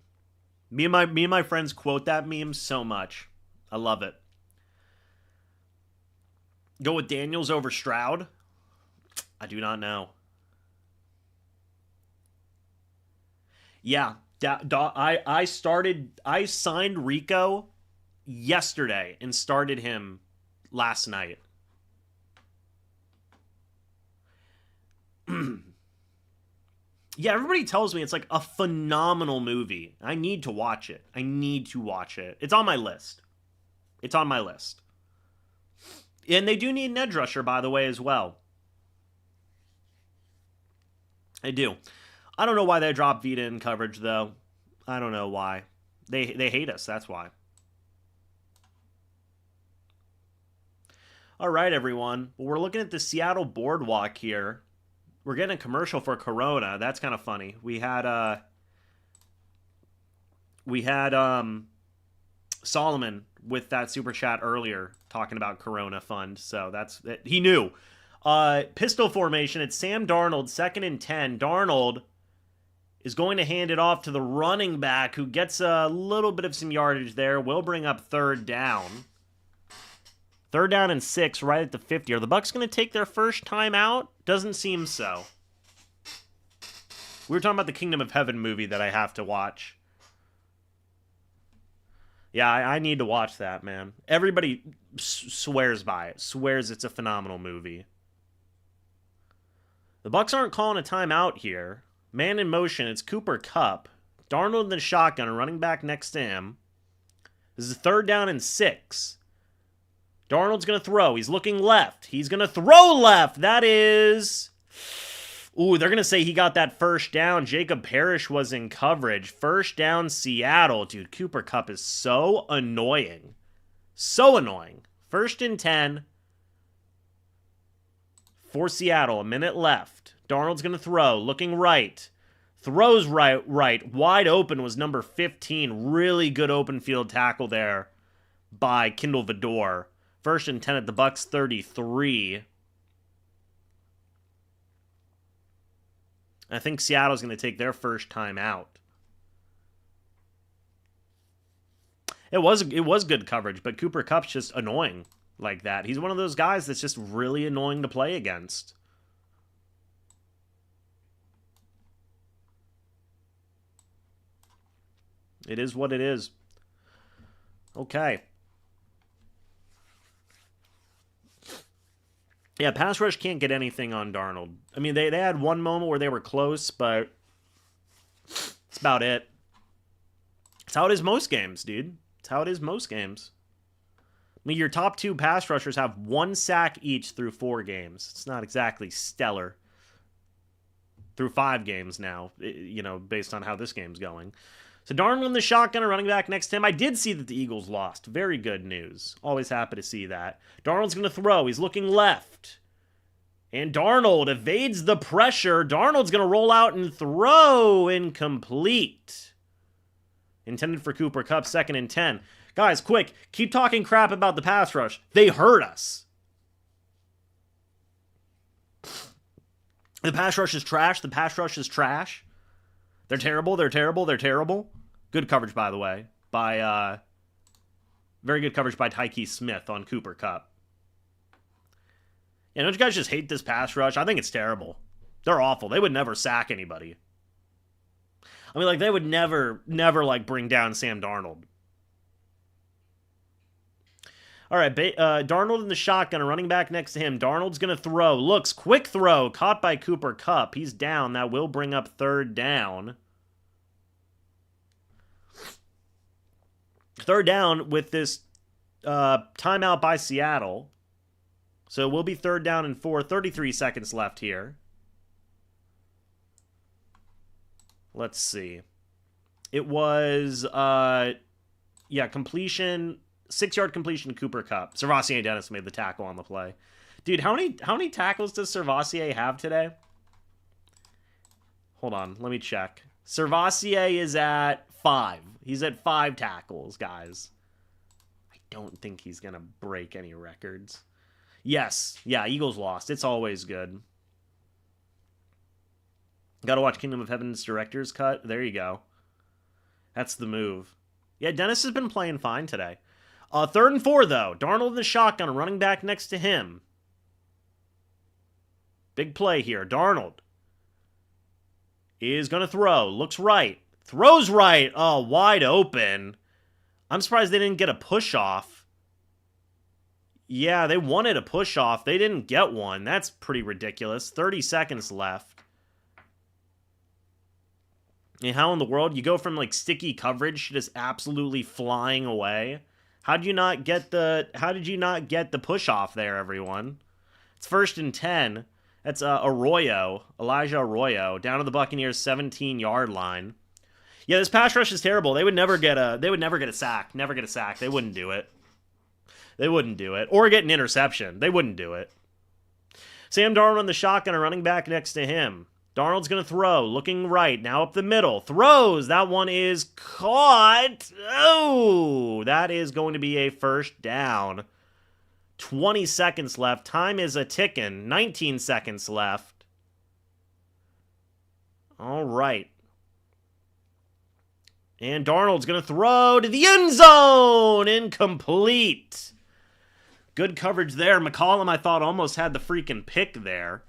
Me and my friends quote that meme so much. I love it. Go with Daniels over Stroud? I do not know. Yeah, I signed Rico yesterday and started him last night. Yeah, everybody tells me it's like a phenomenal movie. I need to watch it. It's on my list. And they do need an edge rusher, by the way, as well. They do. I don't know why they dropped Vita in coverage, though. I don't know why. They hate us, that's why. All right, everyone. Well, we're looking at the Seattle Boardwalk here. We're getting a commercial for Corona. That's kind of funny. We had Solomon with that super chat earlier talking about Corona Fund. So that's he knew. Pistol formation. It's Sam Darnold, 2nd and 10. Darnold is going to hand it off to the running back who gets a little bit of some yardage there. Will bring up 3rd down. 3rd down and 6 right at the 50. Are the Bucs going to take their first time out? Doesn't seem so. We were talking about the Kingdom of Heaven movie that I have to watch. Yeah, I need to watch that, man. Everybody swears by it. Swears it's a phenomenal movie. The Bucs aren't calling a timeout here. Man in motion. It's Cooper Kupp. Darnold in the shotgun. A running back next to him. This is 3rd down and 6. Darnold's going to throw. He's looking left. He's going to throw left. That is... Ooh, they're going to say he got that first down. Jacob Parrish was in coverage. First down, Seattle. Dude, Cooper Kupp is so annoying. So annoying. 1st and 10 for Seattle. A minute left. Darnold's going to throw. Looking right. Throws right. Wide open was number 15. Really good open field tackle there by Kindle Vidor. 1st and 10 at the Bucs 33. I think Seattle's going to take their first time out. It was good coverage, but Cooper Kupp's just annoying like that. He's one of those guys that's just really annoying to play against. It is what it is. Okay. Yeah, pass rush can't get anything on Darnold. I mean, they had one moment where they were close, but that's about it. It's how it is most games, dude. It's how it is most games. I mean, your top 2 pass rushers have 1 sack each through 4 games. It's not exactly stellar. Through 5 games now, you know, based on how this game's going. So Darnold in the shotgun, a running back next to him. I did see that the Eagles lost. Very good news. Always happy to see that. Darnold's going to throw. He's looking left. And Darnold evades the pressure. Darnold's going to roll out and throw. Incomplete. Intended for Cooper Kupp, 2nd and 10. Guys, quick. Keep talking crap about the pass rush. They hurt us. The pass rush is trash. The pass rush is trash. They're terrible. They're terrible. They're terrible. Good coverage, by the way. Very good coverage by Tyke Smith on Cooper Kupp. Yeah, don't you guys just hate this pass rush? I think it's terrible. They're awful. They would never sack anybody. I mean, like, they would never, like, bring down Sam Darnold. All right, Darnold in the shotgun, a running back next to him. Darnold's going to throw. Looks, quick throw, caught by Cooper Kupp. He's down. That will bring up 3rd down. 3rd down with this timeout by Seattle. So it will be 3rd down and 4. 33 seconds left here. Let's see. It was, completion... 6-yard completion to Cooper Kupp. Servassier Dennis made the tackle on the play. Dude, how many tackles does Servassier have today? Hold on, let me check. Servassier is at 5. He's at 5 tackles, guys. I don't think he's going to break any records. Yes. Yeah, Eagles lost. It's always good. Gotta watch Kingdom of Heaven's director's cut. There you go. That's the move. Yeah, Dennis has been playing fine today. 3rd and 4, though. Darnold in the shotgun, running back next to him. Big play here. Darnold is going to throw. Looks right. Throws right. Oh, wide open. I'm surprised they didn't get a push-off. Yeah, they wanted a push-off. They didn't get one. That's pretty ridiculous. 30 seconds left. And how in the world? You go from, like, sticky coverage to just absolutely flying away. How did you not get the push-off there, everyone? It's 1st and 10. That's Elijah Arroyo, down to the Buccaneers' 17-yard line. Yeah, this pass rush is terrible. They would never get a sack. Never get a sack. They wouldn't do it. They wouldn't do it. Or get an interception. They wouldn't do it. Sam Darnold on the shotgun, a running back next to him. Darnold's going to throw, looking right, now up the middle. Throws. That one is caught. Oh, that is going to be a 1st down. 20 seconds left. Time is a ticking. 19 seconds left. All right. And Darnold's going to throw to the end zone. Incomplete. Good coverage there. McCollum, I thought, almost had the freaking pick there.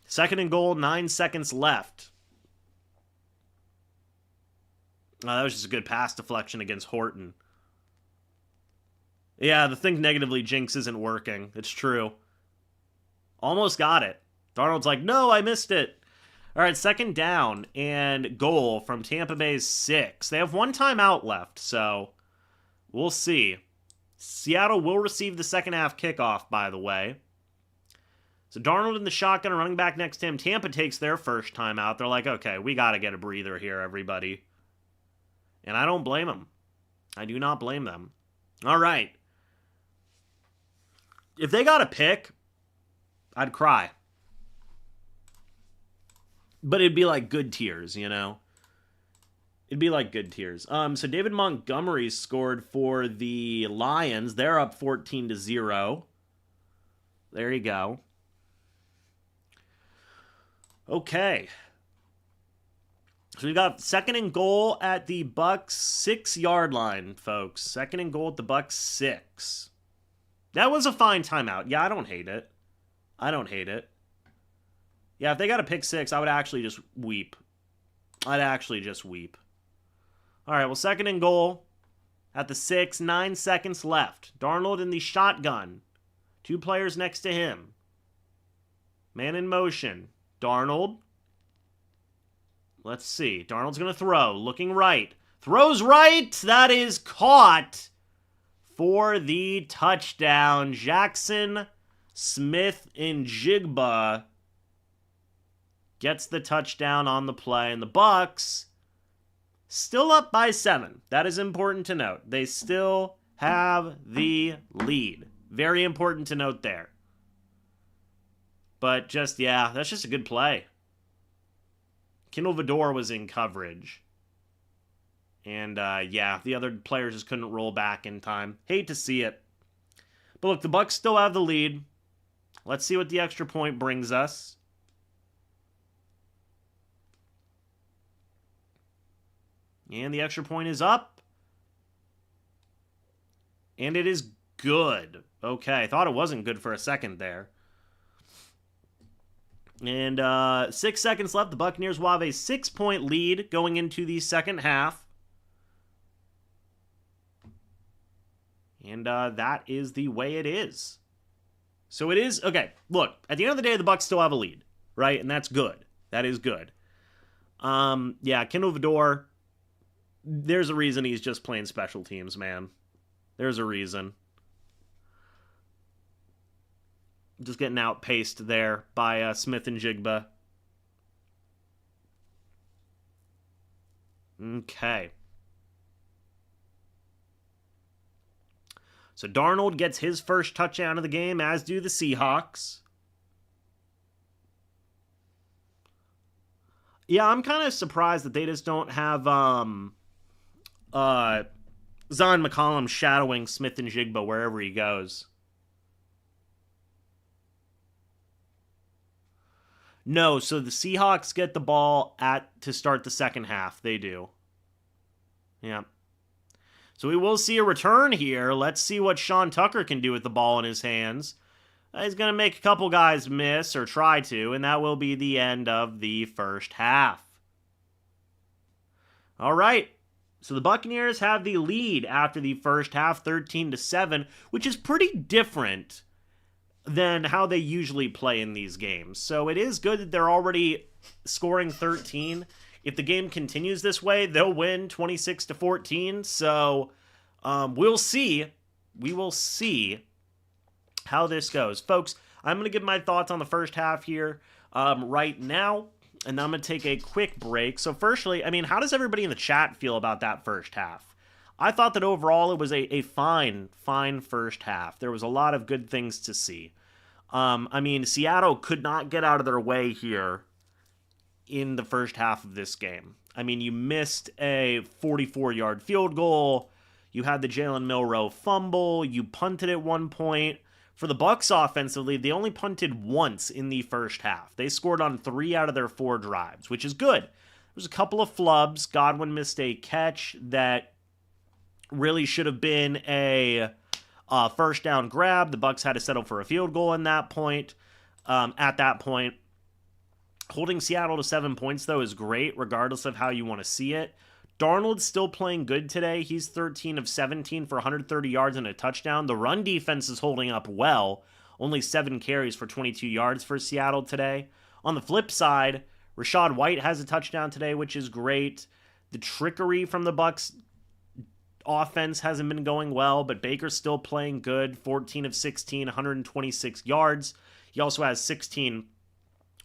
2nd and goal, 9 seconds left. That was just a good pass deflection against Horton. Yeah, the think negatively jinx isn't working. It's true. Almost got it. Darnold's like, no, I missed it. All right, 2nd down and goal from Tampa Bay's 6. They have 1 timeout left, so we'll see. Seattle will receive the second half kickoff, by the way. So Darnold in the shotgun, running back next to him. Tampa takes their first timeout. They're like, okay, we got to get a breather here, everybody. And I don't blame them. I do not blame them. All right. If they got a pick, I'd cry. But it'd be like good tears, you know? It'd be like good tears. So David Montgomery scored for the Lions. They're up 14-0. There you go. Okay. So we got 2nd and goal at the Bucs 6-yard line, folks. 2nd and goal at the Bucs 6. That was a fine timeout. Yeah, I don't hate it. I don't hate it. Yeah, if they got a pick 6, I would actually just weep. I'd actually just weep. All right, well, 2nd and goal at the 6, 9 seconds left. Darnold in the shotgun. 2 players next to him. Man in motion. Darnold. Let's see. Darnold's going to throw. Looking right. Throws right. That is caught for the touchdown. Jackson Smith-Njigba gets the touchdown on the play. And the Bucs still up by 7. That is important to note. They still have the lead. Very important to note there. But just, yeah, that's just a good play. Kindle Vidor was in coverage. And, yeah, the other players just couldn't roll back in time. Hate to see it. But look, the Bucs still have the lead. Let's see what the extra point brings us. And the extra point is up. And it is good. Okay, I thought it wasn't good for a second there. And 6 seconds left. The Buccaneers will have a 6-point lead going into the second half. And that is the way it is. So it is, okay, look, at the end of the day, the Bucs still have a lead, right? And that's good. That is good. Yeah, Kindle Vidor, there's a reason he's just playing special teams, man. There's a reason. Just getting outpaced there by Smith-Njigba. Okay. So Darnold gets his first touchdown of the game, as do the Seahawks. Yeah, I'm kind of surprised that they just don't have uh Zion McCollum shadowing Smith and Jigba wherever he goes. No, so the Seahawks get the ball at to start the second half. They do. Yeah. So we will see a return here. Let's see what Sean Tucker can do with the ball in his hands. He's going to make a couple guys miss or try to, and that will be the end of the first half. All right. So the Buccaneers have the lead after the first half, 13-7, which is pretty different than how they usually play in these games. So it is good that they're already scoring 13. If the game continues this way, they'll win 26-14. So we'll see. We will see how this goes. Folks, I'm going to give my thoughts on the first half here right now, and then I'm going to take a quick break. So firstly, I mean, how does everybody in the chat feel about that first half? I thought that overall it was a fine first half. There was a lot of good things to see. I mean, Seattle could not get out of their way here in the first half of this game. I mean, you missed a 44-yard field goal. You had the Jalen Milroe fumble. You punted at one point. For the Bucs offensively, they only punted once in the first half. They scored on 3 out of their 4 drives, which is good. There was a couple of flubs. Godwin missed a catch that really should have been a first down grab. The Bucs had to settle for a field goal in that point. At that point, holding Seattle to 7 points, though, is great, regardless of how you want to see it. Darnold's still playing good today. He's 13 of 17 for 130 yards and a touchdown. The run defense is holding up well. Only 7 carries for 22 yards for Seattle today. On the flip side, Rachaad White has a touchdown today, which is great. The trickery from the Bucs offense hasn't been going well, but Baker's still playing good. 14 of 16, 126 yards. He also has 16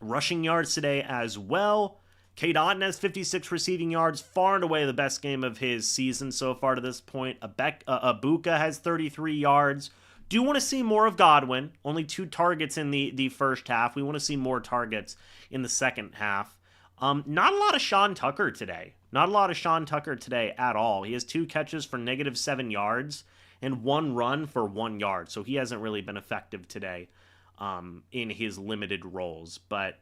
rushing yards today as well. Cade Otton has 56 receiving yards, far and away the best game of his season so far to this point. Ibuka has 33 yards. Do want to see more of Godwin. Only 2 targets in the first half. We want to see more targets in the second half. Not a lot of Sean Tucker today. Not a lot of Sean Tucker today at all. He has 2 catches for -7 yards and 1 run for 1 yard. So he hasn't really been effective today in his limited roles. But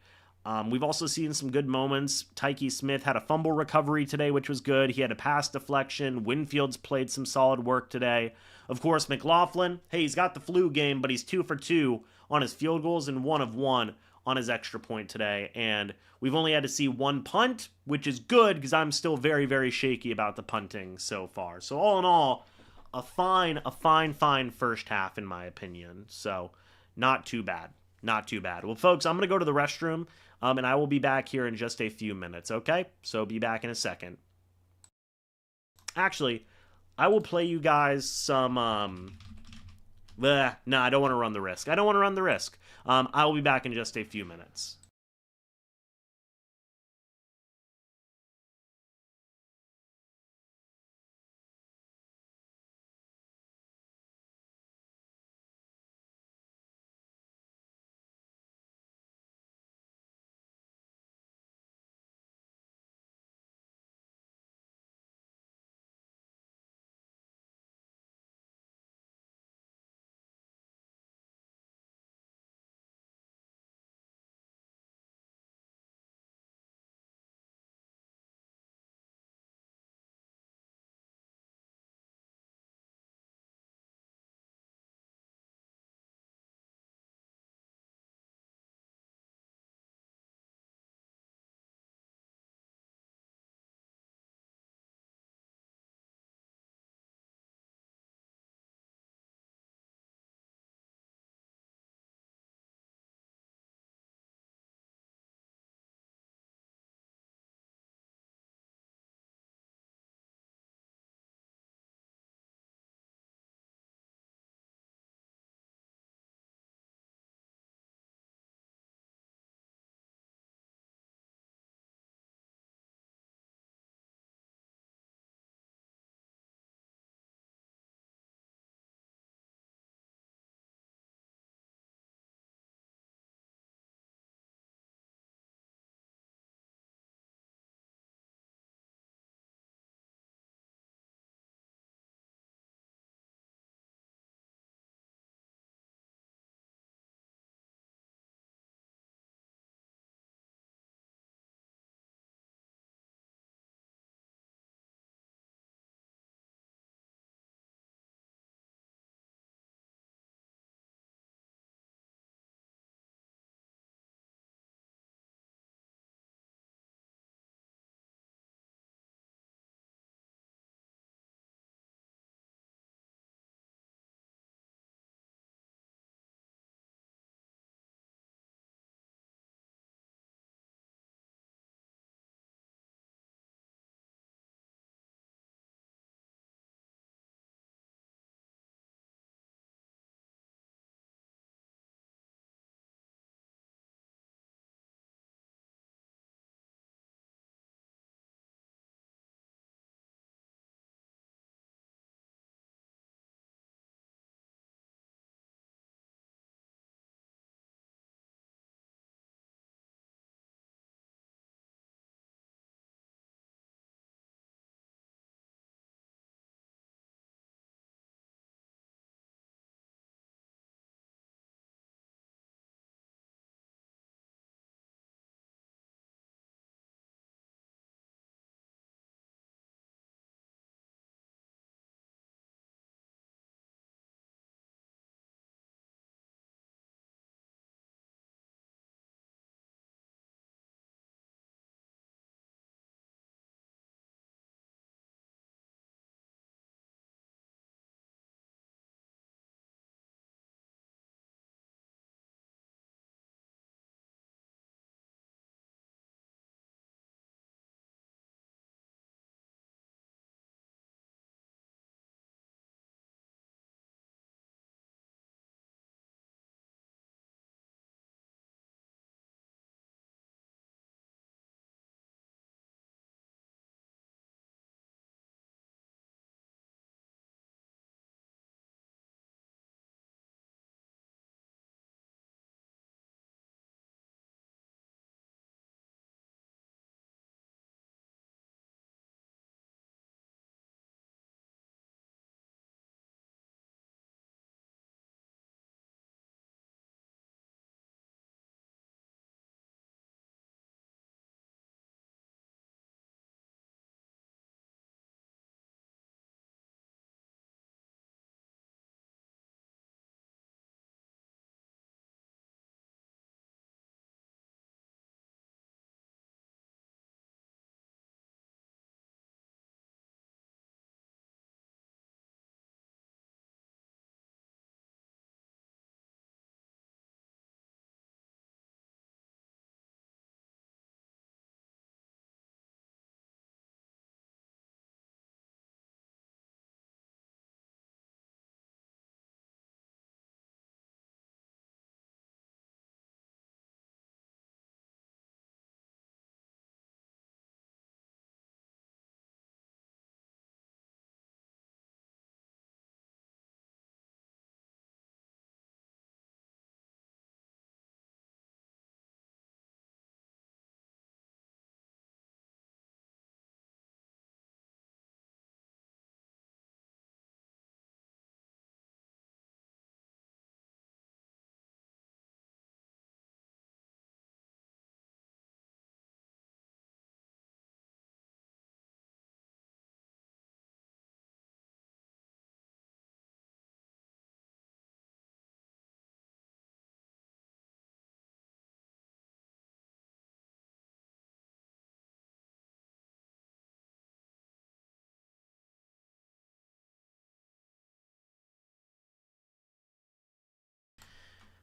we've also seen some good moments. Tyke Smith had a fumble recovery today, which was good. He had a pass deflection. Winfield's played some solid work today. Of course, McLaughlin, hey, he's got the flu game, but he's 2 for 2 on his field goals and 1 of 1 on his extra point today. And we've only had to see 1 punt, which is good because I'm still very, very shaky about the punting so far. So all in all, a fine first half in my opinion. So not too bad. Not too bad. Well, folks, I'm going to go to the restroom, and I will be back here in just a few minutes, okay? So be back in a second. Actually, I will play you guys some, no, I don't want to run the risk. I will be back in just a few minutes.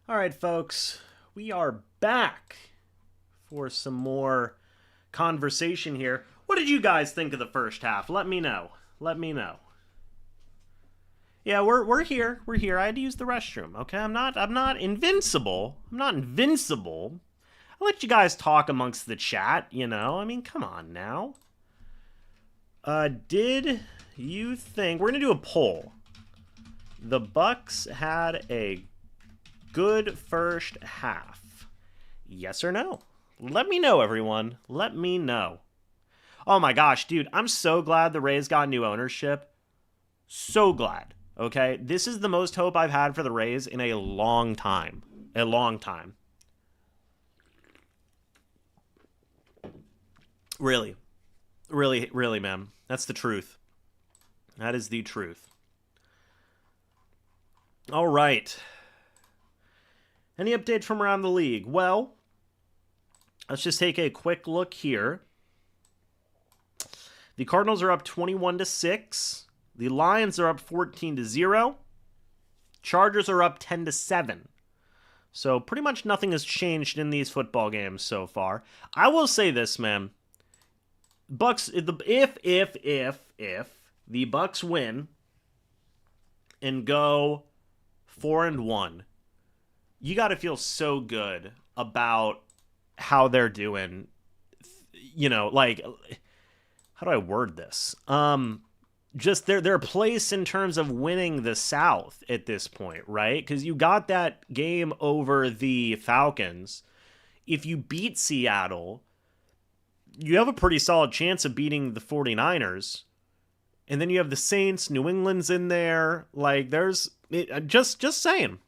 All right, folks, we are back for some more conversation here. What did you guys think of the first half? Let me know. Let me know. Yeah, we're here. We're here. I had to use the restroom. Okay, I'm not invincible. I'm not invincible. I'll let you guys talk amongst the chat, you know. I mean, come on now. Did you think we're gonna do a poll? The Bucs had a good first half. Yes or no? Let me know, everyone. Let me know. Oh my gosh, dude, I'm so glad the Rays got new ownership. So glad. Okay, this is the most hope I've had for the Rays in a long time. A long time. Really. Really, really, man. That's the truth. That is the truth. All right. Any updates from around the league? Well, let's just take a quick look here. The Cardinals are up 21-6. The Lions are up 14-0. Chargers are up 10-7. So pretty much nothing has changed in these football games so far. I will say this, man. Bucks, if the Bucks win and go 4-1, you got to feel so good about how they're doing. You know, like, how do I word this? Just their place in terms of winning the South at this point, right? Because you got that game over the Falcons. If you beat Seattle, you have a pretty solid chance of beating the 49ers. And then you have the Saints, New England's in there. Like, there's just saying,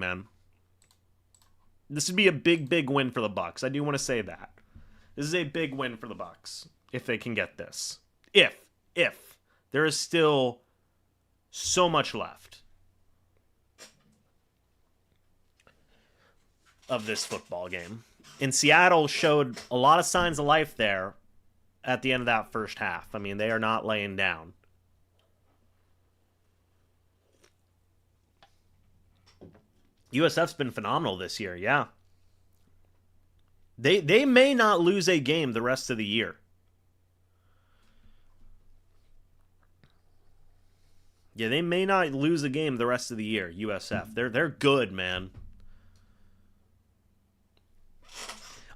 man. This would be a big win for the Bucs. I do want to say that. This is a big win for the Bucs if they can get this. If there is still so much left of this football game. And Seattle showed a lot of signs of life there at the end of that first half. I mean, they are not laying down. USF's been phenomenal this year, yeah. They may not lose a game the rest of the year. Yeah, they may not lose a game the rest of the year, USF. They're good, man.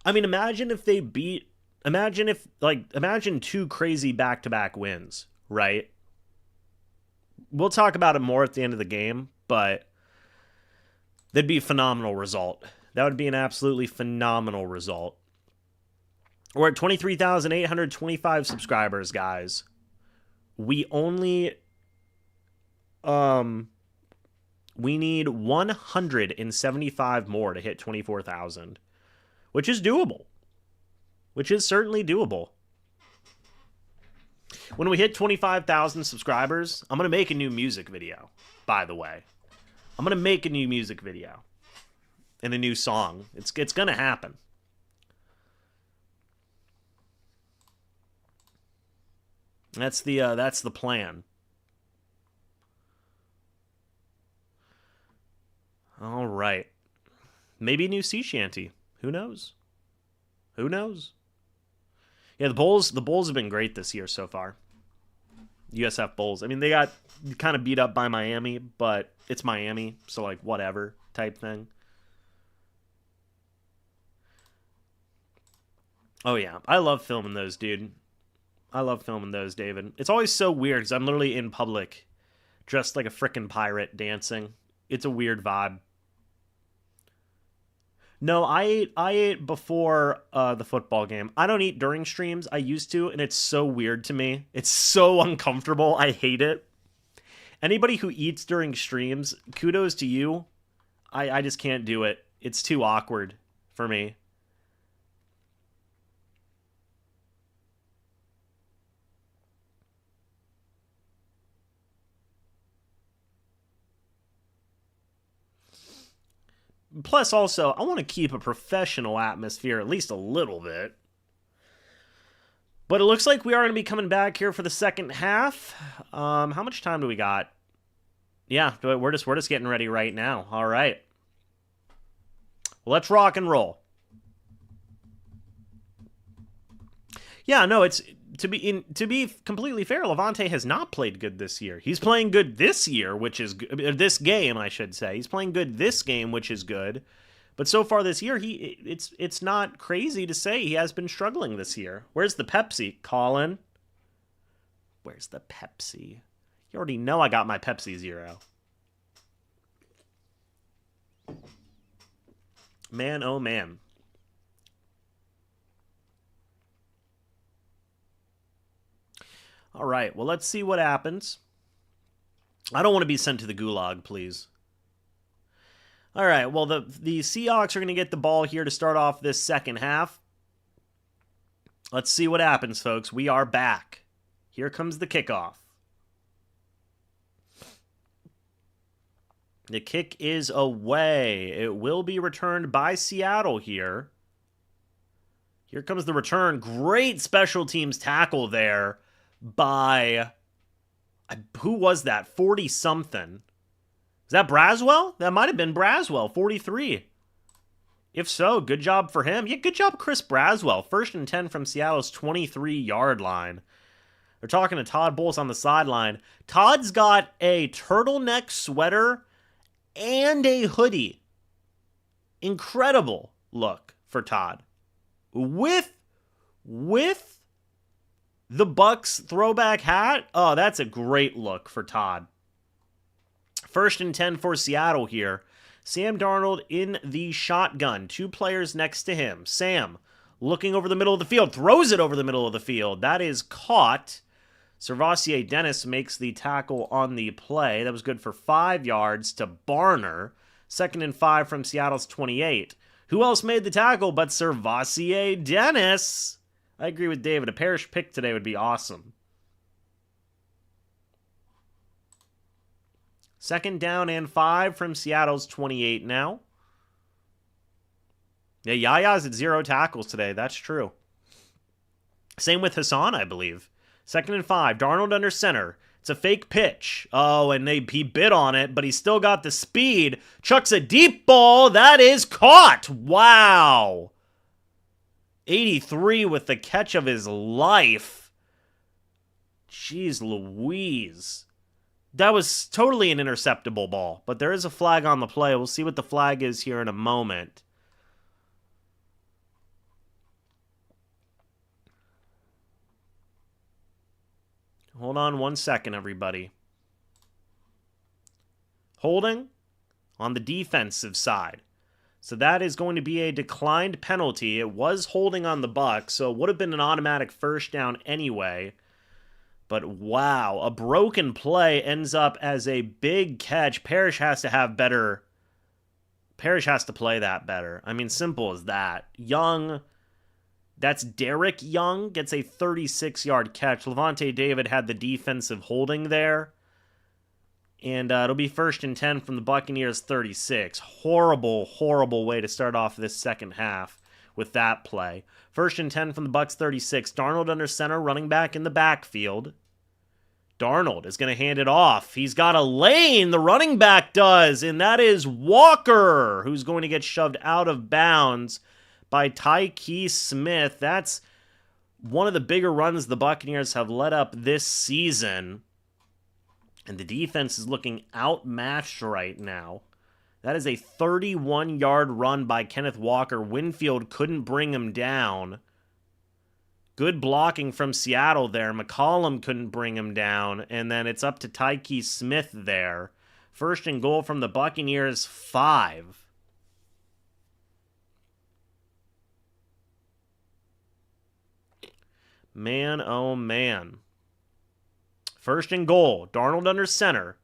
I mean, imagine if they beat... Imagine two crazy back-to-back wins, right? We'll talk about it more at the end of the game, but that'd be a phenomenal result. That would be an absolutely phenomenal result. We're at 23,825 subscribers, guys. We only... we need 175 more to hit 24,000, which is doable. Which is certainly doable. When we hit 25,000 subscribers, I'm going to make a new music video, by the way. I'm going to make a new music video and a new song. It's going to happen. That's the plan. All right. Maybe a new sea shanty. Who knows? Who knows? Yeah, the Bulls have been great this year so far. USF Bulls. I mean, they got kind of beat up by Miami, but it's Miami, so like whatever type thing. Oh yeah, I love filming those, dude. I love filming those, David. It's always so weird because I'm literally in public, dressed like a frickin' pirate, dancing. It's a weird vibe. No, I ate before the football game. I don't eat during streams. I used to, and it's so weird to me. It's so uncomfortable. I hate it. Anybody who eats during streams, kudos to you. I just can't do it. It's too awkward for me. Plus, also, I want to keep a professional atmosphere at least a little bit. But it looks like we are going to be coming back here for the second half. How much time do we got? Yeah, we're just getting ready right now. All right. Let's rock and roll. Yeah, no, it's to be completely fair, Levante has not played good this year. He's playing good this year, which is this game, I should say. He's playing good this game, which is good. But so far this year, it's not crazy to say he has been struggling this year. Where's the Pepsi, Colin? Where's the Pepsi? You already know I got my Pepsi Zero. Man, oh man. All right, well, let's see what happens. I don't want to be sent to the gulag, please. All right, well, the Seahawks are going to get the ball here to start off this second half. Let's see what happens, folks. We are back. Here comes the kickoff. The kick is away. It will be returned by Seattle here. Here comes the return. Great special teams tackle there by... Who was that? 40-something. Is that Braswell? That might have been Braswell, 43. If so, good job for him. Yeah, good job, Chris Braswell. 1st and 10 from Seattle's 23-yard line. They're talking to Todd Bowles on the sideline. Todd's got a turtleneck sweater and a hoodie. Incredible look for Todd. With the Bucs throwback hat. Oh, that's a great look for Todd. 1st and 10 for Seattle here. Sam Darnold in the shotgun. 2 players next to him. Sam looking over the middle of the field. Throws it over the middle of the field. That is caught. Servassier Dennis makes the tackle on the play. That was good for 5 yards to Barner. 2nd and 5 from Seattle's 28. Who else made the tackle but Servassier Dennis? I agree with David. A Parrish pick today would be awesome. 2nd down and 5 from Seattle's 28 now. Yeah, Yaya's at 0 tackles today. That's true. Same with Hassan, I believe. 2nd and 5. Darnold under center. It's a fake pitch. Oh, and he bit on it, but he still got the speed. Chucks a deep ball. That is caught. Wow. 83 with the catch of his life. Jeez Louise. That was totally an interceptable ball, but there is a flag on the play. We'll see what the flag is here in a moment. Hold on 1 second, everybody. Holding on the defensive side. So that is going to be a declined penalty. It was holding on the Bucs, so it would have been an automatic 1st down anyway. But wow, a broken play ends up as a big catch. Parrish has to have better... Parrish has to play that better. I mean, simple as that. Young, that's Derek Young, gets a 36-yard catch. Levante David had the defensive holding there. And it'll be 1st and 10 from the Buccaneers 36. Horrible, horrible way to start off this second half with that play. 1st and 10 from the Bucs 36. Darnold under center, running back in the backfield. Darnold is going to hand it off. He's got a lane, the running back does, and that is Walker, who's going to get shoved out of bounds by Tyke Smith. That's one of the bigger runs the Buccaneers have let up this season. And the defense is looking outmatched right now. That is a 31-yard run by Kenneth Walker. Winfield couldn't bring him down. Good blocking from Seattle there. McCollum couldn't bring him down. And then it's up to Tyke Smith there. 1st and goal from the Buccaneers, 5. Man, oh man. 1st and goal. Darnold under center.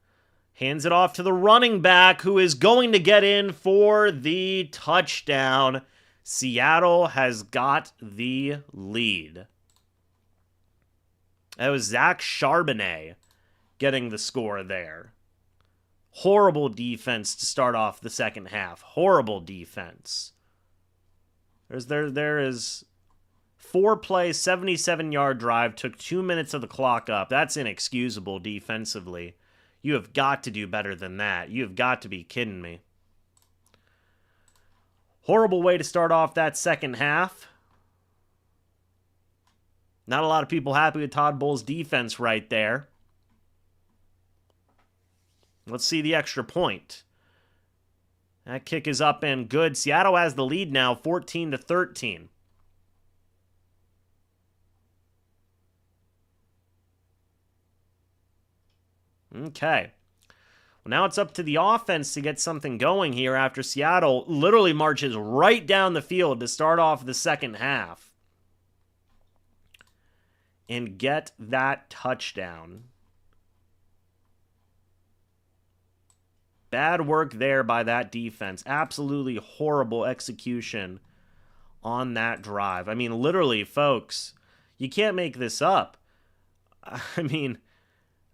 Hands it off to the running back, who is going to get in for the touchdown. Seattle has got the lead. That was Zach Charbonnet getting the score there. Horrible defense to start off the second half. Horrible defense. There is 4-play, 77-yard drive. Took 2 minutes of the clock up. That's inexcusable defensively. You have got to do better than that. You have got to be kidding me. Horrible way to start off that second half. Not a lot of people happy with Todd Bowles' defense right there. Let's see the extra point. That kick is up and good. Seattle has the lead now, 14-13. Okay. Well, now it's up to the offense to get something going here after Seattle literally marches right down the field to start off the second half and get that touchdown. Bad work there by that defense. Absolutely horrible execution on that drive. I mean, literally, folks, you can't make this up. I mean,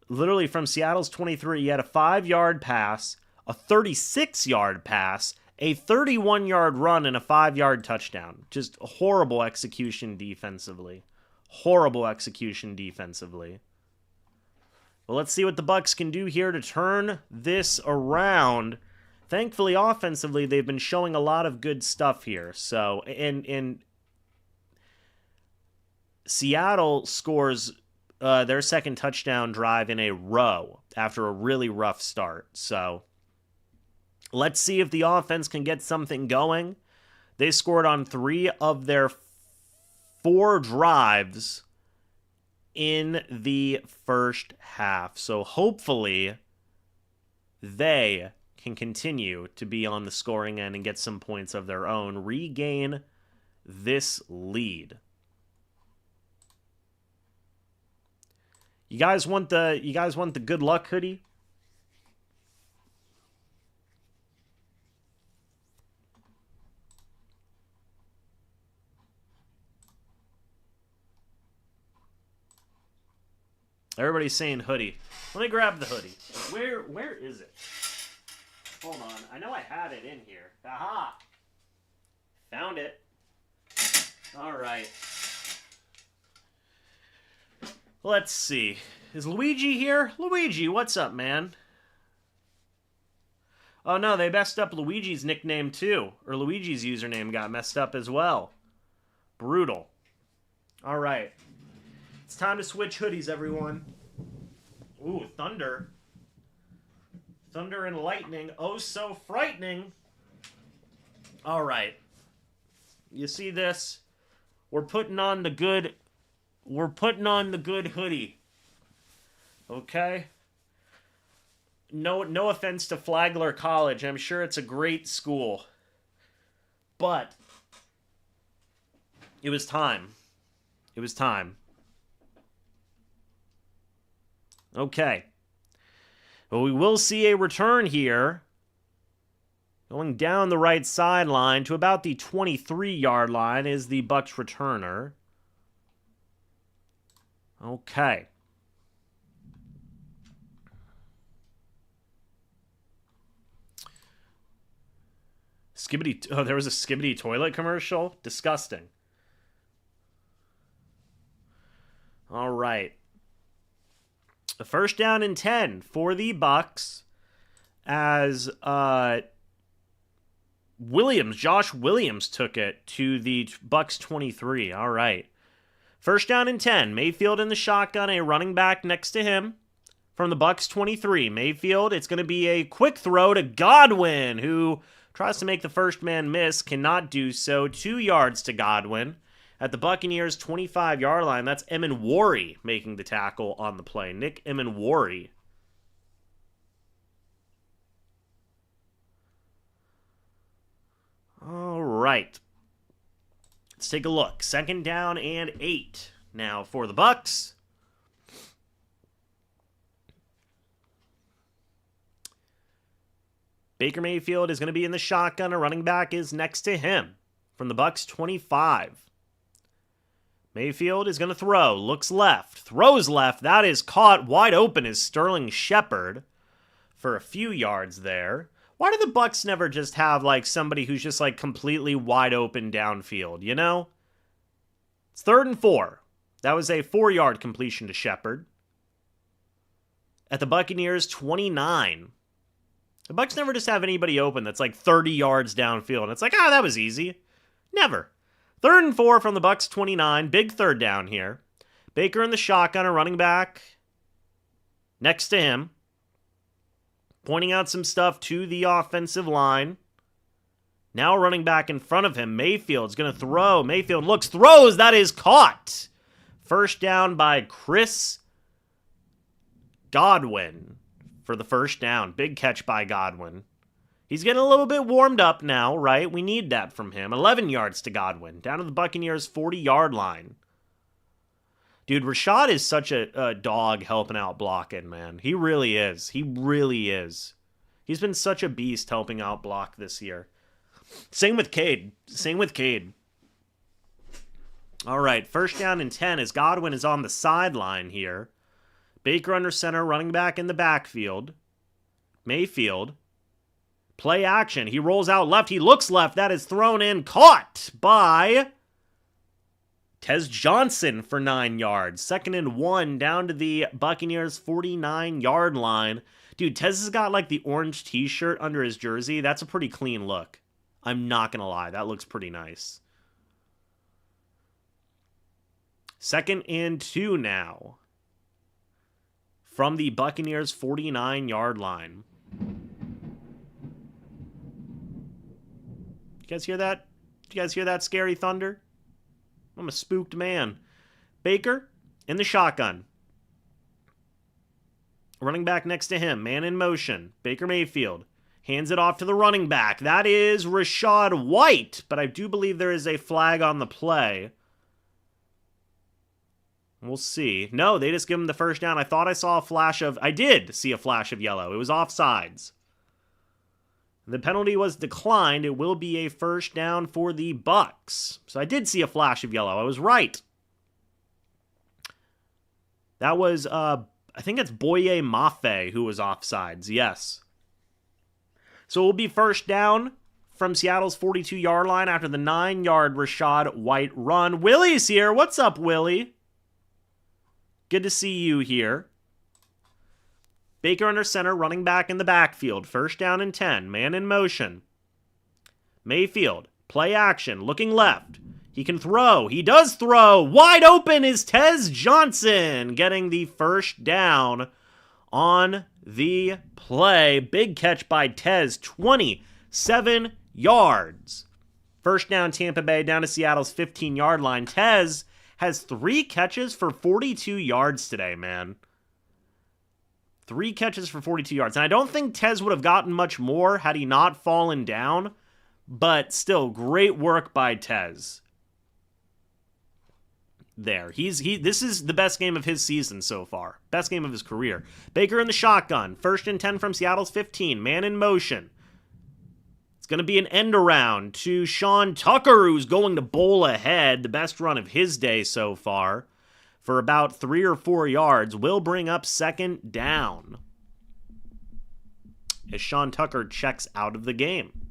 literally from Seattle's 23, you had a 5-yard pass, a 36-yard pass, a 31-yard run, and a 5-yard touchdown. Just horrible execution defensively. Horrible execution defensively. Well, let's see what the Bucs can do here to turn this around. Thankfully, offensively, they've been showing a lot of good stuff here. So, and Seattle scores their second touchdown drive in a row after a really rough start. So, let's see if the offense can get something going. They scored on 3 of their 4 drives in the first half. So hopefully they can continue to be on the scoring end and get some points of their own, regain this lead. You guys want the good luck hoodie? Everybody's saying hoodie. Let me grab the hoodie. Where is it? Hold on. I know I had it in here. Aha! Found it. All right. Let's see. Is Luigi here? Luigi, what's up, man? Oh no, they messed up Luigi's nickname too. Or Luigi's username got messed up as well. Brutal. All right. It's time to switch hoodies, everyone. Ooh, thunder. Thunder and lightning. Oh, so frightening. All right. You see this? We're putting on the good hoodie. Okay? No offense to Flagler College. I'm sure it's a great school. But it was time. It was time. Okay. Well, we will see a return here. Going down the right sideline to about the 23-yard line is the Bucs returner. Okay. Oh, there was a Skibbity toilet commercial? Disgusting. All right. A first down and 10 for the Bucs as Josh Williams took it to the Bucs 23. All right. First down and 10. Mayfield in the shotgun, a running back next to him from the Bucs 23. Mayfield, it's going to be a quick throw to Godwin, who tries to make the first man miss, cannot do so. 2 yards to Godwin. At the Buccaneers' 25-yard line, that's Emenwari making the tackle on the play. Nick Emenwari. All right. Let's take a look. Second down and 8 now for the Bucs. Baker Mayfield is going to be in the shotgun. A running back is next to him from the Bucs 25. Mayfield is going to throw. Looks left. Throws left. That is caught. Wide open is Sterling Shepard for a few yards there. Why do the Bucs never just have like somebody who's just like completely wide open downfield, you know? It's 3rd and 4. That was a 4-yard completion to Shepard. At the Buccaneers 29. The Bucs never just have anybody open that's like 30 yards downfield. And it's like, that was easy. Never. 3rd and 4 from the Bucs 29. Big third down here. Baker in the shotgun, a running back next to him, pointing out some stuff to the offensive line. Now running back in front of him. Mayfield's going to throw. Mayfield looks, throws. That is caught. First down by Chris Godwin for the first down. Big catch by Godwin. He's getting a little bit warmed up now, right? We need that from him. 11 yards to Godwin. Down to the Buccaneers' 40-yard line. Dude, Rashad is such a dog helping out blocking, man. He really is. He really is. He's been such a beast helping out block this year. Same with Cade. All right, first down and 10 as Godwin is on the sideline here. Baker under center, running back in the backfield. Mayfield. Play action. He rolls out left. He looks left. That is thrown in. Caught by Tez Johnson for 9 yards. 2nd and 1 down to the Buccaneers' 49-yard line. Dude, Tez has got like the orange t-shirt under his jersey. That's a pretty clean look. I'm not going to lie. That looks pretty nice. 2nd and 2 now from the Buccaneers' 49-yard line. You guys hear that? Did you guys hear that scary thunder? I'm a spooked man. Baker in the shotgun. Running back next to him. Man in motion. Baker Mayfield. Hands it off to the running back. That is Rachaad White. But I do believe there is a flag on the play. We'll see. No, they just give him the first down. I thought I saw a flash of... I did see a flash of yellow. It was offsides. The penalty was declined. It will be a first down for the Bucs. So I did see a flash of yellow. I was right. That was, I think it's Boye Mafe who was offsides. Yes. So it will be first down from Seattle's 42-yard line after the 9-yard Rachaad White run. Willie's here. What's up, Willie? Good to see you here. Baker under center, running back in the backfield. First down and 10. Man in motion. Mayfield, play action, looking left. He can throw. He does throw. Wide open is Tez Johnson getting the first down on the play. Big catch by Tez, 27 yards. First down Tampa Bay, down to Seattle's 15-yard line. Tez has 3 catches for 42 yards today, man. 3 catches for 42 yards. And I don't think Tez would have gotten much more had he not fallen down. But still, great work by Tez. There. This is the best game of his season so far. Best game of his career. Baker in the shotgun. First and 10 from Seattle's 15. Man in motion. It's going to be an end around to Sean Tucker, who's going to bowl ahead. The best run of his day so far. For about 3 or 4 yards, will bring up second down as Sean Tucker checks out of the game.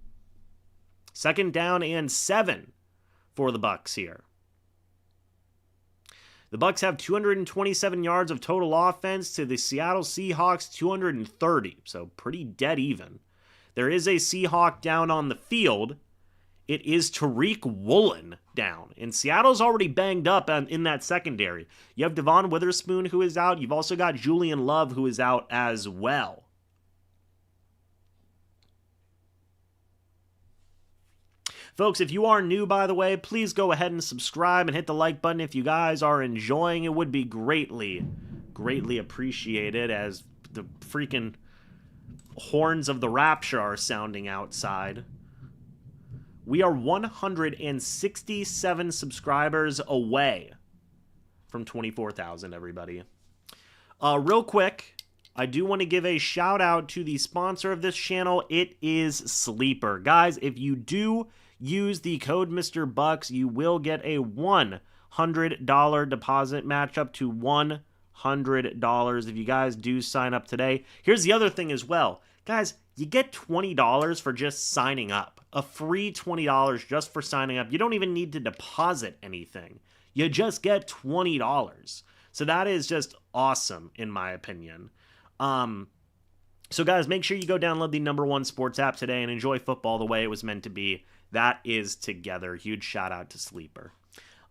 Second down and 7 for the Bucs here. The Bucs have 227 yards of total offense to the Seattle Seahawks 230, so pretty dead even. There is a Seahawk down on the field. It is Tariq Woolen down. And Seattle's already banged up in that secondary. You have Devon Witherspoon who is out. You've also got Julian Love who is out as well. Folks, if you are new, by the way, please go ahead and subscribe and hit the like button if you guys are enjoying. It would be greatly, greatly appreciated as the freaking horns of the rapture are sounding outside. We are 167 subscribers away from 24,000, everybody. Real quick, I do want to give a shout out to the sponsor of this channel. It is Sleeper. Guys, if you do use the code MrBucs, you will get a $100 deposit match up to $100 if you guys do sign up today. Here's the other thing as well. Guys, you get $20 for just signing up. A free $20 just for signing up. You don't even need to deposit anything. You just get $20. So that is just awesome, in my opinion. So, guys, make sure you go download the #1 sports app today and enjoy football the way it was meant to be. That is Together. Huge shout out to Sleeper.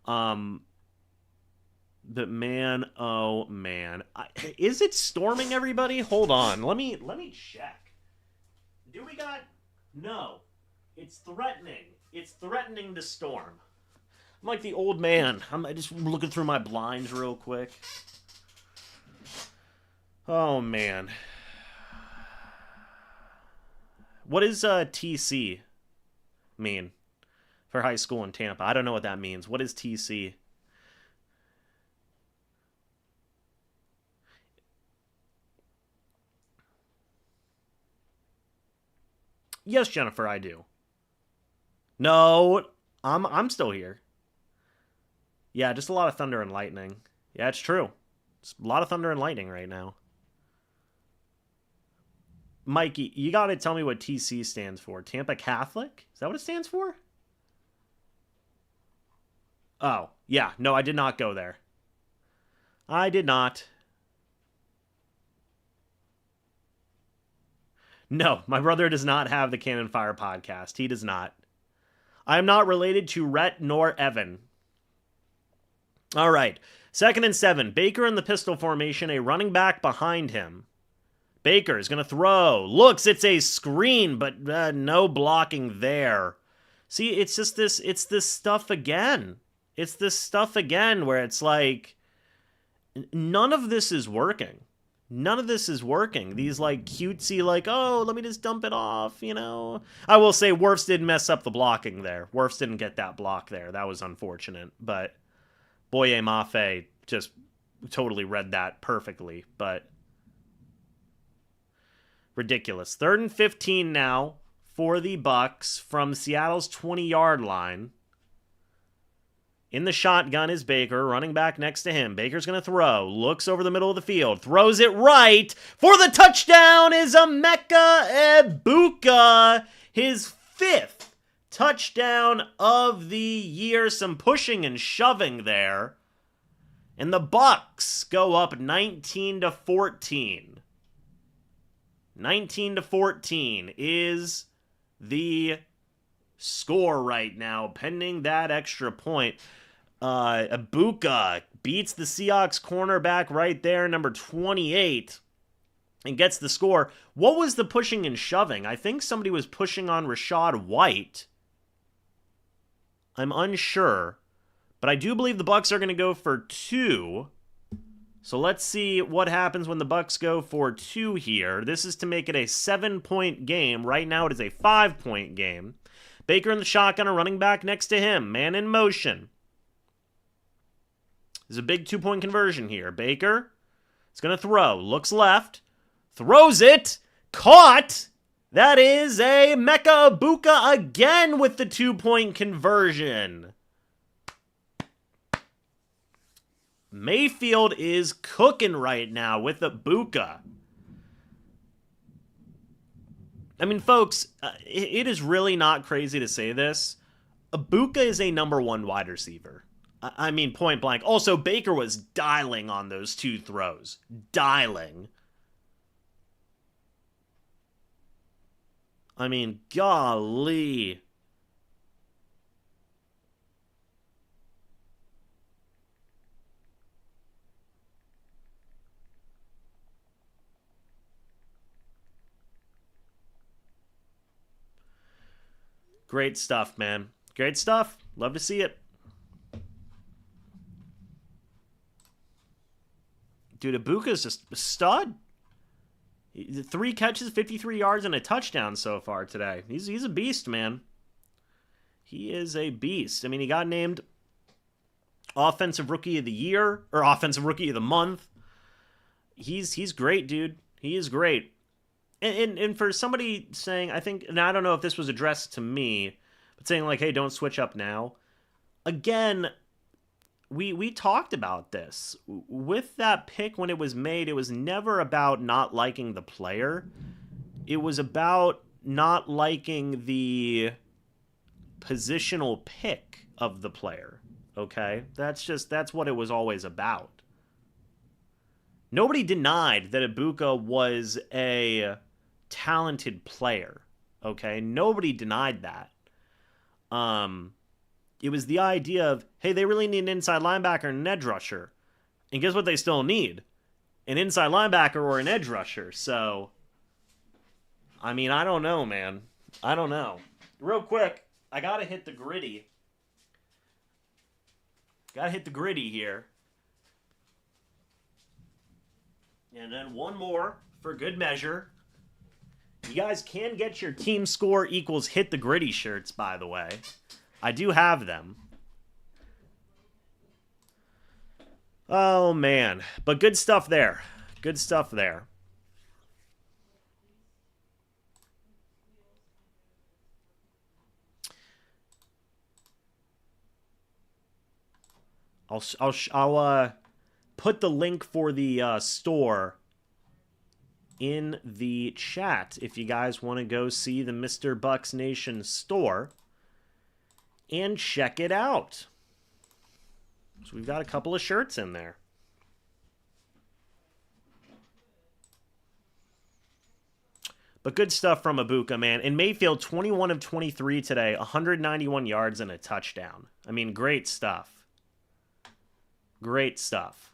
But man, oh man, is it storming? Everybody, hold on. Let me check. Do we got? No, it's threatening. It's threatening to storm. I'm like the old man. I'm just looking through my blinds real quick. Oh man. What does TC mean for high school in Tampa? I don't know what that means. What is TC? Yes, Jennifer, I do. No, I'm still here. Yeah, just a lot of thunder and lightning. Yeah, it's true. It's a lot of thunder and lightning right now. Mikey, you got to tell me what TC stands for. Tampa Catholic? Is that what it stands for? Oh, yeah. No, I did not go there. I did not. No, my brother does not have the Cannon Fire podcast. He does not. I am not related to Rhett nor Evan. All right. 2nd and 7. Baker in the pistol formation, a running back behind him. Baker is going to throw. Looks, it's a screen, but no blocking there. See, it's just this, it's this stuff again. It's this stuff again where it's like, none of this is working. None of this is working. These like cutesy, like, oh, let me just dump it off, you know. I will say Wirfs did mess up the blocking there. Wirfs didn't get that block there. That was unfortunate. But Boye Mafe just totally read that perfectly. But ridiculous. 3rd and 15 now for the Bucs from Seattle's 20-yard line. In the shotgun is Baker, running back next to him. Baker's going to throw. Looks over the middle of the field. Throws it right. For the touchdown is Emeka Egbuka. His 5th touchdown of the year. Some pushing and shoving there. And the Bucs go up 19-14. 19-14 is the score right now, pending that extra point. Egbuka beats the Seahawks cornerback right there, number 28, and gets the score. What was the pushing and shoving? I think somebody was pushing on Rachaad White. I'm unsure, but I do believe the Bucs are going to go for 2. So let's see what happens when the Bucs go for 2 here. This is to make it a 7-point game. Right now it is a 5-point game. Baker in the shotgun, a running back next to him. Man in motion. There's a big 2-point conversion here. Baker is going to throw. Looks left. Throws it. Caught. That is a Emeka Egbuka again with the 2-point conversion. Mayfield is cooking right now with Egbuka. I mean, folks, it is really not crazy to say this. Egbuka is a #1 wide receiver. I mean, point blank. Also, Baker was dialing on those 2 throws. Dialing. I mean, golly. Great stuff, man. Great stuff. Love to see it. Dude, Egbuka's just a stud. 3 catches, 53 yards, and a touchdown so far today. He's a beast, man. He is a beast. I mean, he got named Offensive Rookie of the Year, or Offensive Rookie of the Month. He's great, dude. He is great. And for somebody saying, I think, and I don't know if this was addressed to me, but saying like, hey, don't switch up now. Again, we talked about this. With that pick when it was made, it was never about not liking the player. It was about not liking the positional pick of the player. Okay? That's what it was always about. Nobody denied that Egbuka was a talented player. Okay, nobody denied that. It was the idea of, hey, they really need an inside linebacker and an edge rusher. And guess what they still need? An inside linebacker or an edge rusher. So, I mean, I don't know, man. I don't know. Real quick, I gotta hit the gritty. Gotta hit the gritty here. And then one more for good measure. You guys can get your team score equals hit the gritty shirts, by the way. I do have them. Oh, man. But good stuff there. Good stuff there. I'll put the link for the store in the chat if you guys want to go see the MrBucsNation store and check it out. So we've got a couple of shirts in there. But good stuff from Ibuka, man. And Mayfield, 21 of 23 today, 191 yards and a touchdown. I mean, great stuff. Great stuff.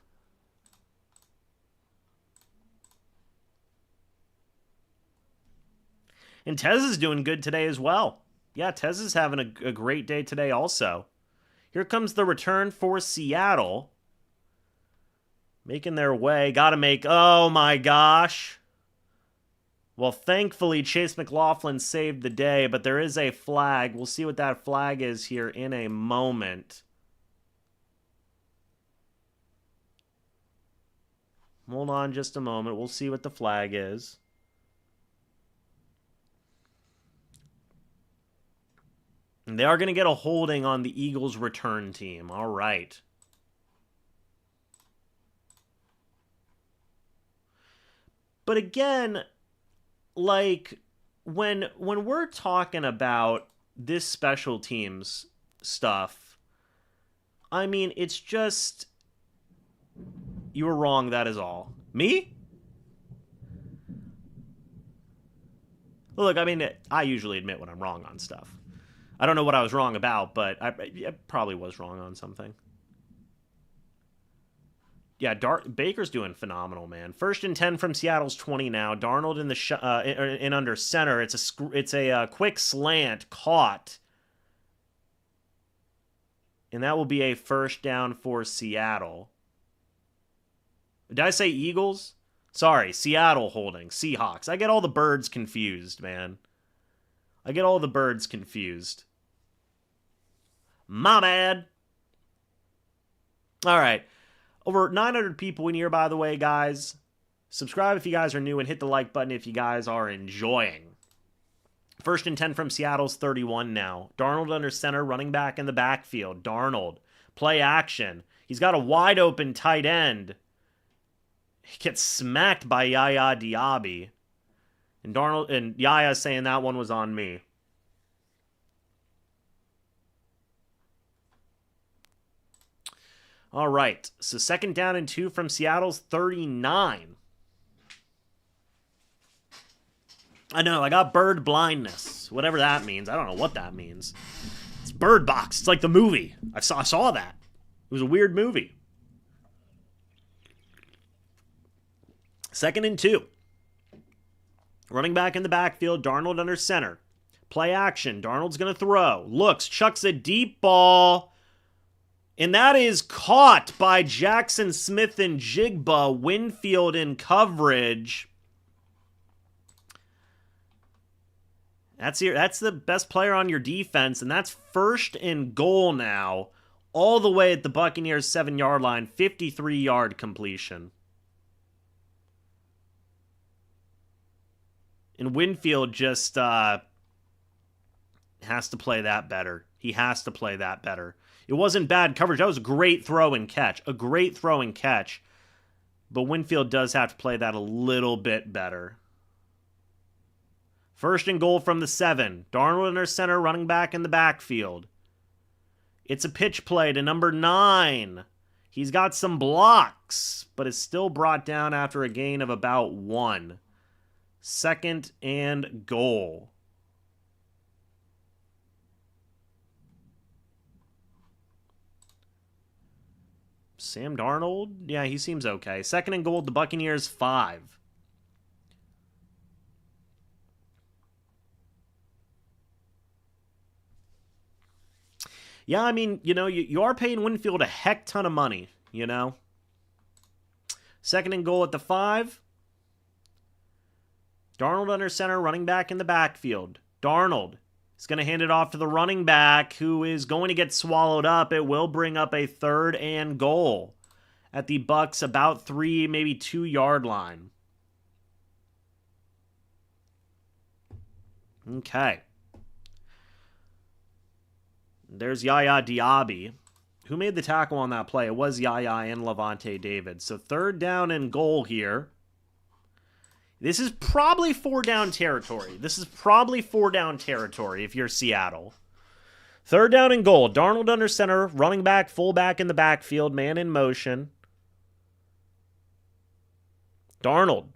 And Tez is doing good today as well. Yeah, Tez is having a great day today also. Here comes the return for Seattle. Making their way. Gotta make... Oh, my gosh. Well, thankfully, Chase McLaughlin saved the day, but there is a flag. We'll see what that flag is here in a moment. Hold on just a moment. We'll see what the flag is. And they are going to get a holding on the Eagles' return team. All right. But again, like, when we're talking about this special teams stuff, I mean, it's just... You were wrong, that is all. Me? Look, I mean, I usually admit when I'm wrong on stuff. I don't know what I was wrong about, but I probably was wrong on something. Yeah, Baker's doing phenomenal, man. 1st and 10 from Seattle's 20 now. Darnold in the in under center. It's a quick slant caught, and that will be a 1st down for Seattle. Did I say Eagles? Sorry, Seattle holding. Seahawks. I get all the birds confused, man. I get all the birds confused. My bad. All right. Over 900 people in here, by the way, guys. Subscribe if you guys are new and hit the like button if you guys are enjoying. 1st and 10 from Seattle's 31 now. Darnold under center, running back in the backfield. Darnold. Play action. He's got a wide open tight end. He gets smacked by Yaya Diaby. And Darnold and Yaya saying that one was on me. All right. So 2nd down and 2 from Seattle's 39. I know, I got bird blindness. Whatever that means. I don't know what that means. It's Bird Box. It's like the movie. I saw that. It was a weird movie. 2nd and 2. Running back in the backfield, Darnold under center. Play action. Darnold's going to throw. Looks, chucks a deep ball. And that is caught by Jackson Smith and Jigba. Winfield in coverage. That's the best player on your defense. And that's 1st and goal now. All the way at the Buccaneers 7-yard line. 53-yard completion. And Winfield just has to play that better. He has to play that better. It wasn't bad coverage. That was a great throw and catch. A great throw and catch. But Winfield does have to play that a little bit better. 1st and goal from the 7. Darnold under center, running back in the backfield. It's a pitch play to number 9. He's got some blocks, but is still brought down after a gain of about 1. 2nd and goal. Sam Darnold? Yeah, he seems okay. 2nd and goal, the Buccaneers 5. Yeah, I mean, you are paying Winfield a heck ton of money, 2nd and goal at the 5. Darnold under center, running back in the backfield. Darnold is going to hand it off to the running back, who is going to get swallowed up. It will bring up a 3rd and goal at the Bucs about 3, maybe 2-yard line. Okay. There's Yaya Diaby. Who made the tackle on that play? It was Yaya and Levante David. So 3rd down and goal here. This is probably 4-down territory. If you're Seattle. 3rd down and goal. Darnold under center. Running back, fullback in the backfield. Man in motion. Darnold.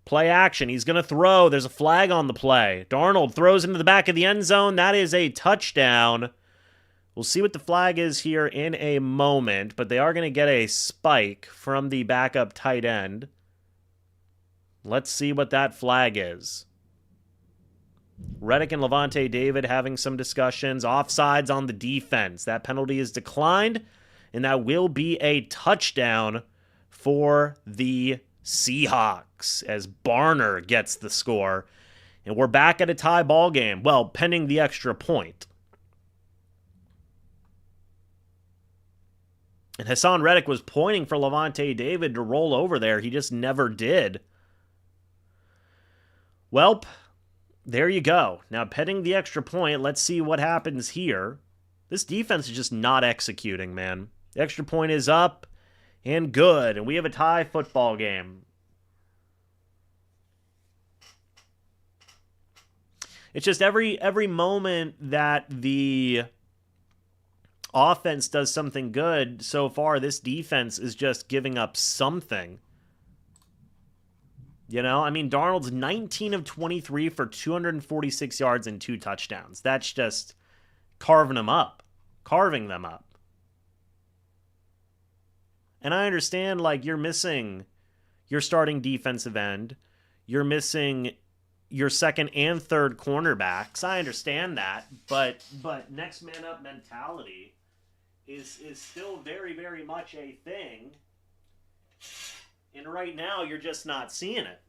Play action. He's going to throw. There's a flag on the play. Darnold throws into the back of the end zone. That is a touchdown. We'll see what the flag is here in a moment, but they are going to get a spike from the backup tight end. Let's see what that flag is. Reddick and Levante David having some discussions. Offsides on the defense. That penalty is declined, and that will be a touchdown for the Seahawks as Barner gets the score. And we're back at a tie ball game. Well, pending the extra point. And Hassan Reddick was pointing for Levante David to roll over there. He just never did. Welp, there you go. Now, pending the extra point, let's see what happens here. This defense is just not executing, man. The extra point is up and good, and we have a tie football game. It's just every moment that the offense does something good, so far this defense is just giving up something. I mean, Darnold's 19 of 23 for 246 yards and 2 touchdowns. That's just carving them up. And I understand, you're missing your starting defensive end. You're missing your 2nd and 3rd cornerbacks. I understand that, but next man up mentality is still very, very much a thing. And right now, you're just not seeing it.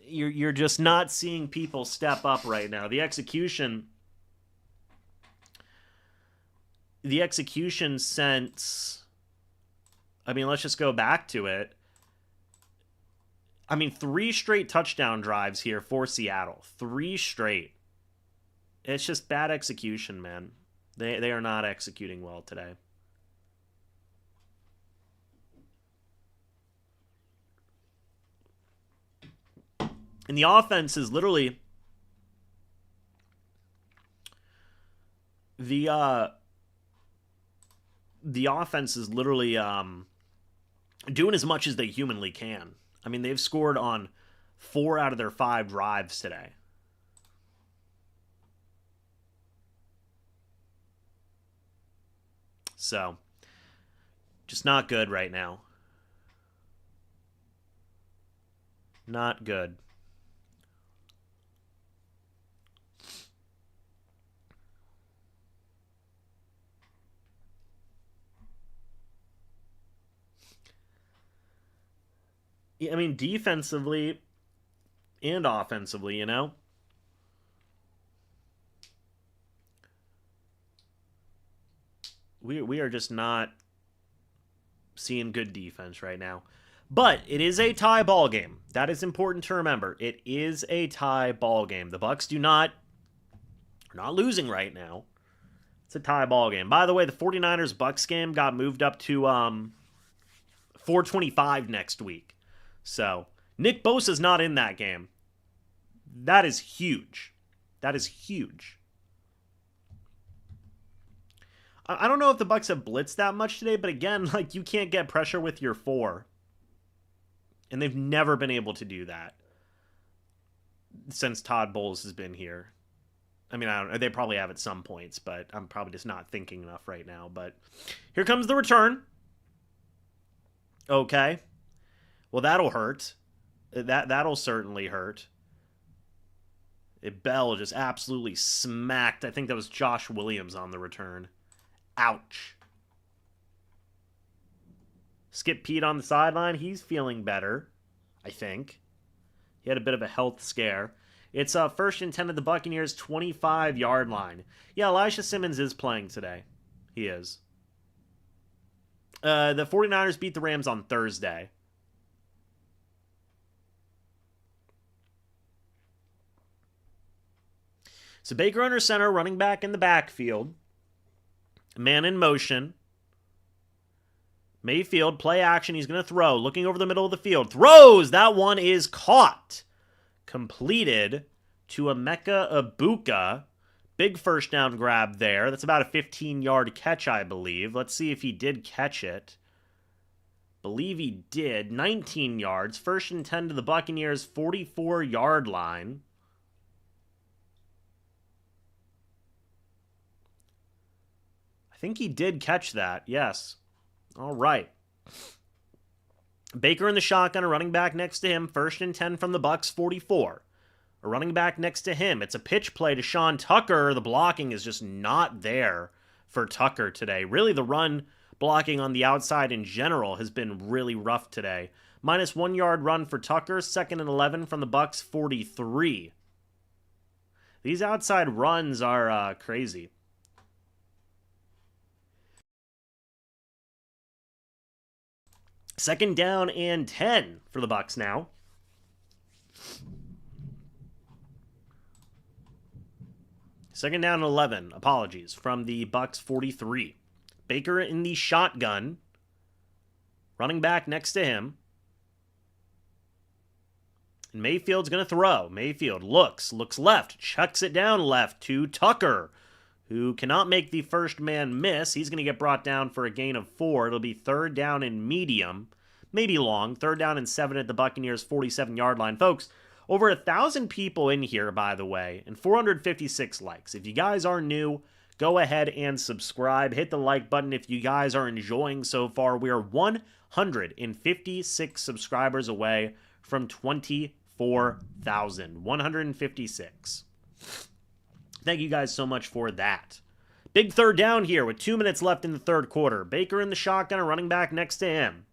You're just not seeing people step up right now. The execution sense, I mean, let's just go back to it. I mean, 3 straight touchdown drives here for Seattle. 3 straight. It's just bad execution, man. They are not executing well today. And the offense is literally the offense is literally doing as much as they humanly can. I mean, they've scored on 4 out of their 5 drives today. So, just not good right now. Not good. I mean, defensively and offensively, we are just not seeing good defense right now. But it is a tie ball game. That is important to remember. It is a tie ball game. The Bucs are not losing right now. It's a tie ball game. By the way, the 49ers Bucs game got moved up to 4:25 next week. So, Nick Bosa's not in that game. That is huge. That is huge. I don't know if the Bucs have blitzed that much today, but again, you can't get pressure with your 4. And they've never been able to do that. since Todd Bowles has been here. I mean, I don't know. They probably have at some points, but I'm probably just not thinking enough right now. But here comes the return. Okay. Well, that'll hurt. That'll certainly hurt. Bell just absolutely smacked. I think that was Josh Williams on the return. Ouch. Skip Pete on the sideline. He's feeling better, I think. He had a bit of a health scare. It's first and 10 at the Buccaneers' 25-yard line. Yeah, Elijah Simmons is playing today. He is. The 49ers beat the Rams on Thursday. So Baker under center, running back in the backfield. Man in motion. Mayfield, play action. He's going to throw. Looking over the middle of the field. Throws! That one is caught. Completed to Emeka Egbuka. Big first down grab there. That's about a 15-yard catch, I believe. Let's see if he did catch it. Believe he did. 19 yards. First and 10 to the Buccaneers' 44-yard line. I think he did catch that. Yes. All right. Baker in the shotgun, a running back next to him. First and 10 from the Bucs 44. A running back next to him. It's a pitch play to Sean Tucker. The blocking is just not there for Tucker today. Really, the run blocking on the outside in general has been really rough today. Minus 1 yard run for Tucker. Second and 11 from the Bucs 43. These outside runs are crazy. Second down and 10 for the Bucs now. Second down and 11, apologies, from the Bucs 43. Baker in the shotgun. Running back next to him. And Mayfield's going to throw. Mayfield looks left, chucks it down left to Tucker, who cannot make the first man miss. He's going to get brought down for a gain of 4. It'll be third down and medium, maybe long. Third down and 7 at the Buccaneers' 47-yard line. Folks, over 1,000 people in here, by the way, and 456 likes. If you guys are new, go ahead and subscribe. Hit the like button if you guys are enjoying so far. We are 156 subscribers away from 24,000. 156. Thank you guys so much for that. Big third down here with 2 minutes left in the third quarter. Baker in the shotgun, a running back next to him.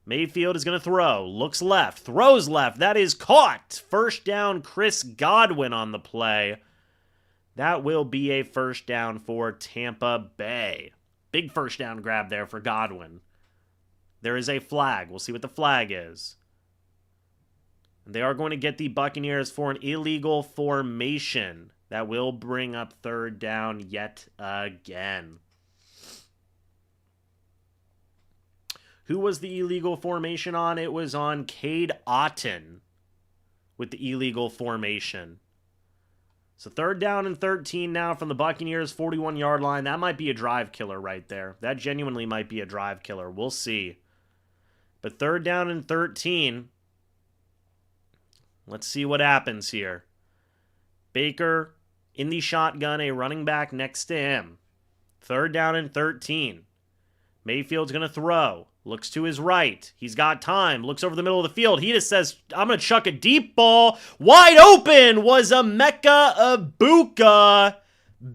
Mayfield is going to throw. Looks left. Throws left. That is caught. First down, Chris Godwin on the play. That will be a first down for Tampa Bay. Big first down grab there for Godwin. There is a flag. We'll see what the flag is. They are going to get the Buccaneers for an illegal formation. That will bring up third down yet again. Who was the illegal formation on? It was on Cade Otton with the illegal formation. So third down and 13 now from the Buccaneers' 41-yard line. That might be a drive killer right there. That genuinely might be a drive killer. We'll see. But third down and 13. Let's see what happens here. Baker in the shotgun, a running back next to him. Third down and 13. Mayfield's going to throw. Looks to his right. He's got time. Looks over the middle of the field. He just says, I'm going to chuck a deep ball. Wide open was Emeka Egbuka.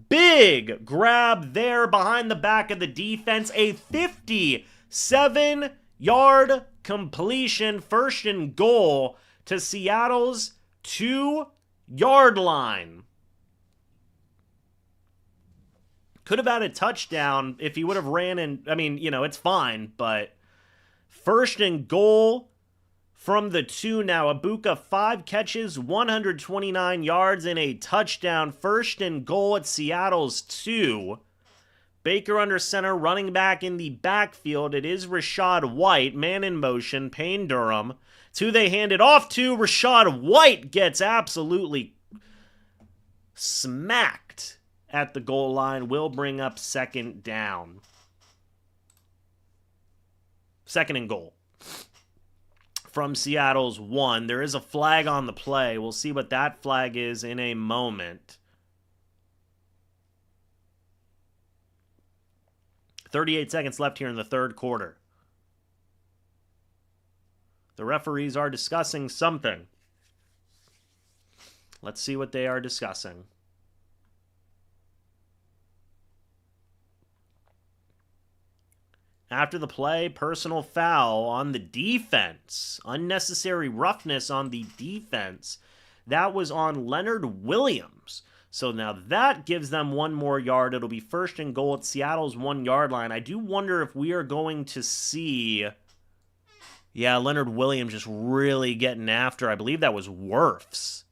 Big grab there behind the back of the defense. A 57-yard completion. First and goal to Seattle's 2-yard line. Could have had a touchdown if he would have ran in. I mean, you know, it's fine, but first and goal from the 2 now. Egbuka, 5 catches, 129 yards, and a touchdown. First and goal at Seattle's 2. Baker under center, running back in the backfield. It is Rachaad White, man in motion, Payne Durham. It's who they hand it off to. Rachaad White gets absolutely smacked at the goal line. Will bring up second down. Second and goal. from Seattle's 1. There is a flag on the play. We'll see what that flag is in a moment. 38 seconds left here in the third quarter. The referees are discussing something. Let's see what they are discussing. After the play, personal foul on the defense. Unnecessary roughness on the defense. That was on Leonard Williams. So now that gives them 1 more yard. It'll be first and goal at Seattle's 1-yard line. I do wonder if we are going to see... Yeah, Leonard Williams just really getting after. I believe that was Wirfs.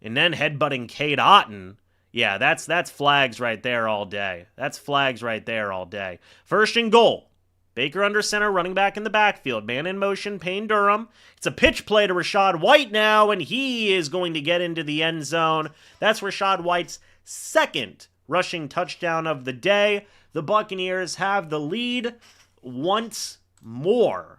And then headbutting Cade Otton. Yeah, that's flags right there all day. That's flags right there all day. First and goal. Baker under center, running back in the backfield. Man in motion, Payne Durham. It's a pitch play to Rachaad White now, and he is going to get into the end zone. That's Rachaad White's second rushing touchdown of the day. The Buccaneers have the lead once more.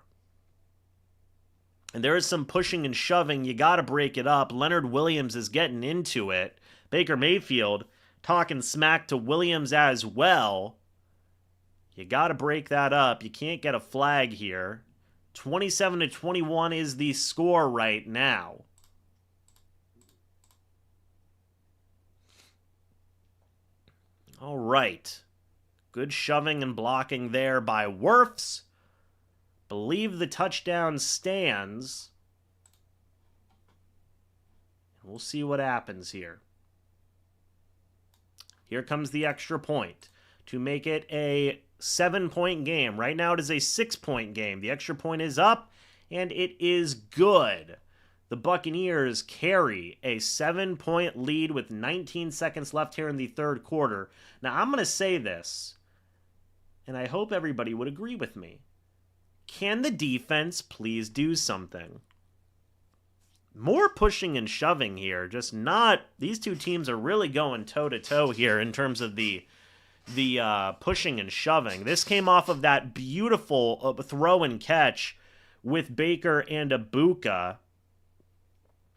And there is some pushing and shoving. You got to break it up. Leonard Williams is getting into it. Baker Mayfield talking smack to Williams as well. You got to break that up. You can't get a flag here. 27-21 is the score right now. All right. Good shoving and blocking there by Wirfs. Believe the touchdown stands. We'll see what happens here. Here comes the extra point to make it a 7-point game. Right now it is a 6-point game. The extra point is up, and it is good. The Buccaneers carry a 7-point lead with 19 seconds left here in the third quarter. Now, I'm going to say this, and I hope everybody would agree with me. Can the defense please do something? More pushing and shoving here. Just not... These two teams are really going toe-to-toe here in terms of the pushing and shoving. This came off of that beautiful throw and catch with Baker and Ibuka.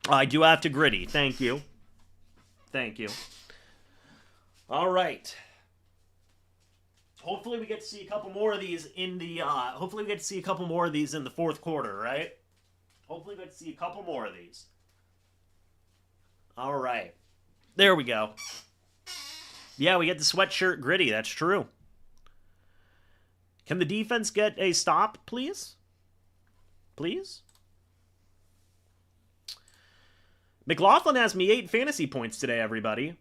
I do have to gritty. Thank you. Thank you. All right. Hopefully we get to see a couple more of these in the in the fourth quarter, right? Hopefully we get to see a couple more of these. All right. There we go. Yeah, we get the sweatshirt gritty. That's true. Can the defense get a stop, please? Please? McLaughlin has me 8 fantasy points today, everybody.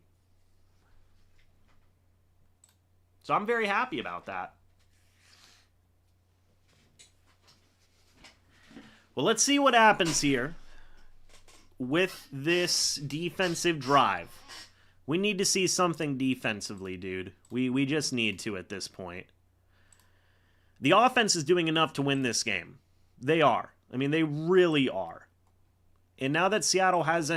So I'm very happy about that. Well, let's see what happens here with this defensive drive. We need to see something defensively, dude. We just need to at this point. The offense is doing enough to win this game. They are. I mean, they really are. And now that Seattle has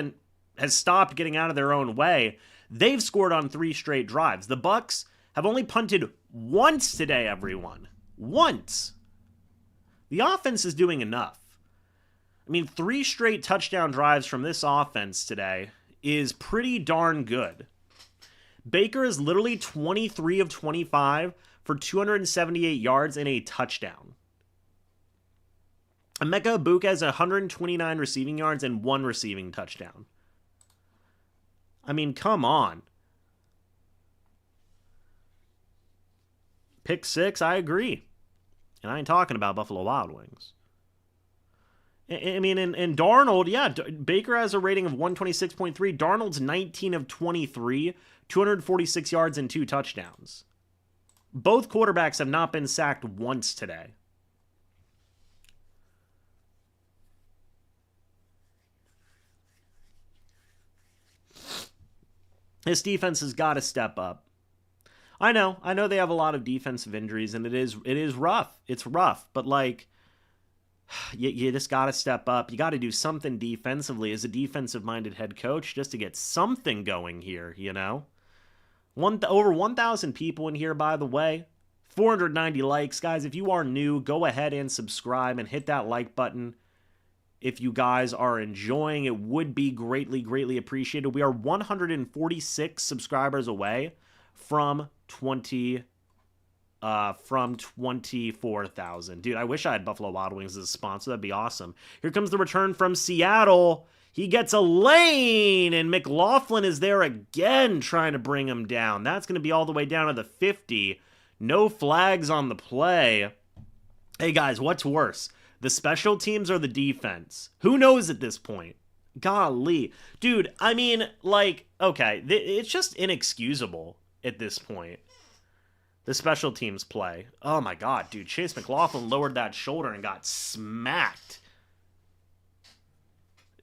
stopped getting out of their own way, they've scored on 3 straight drives. The Bucs have only punted once today, everyone. Once. The offense is doing enough. I mean, 3 straight touchdown drives from this offense today is pretty darn good. Baker is literally 23 of 25 for 278 yards and a touchdown. Emeka Ibuka has 129 receiving yards and 1 receiving touchdown. I mean, come on. Pick 6, I agree. And I ain't talking about Buffalo Wild Wings. I mean, and Darnold, yeah, Baker has a rating of 126.3. Darnold's 19 of 23, 246 yards and 2 touchdowns. Both quarterbacks have not been sacked once today. This defense has got to step up. I know they have a lot of defensive injuries, and it is rough. It's rough, but like, you just got to step up. You got to do something defensively as a defensive-minded head coach just to get something going here, you know? Over 1,000 people in here, by the way. 490 likes. Guys, if you are new, go ahead and subscribe and hit that like button. If you guys are enjoying, it would be greatly, greatly appreciated. We are 146 subscribers away from 24,000. Dude, I wish I had Buffalo Wild Wings as a sponsor. That'd be awesome. Here comes the return from Seattle. He gets a lane, and McLaughlin is there again trying to bring him down. That's going to be all the way down to the 50. No flags on the play. Hey, guys, what's worse? The special teams or the defense? Who knows at this point? Golly. Dude, I mean, like, okay, it's just inexcusable at this point. The special teams play. Oh, my God, dude. Chase McLaughlin lowered that shoulder and got smacked.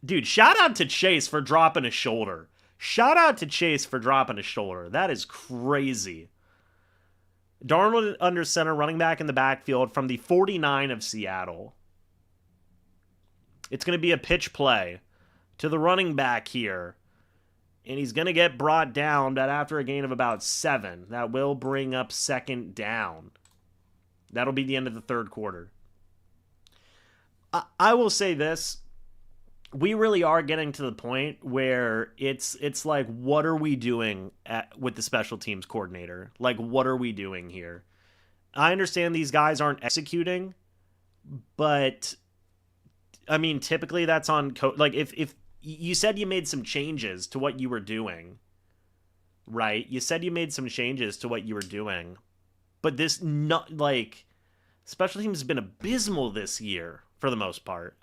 Dude, shout out to Chase for dropping a shoulder. Shout out to Chase for dropping a shoulder. That is crazy. Darnold under center, running back in the backfield from the 49 of Seattle. It's going to be a pitch play to the running back here. And he's going to get brought down after a gain of about 7. That will bring up second down. That'll be the end of the third quarter. I will say this. We really are getting to the point where it's like, what are we doing with the special teams coordinator? Like, what are we doing here? I understand these guys aren't executing, but I mean, typically that's on like if you said you made some changes to what you were doing, right? You said you made some changes to what you were doing, but this not like special teams has been abysmal this year for the most part.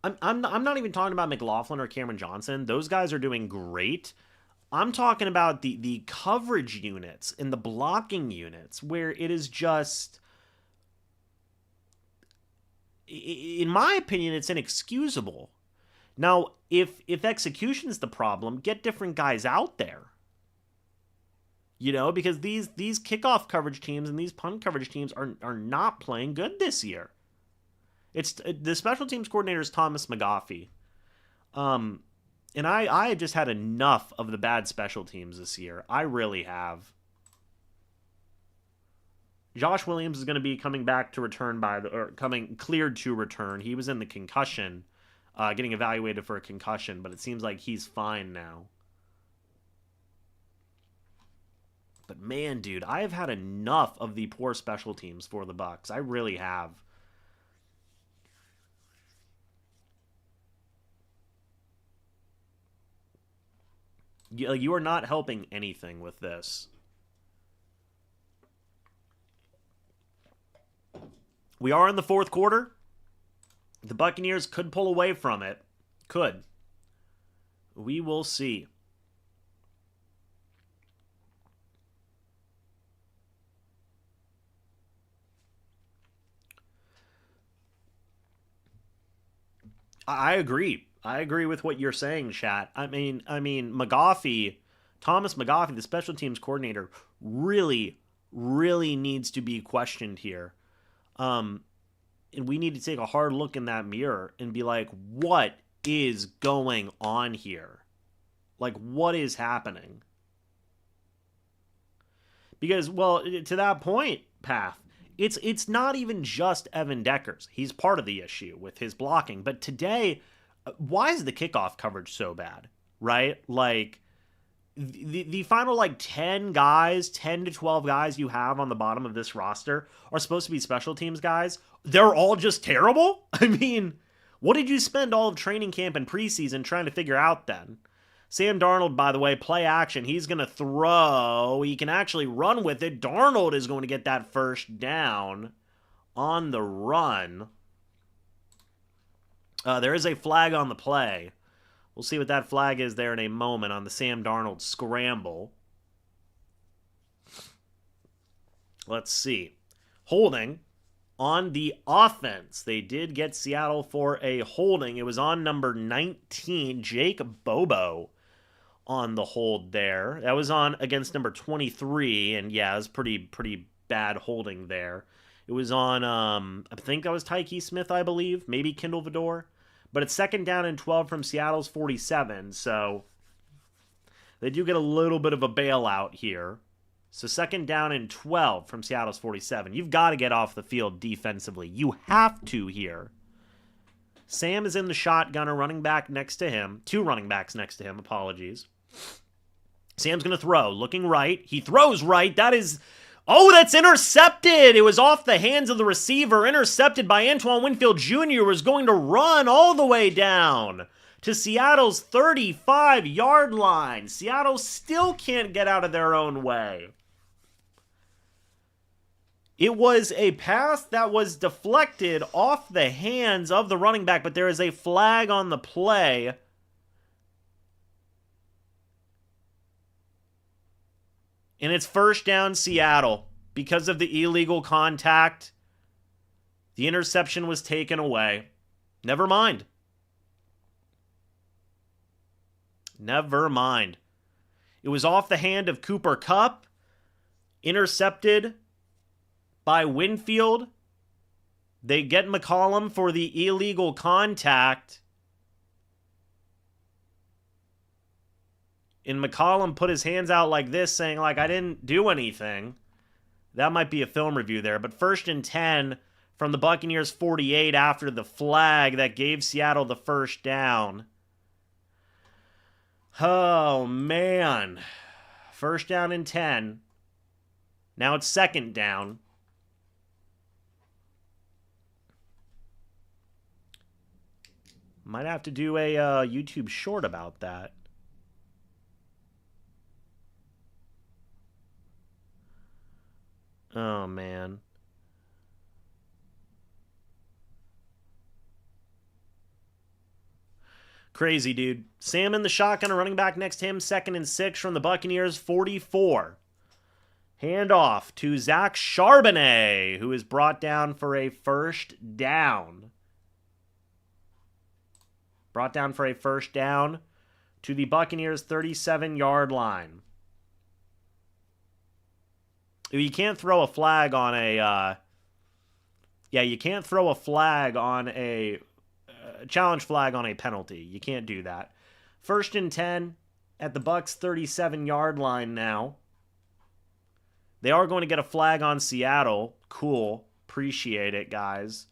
I'm not even talking about McLaughlin or Cameron Johnson. Those guys are doing great. I'm talking about the coverage units and the blocking units where it is just, in my opinion, it's inexcusable. Now, if execution is the problem, get different guys out there. You know, because these kickoff coverage teams and these punt coverage teams are not playing good this year. It's the special teams coordinator is Thomas McGaughey. And I have just had enough of the bad special teams this year. I really have. Josh Williams is going to be coming back to return cleared to return. He was in the concussion, getting evaluated for a concussion, but it seems like he's fine now. But man, dude, I have had enough of the poor special teams for the Bucs. I really have. You are not helping anything with this. We are in the fourth quarter. The Buccaneers could pull away from it. Could. We will see. I agree. I agree with what you're saying, chat. I mean, McGaughey, Thomas McGaughey, the special teams coordinator, really, really needs to be questioned here. And we need to take a hard look in that mirror and be like, what is going on here? Like, what is happening? Because, well, to that point, Path, it's not even just Evan Deckers. He's part of the issue with his blocking. But today, why is the kickoff coverage so bad, right? Like, the final, 10 to 12 guys you have on the bottom of this roster are supposed to be special teams guys. They're all just terrible? I mean, what did you spend all of training camp and preseason trying to figure out then? Sam Darnold, by the way, play action. He's going to throw. He can actually run with it. Darnold is going to get that first down on the run. There is a flag on the play. We'll see what that flag is there in a moment on the Sam Darnold scramble. Let's see. Holding on the offense. They did get Seattle for a holding. It was on number 19, Jake Bobo, on the hold there. That was on against number 23, and yeah, it was pretty bad holding there. It was on, I think that was Tyke Smith, I believe. Maybe Kendall Vidor. But it's second down and 12 from Seattle's 47, so they do get a little bit of a bailout here. So second down and 12 from Seattle's 47. You've got to get off the field defensively. You have to here. Sam is in the shotgun, a running back next to him. Two running backs next to him, apologies. Sam's going to throw, looking right. He throws right. That is... Oh, that's intercepted. It was off the hands of the receiver. Intercepted by Antoine Winfield Jr. Was going to run all the way down to Seattle's 35-yard line. Seattle still can't get out of their own way. It was a pass that was deflected off the hands of the running back, but there is a flag on the play. And it's first down Seattle because of the illegal contact. The interception was taken away. Never mind. Never mind. It was off the hand of Cooper Kupp. Intercepted by Winfield. They get McCollum for the illegal contact. And McCollum put his hands out like this, saying, like, I didn't do anything. That might be a film review there. But first and 10 from the Buccaneers 48 after the flag that gave Seattle the first down. Oh, man. First down and 10. Now it's second down. Might have to do a YouTube short about that. Oh, man. Crazy, dude. Sam in the shotgun, a running back next to him, second and 6 from the Buccaneers, 44. Handoff to Zach Charbonnet, who is brought down for a first down. Brought down for a first down to the Buccaneers' 37-yard line. You can't throw a flag on a... you can't throw a flag on a... challenge flag on a penalty. You can't do that. First and 10 at the Bucs' 37-yard line now. They are going to get a flag on Seattle. Cool. Appreciate it, guys.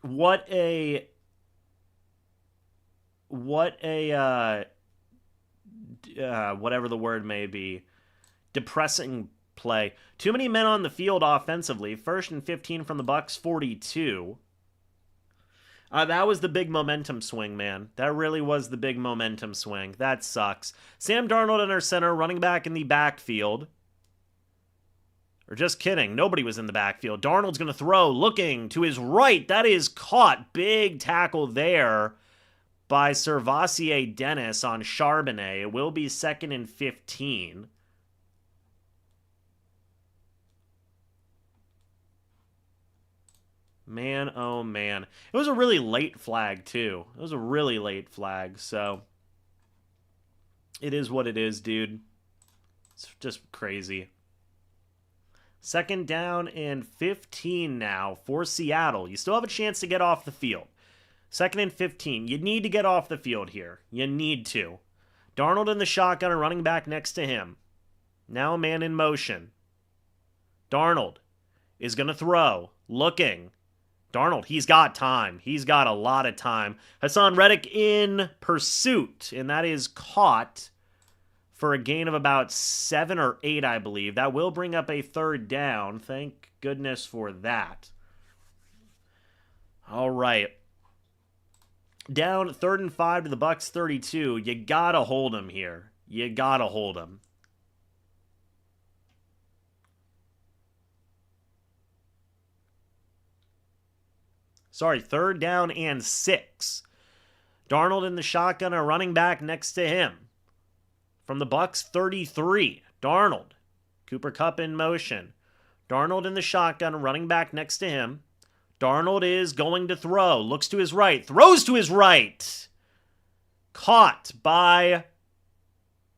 Whatever the word may be, depressing play. Too many men on the field offensively. First and 15 from the Bucs 42. That was the big momentum swing, man. That really was the big momentum swing. That sucks. Sam Darnold in our center, running back in the backfield. Or just kidding. Nobody was in the backfield. Darnold's going to throw, looking to his right. That is caught. Big tackle there by Servassier Dennis on Charbonnet. It will be second and 15. Man, oh man. It was a really late flag, too. It was a really late flag, so... It is what it is, dude. It's just crazy. Second down and 15 now for Seattle. You still have a chance to get off the field. Second and 15. You need to get off the field here. You need to. Darnold in the shotgun, a running back next to him. Now a man in motion. Darnold is going to throw. Looking. Darnold, he's got time. He's got a lot of time. Hassan Reddick in pursuit, and that is caught for a gain of about 7 or 8, I believe. That will bring up a third down. Thank goodness for that. All right. Down 3rd and 5 to the Bucs 32. You gotta hold him here. You gotta hold him. Sorry, 3rd down and 6. Darnold in the shotgun, a running back next to him. From the Bucs 33, Darnold. Cooper Kupp in motion. Darnold in the shotgun, a running back next to him. Darnold is going to throw. Looks to his right. Throws to his right. Caught by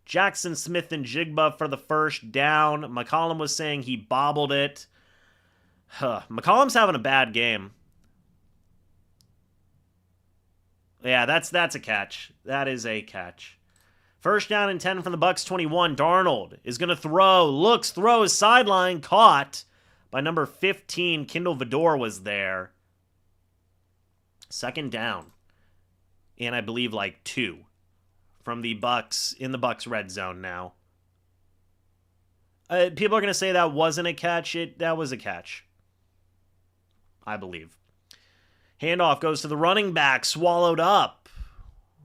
Jackson Smith and Jigba for the first down. McCollum was saying he bobbled it. McCollum's having a bad game. Yeah, that's a catch. That is a catch. First down and 10 from the Bucs 21. Darnold is going to throw. Looks, throws, sideline, caught by number 15. Kindle Vidor was there. Second down. And I believe like 2 from the Bucs in the Bucs red zone now. People are going to say that wasn't a catch. That was a catch, I believe. Handoff goes to the running back, swallowed up.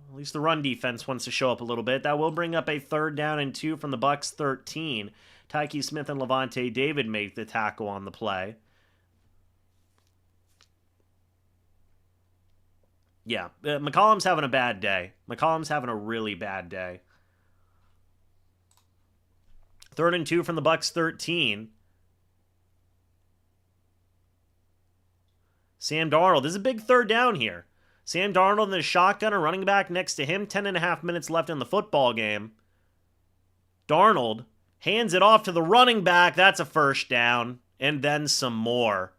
At least the run defense wants to show up a little bit. That will bring up a 3rd down and 2 from the Bucs 13. Tyke Smith and Levante David make the tackle on the play. Yeah, McCollum's having a bad day. McCollum's having a really bad day. 3rd and 2 from the Bucs 13. Sam Darnold. This is a big 3rd down here. Sam Darnold in the shotgun, a running back next to him. 10.5 minutes left in the football game. Darnold hands it off to the running back. That's a 1st down. And then some more.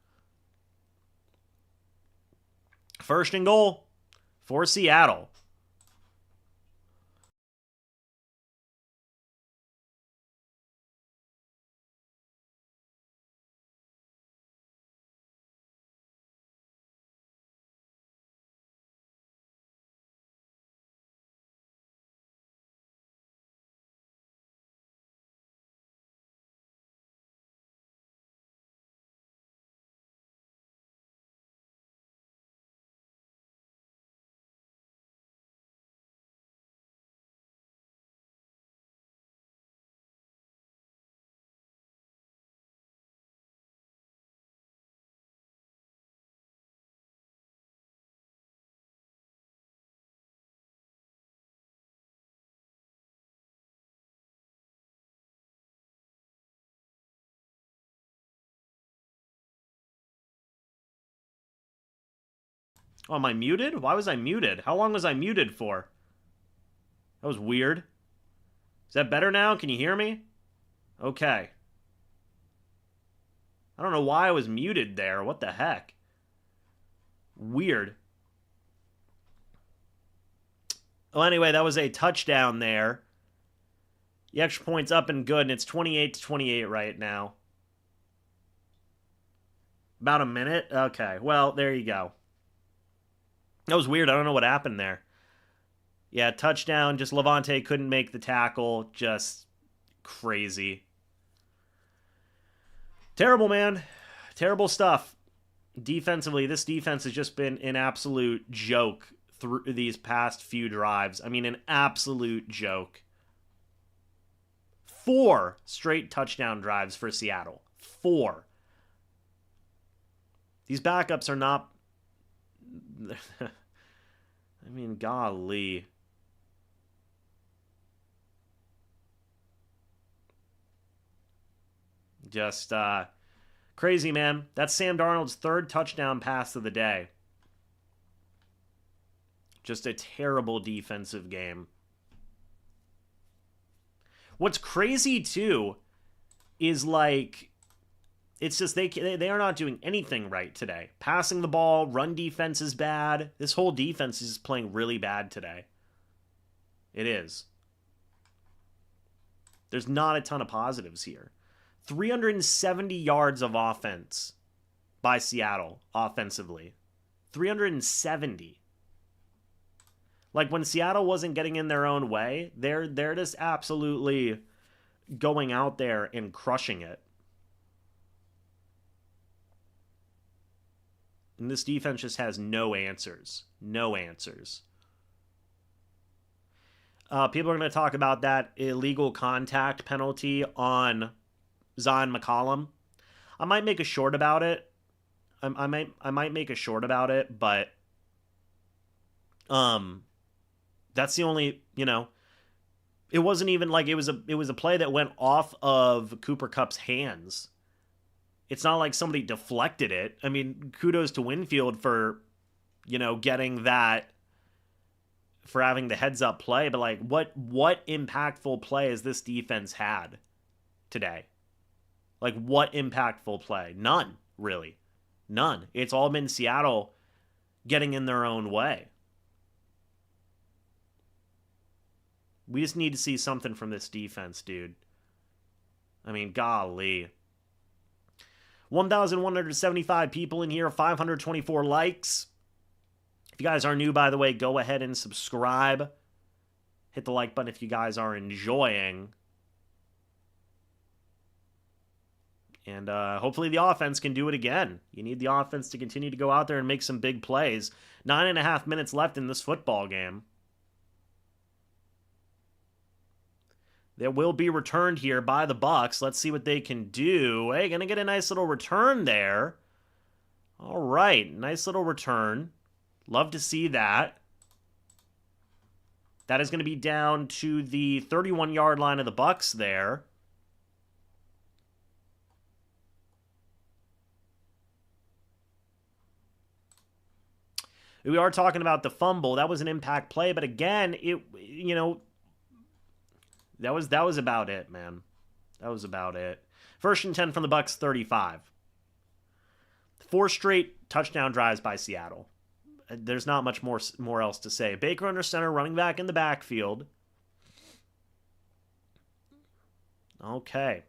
1st and goal for Seattle. Oh, am I muted? Why was I muted? How long was I muted for? That was weird. Is that better now? Can you hear me? Okay. I don't know why I was muted there. What the heck? Weird. Well, anyway, that was a touchdown there. The extra point's up and good, and it's 28-28 right now. About a minute? Okay, well, there you go. That was weird. I don't know what happened there. Yeah, touchdown. Just Levante couldn't make the tackle. Just crazy. Terrible, man. Terrible stuff. Defensively, this defense has just been an absolute joke through these past few drives. I mean, an absolute joke. 4 straight touchdown drives for Seattle. 4. These backups are not... I mean, golly. Just crazy, man. That's Sam Darnold's 3rd touchdown pass of the day. Just a terrible defensive game. What's crazy, too, is like... It's just they are not doing anything right today. Passing the ball, run defense is bad. This whole defense is playing really bad today. It is. There's not a ton of positives here. 370 yards of offense by Seattle offensively. 370. Like when Seattle wasn't getting in their own way, they're just absolutely going out there and crushing it. And this defense just has no answers. No answers. People are going to talk about that illegal contact penalty on Zion McCollum. I might make a short about it. I might make a short about it, but that's the only, it wasn't even like it was a play that went off of Cooper Kupp's hands. It's not like somebody deflected it. I mean, kudos to Winfield for, getting that, for having the heads up play. But like, what impactful play has this defense had today? Like, what impactful play? None, really. None. It's all been Seattle getting in their own way. We just need to see something from this defense, dude. I mean, golly. 1,175 people in here, 524 likes. If you guys are new, by the way, go ahead and subscribe. Hit the like button if you guys are enjoying. And hopefully the offense can do it again. You need the offense to continue to go out there and make some big plays. 9.5 minutes left in this football game. There will be returned here by the Bucs. Let's see what they can do. Hey, gonna get a nice little return there. All right, nice little return. Love to see that. That is going to be down to the 31-yard line of the Bucs there. We are talking about the fumble. That was an impact play, but again, that was about it, man. That was about it. 1st and 10 from the Bucs 35. 4 straight touchdown drives by Seattle. There's not much more else to say. Baker under center, running back in the backfield. Okay.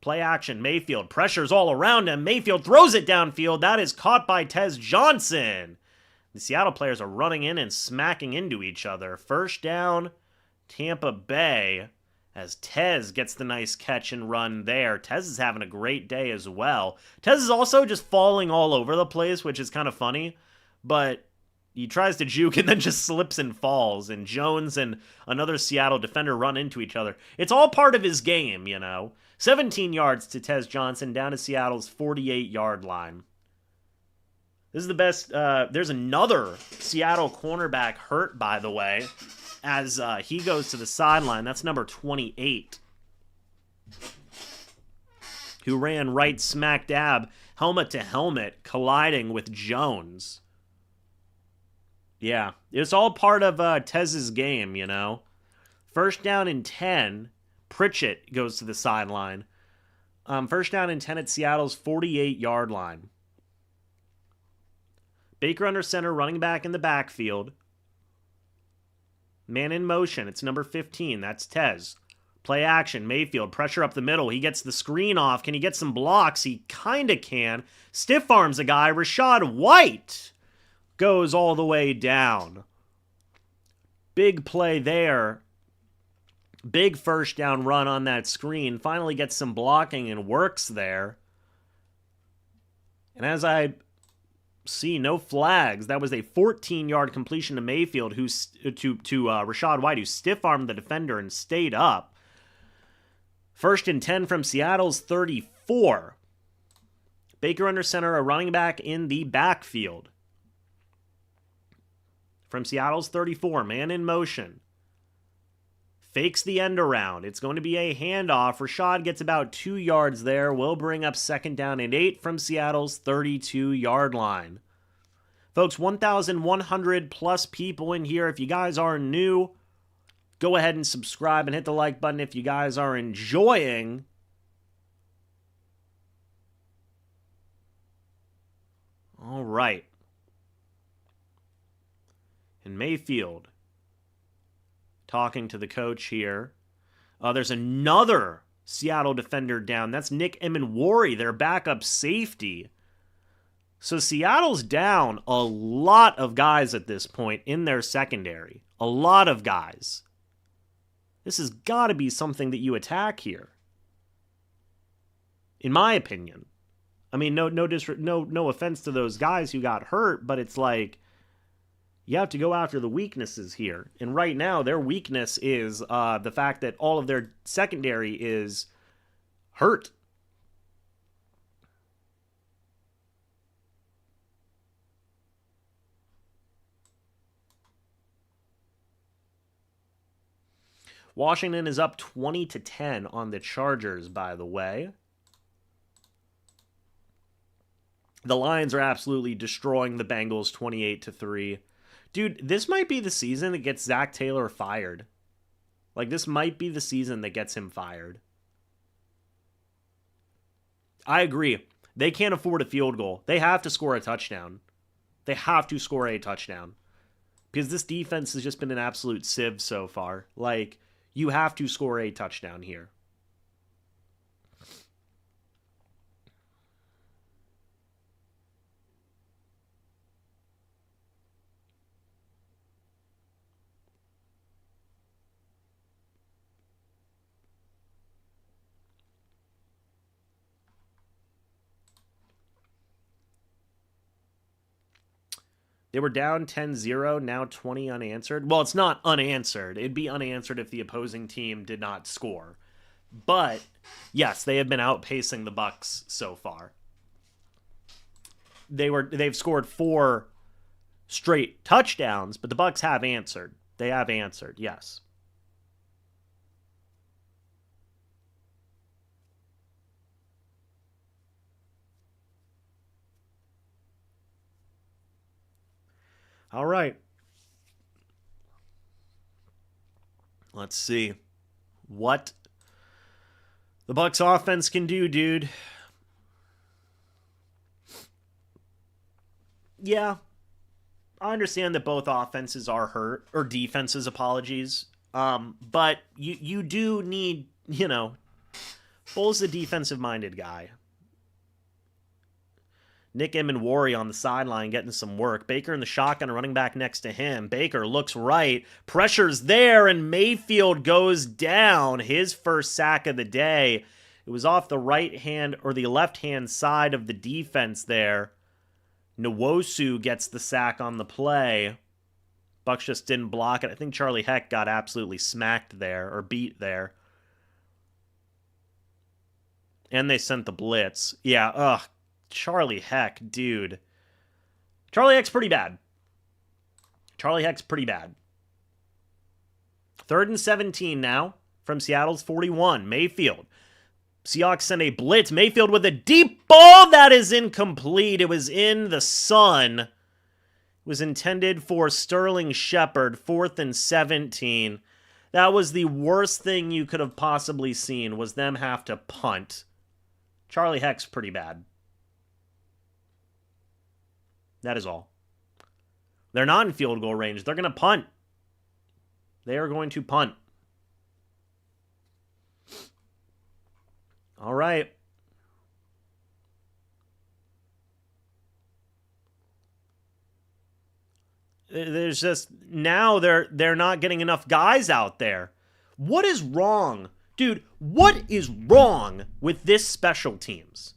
Play action. Mayfield pressures all around him. Mayfield throws it downfield. That is caught by Tez Johnson. The Seattle players are running in and smacking into each other. 1st down, Tampa Bay, as Tez gets the nice catch and run there. Tez is having a great day as well. Tez is also just falling all over the place, which is kind of funny. But he tries to juke and then just slips and falls. And Jones and another Seattle defender run into each other. It's all part of his game, 17 yards to Tez Johnson down to Seattle's 48-yard line. This is the best. There's another Seattle cornerback hurt, by the way, as he goes to the sideline. That's number 28, who ran right smack dab, helmet to helmet, colliding with Jones. Yeah, it's all part of Tez's game, 1st down and 10. Pritchett goes to the sideline. 1st down and 10 at Seattle's 48-yard line. Baker under center, running back in the backfield. Man in motion. It's number 15. That's Tez. Play action. Mayfield. Pressure up the middle. He gets the screen off. Can he get some blocks? He kind of can. Stiff arms a guy. Rachaad White goes all the way down. Big play there. Big 1st down run on that screen. Finally gets some blocking and works there. And as I see, no flags. That was a 14-yard completion to Mayfield, to Rachaad White, who stiff-armed the defender and stayed up. 1st and 10 from Seattle's 34. Baker under center, a running back in the backfield. From Seattle's 34, man in motion. Fakes the end around. It's going to be a handoff. Rachaad gets about 2 yards there. Will bring up 2nd down and 8 from Seattle's 32-yard line. Folks, 1,100 plus people in here. If you guys are new, go ahead and subscribe and hit the like button if you guys are enjoying. All right. And Mayfield talking to the coach here. There's another Seattle defender down. That's Nick Emenwari, their backup safety. So Seattle's down a lot of guys at this point in their secondary. A lot of guys. This has got to be something that you attack here, in my opinion. I mean, no offense to those guys who got hurt, but it's like, you have to go after the weaknesses here. And right now, their weakness is the fact that all of their secondary is hurt. Washington is up 20-10 on the Chargers, by the way. The Lions are absolutely destroying the Bengals 28-3. Dude, this might be the season that gets Zach Taylor fired. Like, this might be the season that gets him fired. I agree. They can't afford a field goal. They have to score a touchdown. They have to score a touchdown. because this defense has just been an absolute sieve so far. Like, you have to score a touchdown here. They were down 10-0, now 20 unanswered. Well, it's not unanswered. It'd be unanswered if the opposing team did not score. But, yes, they have been outpacing the Bucs so far. They've scored 4 straight touchdowns, but the Bucs have answered. They have answered, yes. All right. Let's see what the Bucs offense can do, dude. Yeah, I understand that both offenses are hurt, or defenses, apologies. But you do need, Bull's the defensive-minded guy. Nick Emenwari on the sideline getting some work. Baker in the shotgun, running back next to him. Baker looks right. Pressure's there, and Mayfield goes down. His first sack of the day. It was off the right hand or the left hand side of the defense there. Nwosu gets the sack on the play. Bucs just didn't block it. I think Charlie Heck got absolutely smacked there, or beat there. And they sent the blitz. Yeah, ugh. Charlie Heck, dude. Charlie Heck's pretty bad. Charlie Heck's pretty bad. 3rd and 17 now from Seattle's 41. Mayfield. Seahawks send a blitz. Mayfield with a deep ball that is incomplete. It was in the sun. It was intended for Sterling Shepard. 4th and 17. That was the worst thing you could have possibly seen, was them have to punt. Charlie Heck's pretty bad. That is all. They're not in field goal range. They're going to punt. They are going to punt. All right. There's just, now they're not getting enough guys out there. What is wrong? Dude, what is wrong with this special teams?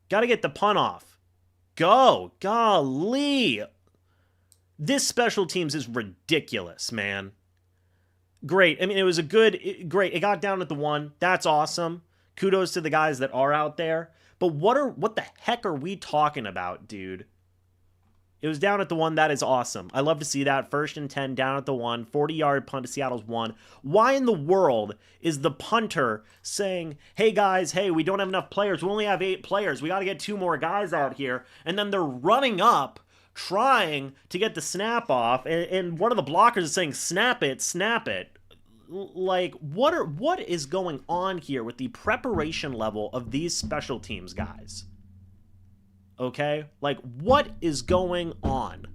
Got to get the punt off. Go. Golly. This special teams is ridiculous, man. Great. I mean, it was great. It got down at the 1. That's awesome. Kudos to the guys that are out there. But what the heck are we talking about, dude? It was down at the 1. That is awesome. I love to see that. 1st and 10, down at the 1. 40-yard punt to Seattle's 1. Why in the world is the punter saying, hey, guys, hey, we don't have enough players. We only have 8 players. We got to get 2 more guys out here. And then they're running up, trying to get the snap off. And one of the blockers is saying, snap it, snap it. Like, what is going on here with the preparation level of these special teams guys? Okay? Like, what is going on?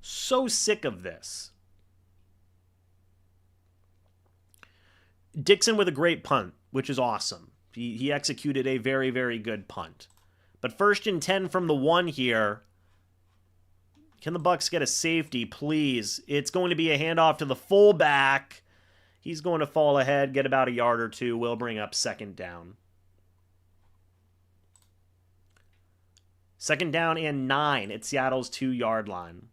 So sick of this. Dixon with a great punt, which is awesome. He executed a very, very good punt. But 1st and 10 from the 1 here. Can the Bucs get a safety, please? It's going to be a handoff to the fullback. He's going to fall ahead, get about a yard or 2. Will bring up 2nd down. 2nd down and 9 at Seattle's 2-yard line.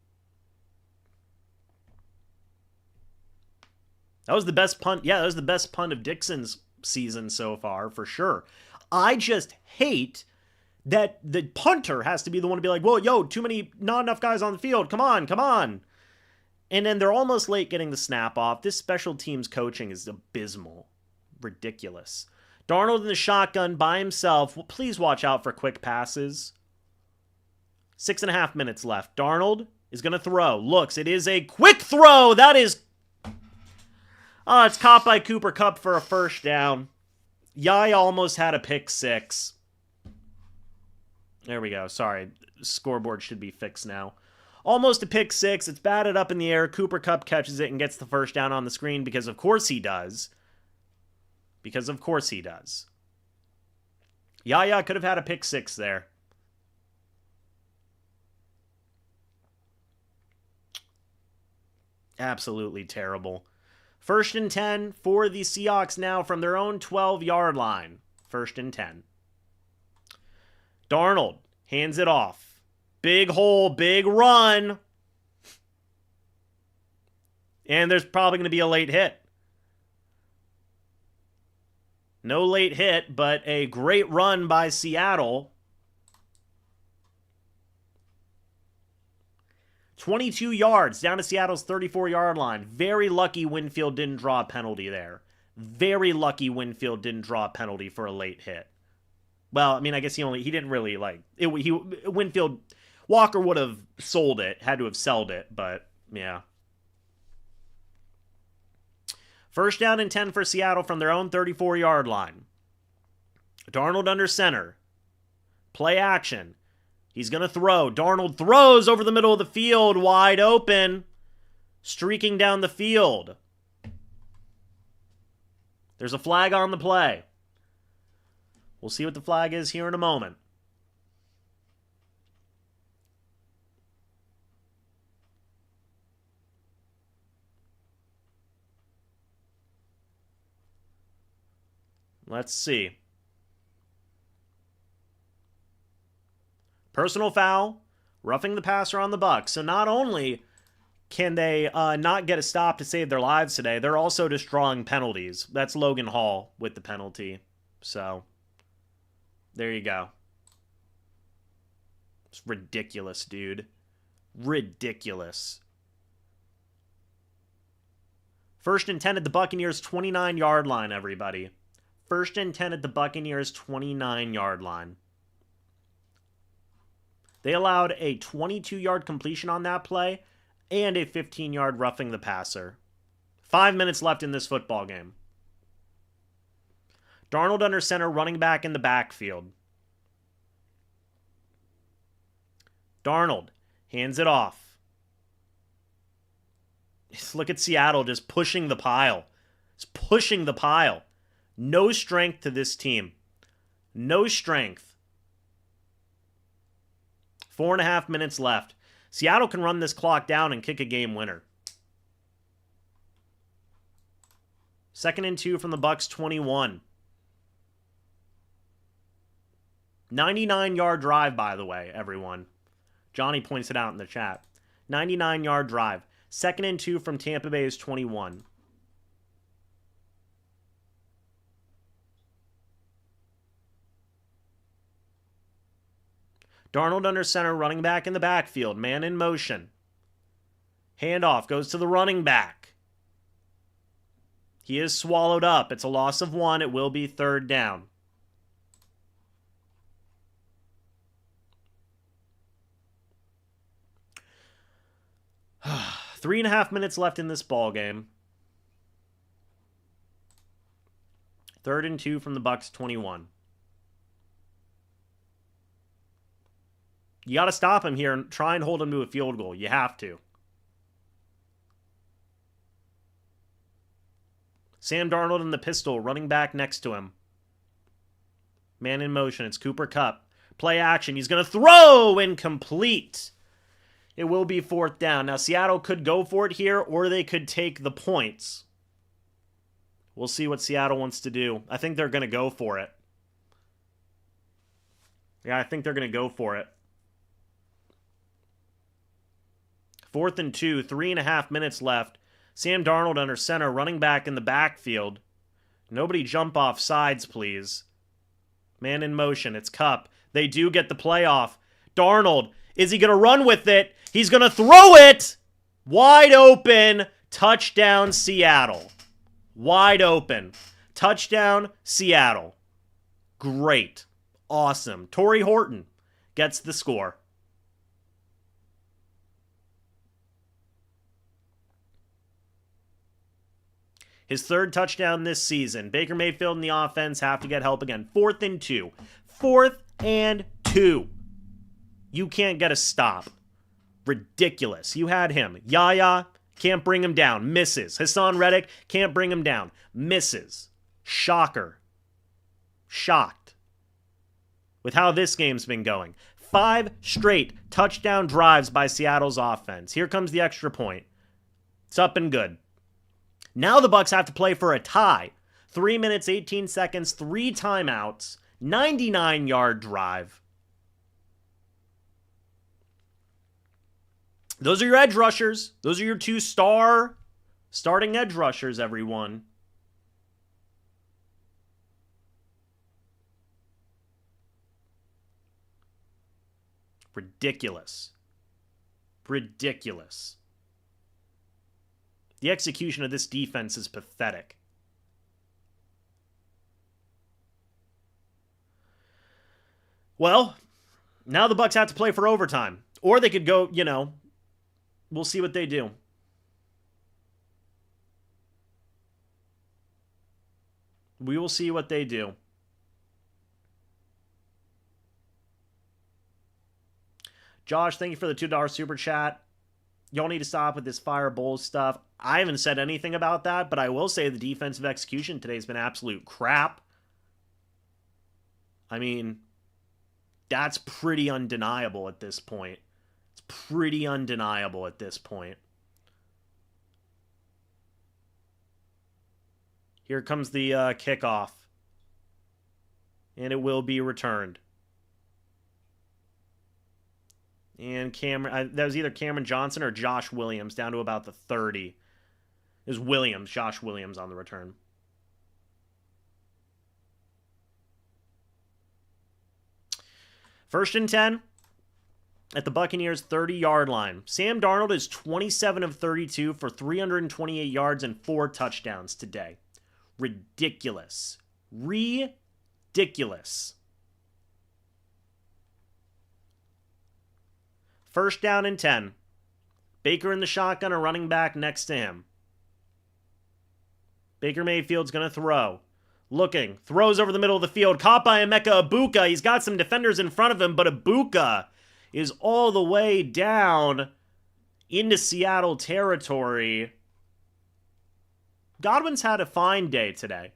That was the best punt. Yeah, that was the best punt of Dixon's season so far, for sure. I just hate that the punter has to be the one to be like, whoa, yo, not enough guys on the field. Come on, come on. And then they're almost late getting the snap off. This special teams coaching is abysmal. Ridiculous. Darnold in the shotgun by himself. Well, please watch out for quick passes. 6.5 minutes left. Darnold is going to throw. Looks, it is a quick throw. That is... Oh, it's caught by Cooper Kupp for a 1st down. Yai almost had a pick 6. There we go. Sorry. scoreboard should be fixed now. Almost a pick six. It's batted up in the air. Cooper Kupp catches it and gets the first down on the screen because of course he does. Because of course he does. Yaya could have had a pick six there. Absolutely terrible. 1st and 10 for the Seahawks now from their own 12-yard line. 1st and 10. Darnold hands it off. Big hole, big run. And there's probably going to be a late hit. No late hit, but a great run by Seattle. 22 yards down to Seattle's 34-yard line. Very lucky Winfield didn't draw a penalty there. Very lucky Winfield didn't draw a penalty for a late hit. Well, I mean, I guess he didn't really like it. Winfield, Walker would have sold it, had to have sold it, but yeah. 1st down and 10 for Seattle from their own 34-yard line. Darnold under center. Play action. He's going to throw. Darnold throws over the middle of the field, wide open, streaking down the field. There's a flag on the play. We'll see what the flag is here in a moment. Let's see. Personal foul, roughing the passer on the Bucs. So not only can they not get a stop to save their lives today, they're also just drawing penalties. That's Logan Hall with the penalty. So there you go. It's ridiculous, dude. Ridiculous. 1st and 10 at the Buccaneers 29-yard line, everybody. 1st and 10 at the Buccaneers 29-yard line. They allowed a 22-yard completion on that play and a 15-yard roughing the passer. 5 minutes left in this football game. Darnold under center, running back in the backfield. Darnold hands it off. Look at Seattle just pushing the pile. It's pushing the pile. No strength to this team. No strength. 4.5 minutes left. Seattle can run this clock down and kick a game winner. 2nd and 2 from the Bucs 21. 99-yard drive, by the way, everyone. Johnny points it out in the chat. 99-yard drive. 2nd and 2 from Tampa Bay's 21. Darnold under center, running back in the backfield. Man in motion. Handoff goes to the running back. He is swallowed up. It's a loss of 1. It will be 3rd down. Three and a half minutes left in this ball game. 3rd and 2 from the Bucs 21. You got to stop him here and try and hold him to a field goal. You have to. Sam Darnold in the pistol, running back next to him. Man in motion. It's Cooper Kupp. Play action. He's going to throw incomplete. It will be 4th down. Now, Seattle could go for it here, or they could take the points. We'll see what Seattle wants to do. I think they're going to go for it. Yeah, I think they're going to go for it. 4th and 2, 3.5 minutes left. Sam Darnold under center, running back in the backfield. Nobody jump off sides, please. Man in motion. It's Kupp. They do get the playoff. Darnold, is he going to run with it? He's going to throw it! Wide open. Touchdown, Seattle. Wide open. Touchdown, Seattle. Great. Awesome. Torrey Horton gets the score. His 3rd touchdown this season. Baker Mayfield and the offense have to get help again. 4th and 2. 4th and 2. You can't get a stop. Ridiculous. You had him. Yaya, can't bring him down. Misses. Hassan Reddick, can't bring him down. Misses. Shocker. Shocked with how this game's been going. 5 straight touchdown drives by Seattle's offense. Here comes the extra point. It's up and good. Now the Bucs have to play for a tie. 3 minutes, 18 seconds, 3 timeouts, 99-yard drive. Those are your edge rushers. Those are your 2 starting edge rushers, everyone. Ridiculous. Ridiculous. The execution of this defense is pathetic. Well, now the Bucs have to play for overtime. Or they could go, we'll see what they do. We will see what they do. Josh, thank you for the $2 super chat. Y'all need to stop with this Fire Bulls stuff. I haven't said anything about that, but I will say the defensive execution today has been absolute crap. I mean, that's pretty undeniable at this point. It's pretty undeniable at this point. Here comes the kickoff. And it will be returned. And that was either Cameron Johnson or Josh Williams, down to about the 30. It was Williams, Josh Williams on the return. First and 10 at the Buccaneers' 30-yard line. Sam Darnold is 27 of 32 for 328 yards and 4 touchdowns today. Ridiculous. Ridiculous. First down and 10. Baker in the shotgun, a running back next to him. Baker Mayfield's going to throw. Looking. Throws over the middle of the field. Caught by Emeka Egbuka. He's got some defenders in front of him, but Egbuka is all the way down into Seattle territory. Godwin's had a fine day today.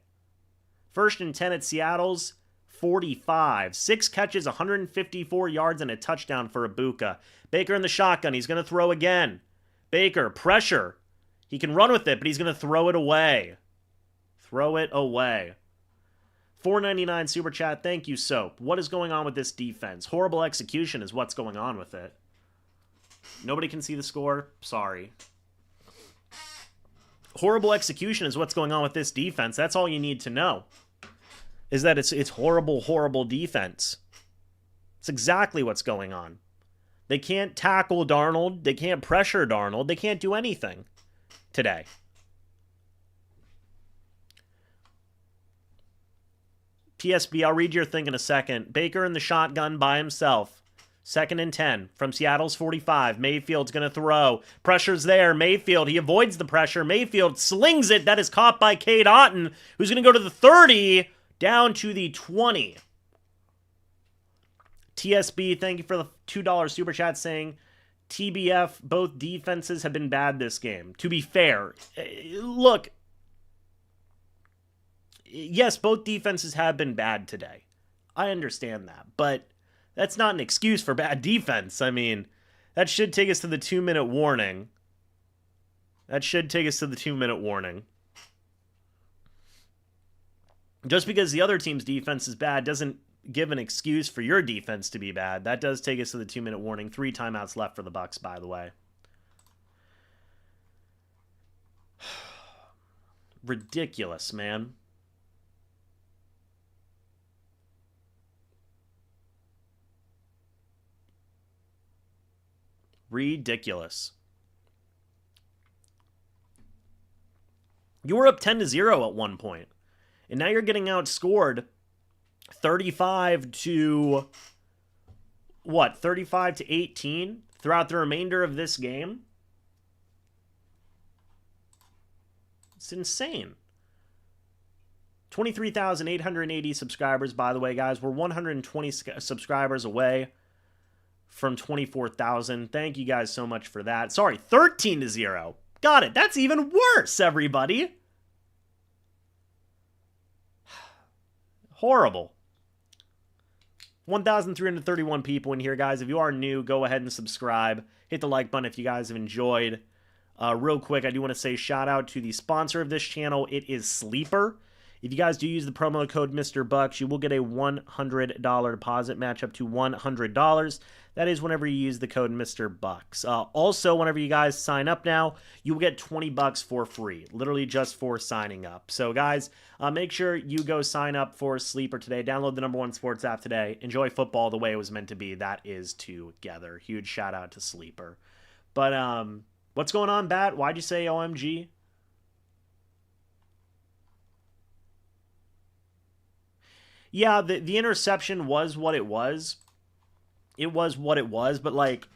First and 10 at Seattle's 45. 6 catches, 154 yards, and a touchdown for Egbuka. Baker in the shotgun. He's going to throw again. Baker, pressure. He can run with it, but he's going to throw it away. Throw it away. $4.99 super chat. Thank you, Soap. What is going on with this defense? Horrible execution is what's going on with it. Nobody can see the score? Sorry. Horrible execution is what's going on with this defense. That's all you need to know. Is that it's horrible, horrible defense. It's exactly what's going on. They can't tackle Darnold. They can't pressure Darnold. They can't do anything today. TSB, I'll read your thing in a second. Baker in the shotgun by himself. Second and 10 from Seattle's 45. Mayfield's going to throw. Pressure's there. Mayfield, he avoids the pressure. Mayfield slings it. That is caught by Cade Otton, who's going to go to the 30, down to the 20. TSB, thank you for the $2 super chat saying, TBF, both defenses have been bad this game. To be fair, look, yes, both defenses have been bad today. I understand that, but that's not an excuse for bad defense. I mean, that should take us to the 2-minute warning. Just because the other team's defense is bad doesn't give an excuse for your defense to be bad. That does take us to the 2-minute warning. 3 timeouts left for the Bucs, by the way. Ridiculous, man. Ridiculous. You were up 10-0 at one point, and now you're getting outscored 35 to 18 throughout the remainder of this game? It's insane. 23,880 subscribers, by the way, guys. We're 120 subscribers away from 24,000. Thank you guys so much for that. Sorry, 13-0. Got it. That's even worse, everybody. Horrible. 1,331 people in here, guys. If you are new, go ahead and subscribe. Hit the like button if you guys have enjoyed. Real quick, I do want to say shout out to the sponsor of this channel. It is Sleeper. If you guys do use the promo code MrBucs, you will get a $100 deposit match up to $100. That is whenever you use the code MrBucs. Also, whenever you guys sign up now, you will get $20 for free, literally just for signing up. So, guys, make sure you go sign up for Sleeper today. Download the #1 sports app today. Enjoy football the way it was meant to be. That is together. Huge shout out to Sleeper. But what's going on, Bat? Why'd you say OMG? Yeah, the interception was what it was. It was what it was, but, like,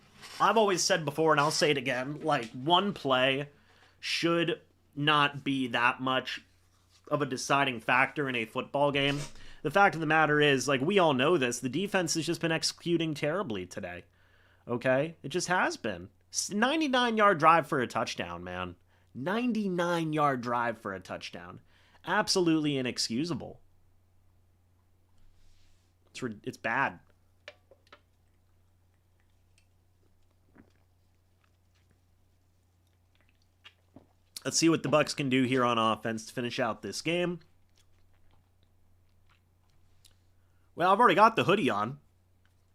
I've always said before, and I'll say it again, like, one play should not be that much of a deciding factor in a football game. The fact of the matter is, like, we all know this, the defense has just been executing terribly today, okay? It just has been. 99-yard drive for a touchdown, man. 99-yard drive for a touchdown. Absolutely inexcusable. It's bad. Let's see what the Bucs can do here on offense to finish out this game. Well, I've already got the hoodie on.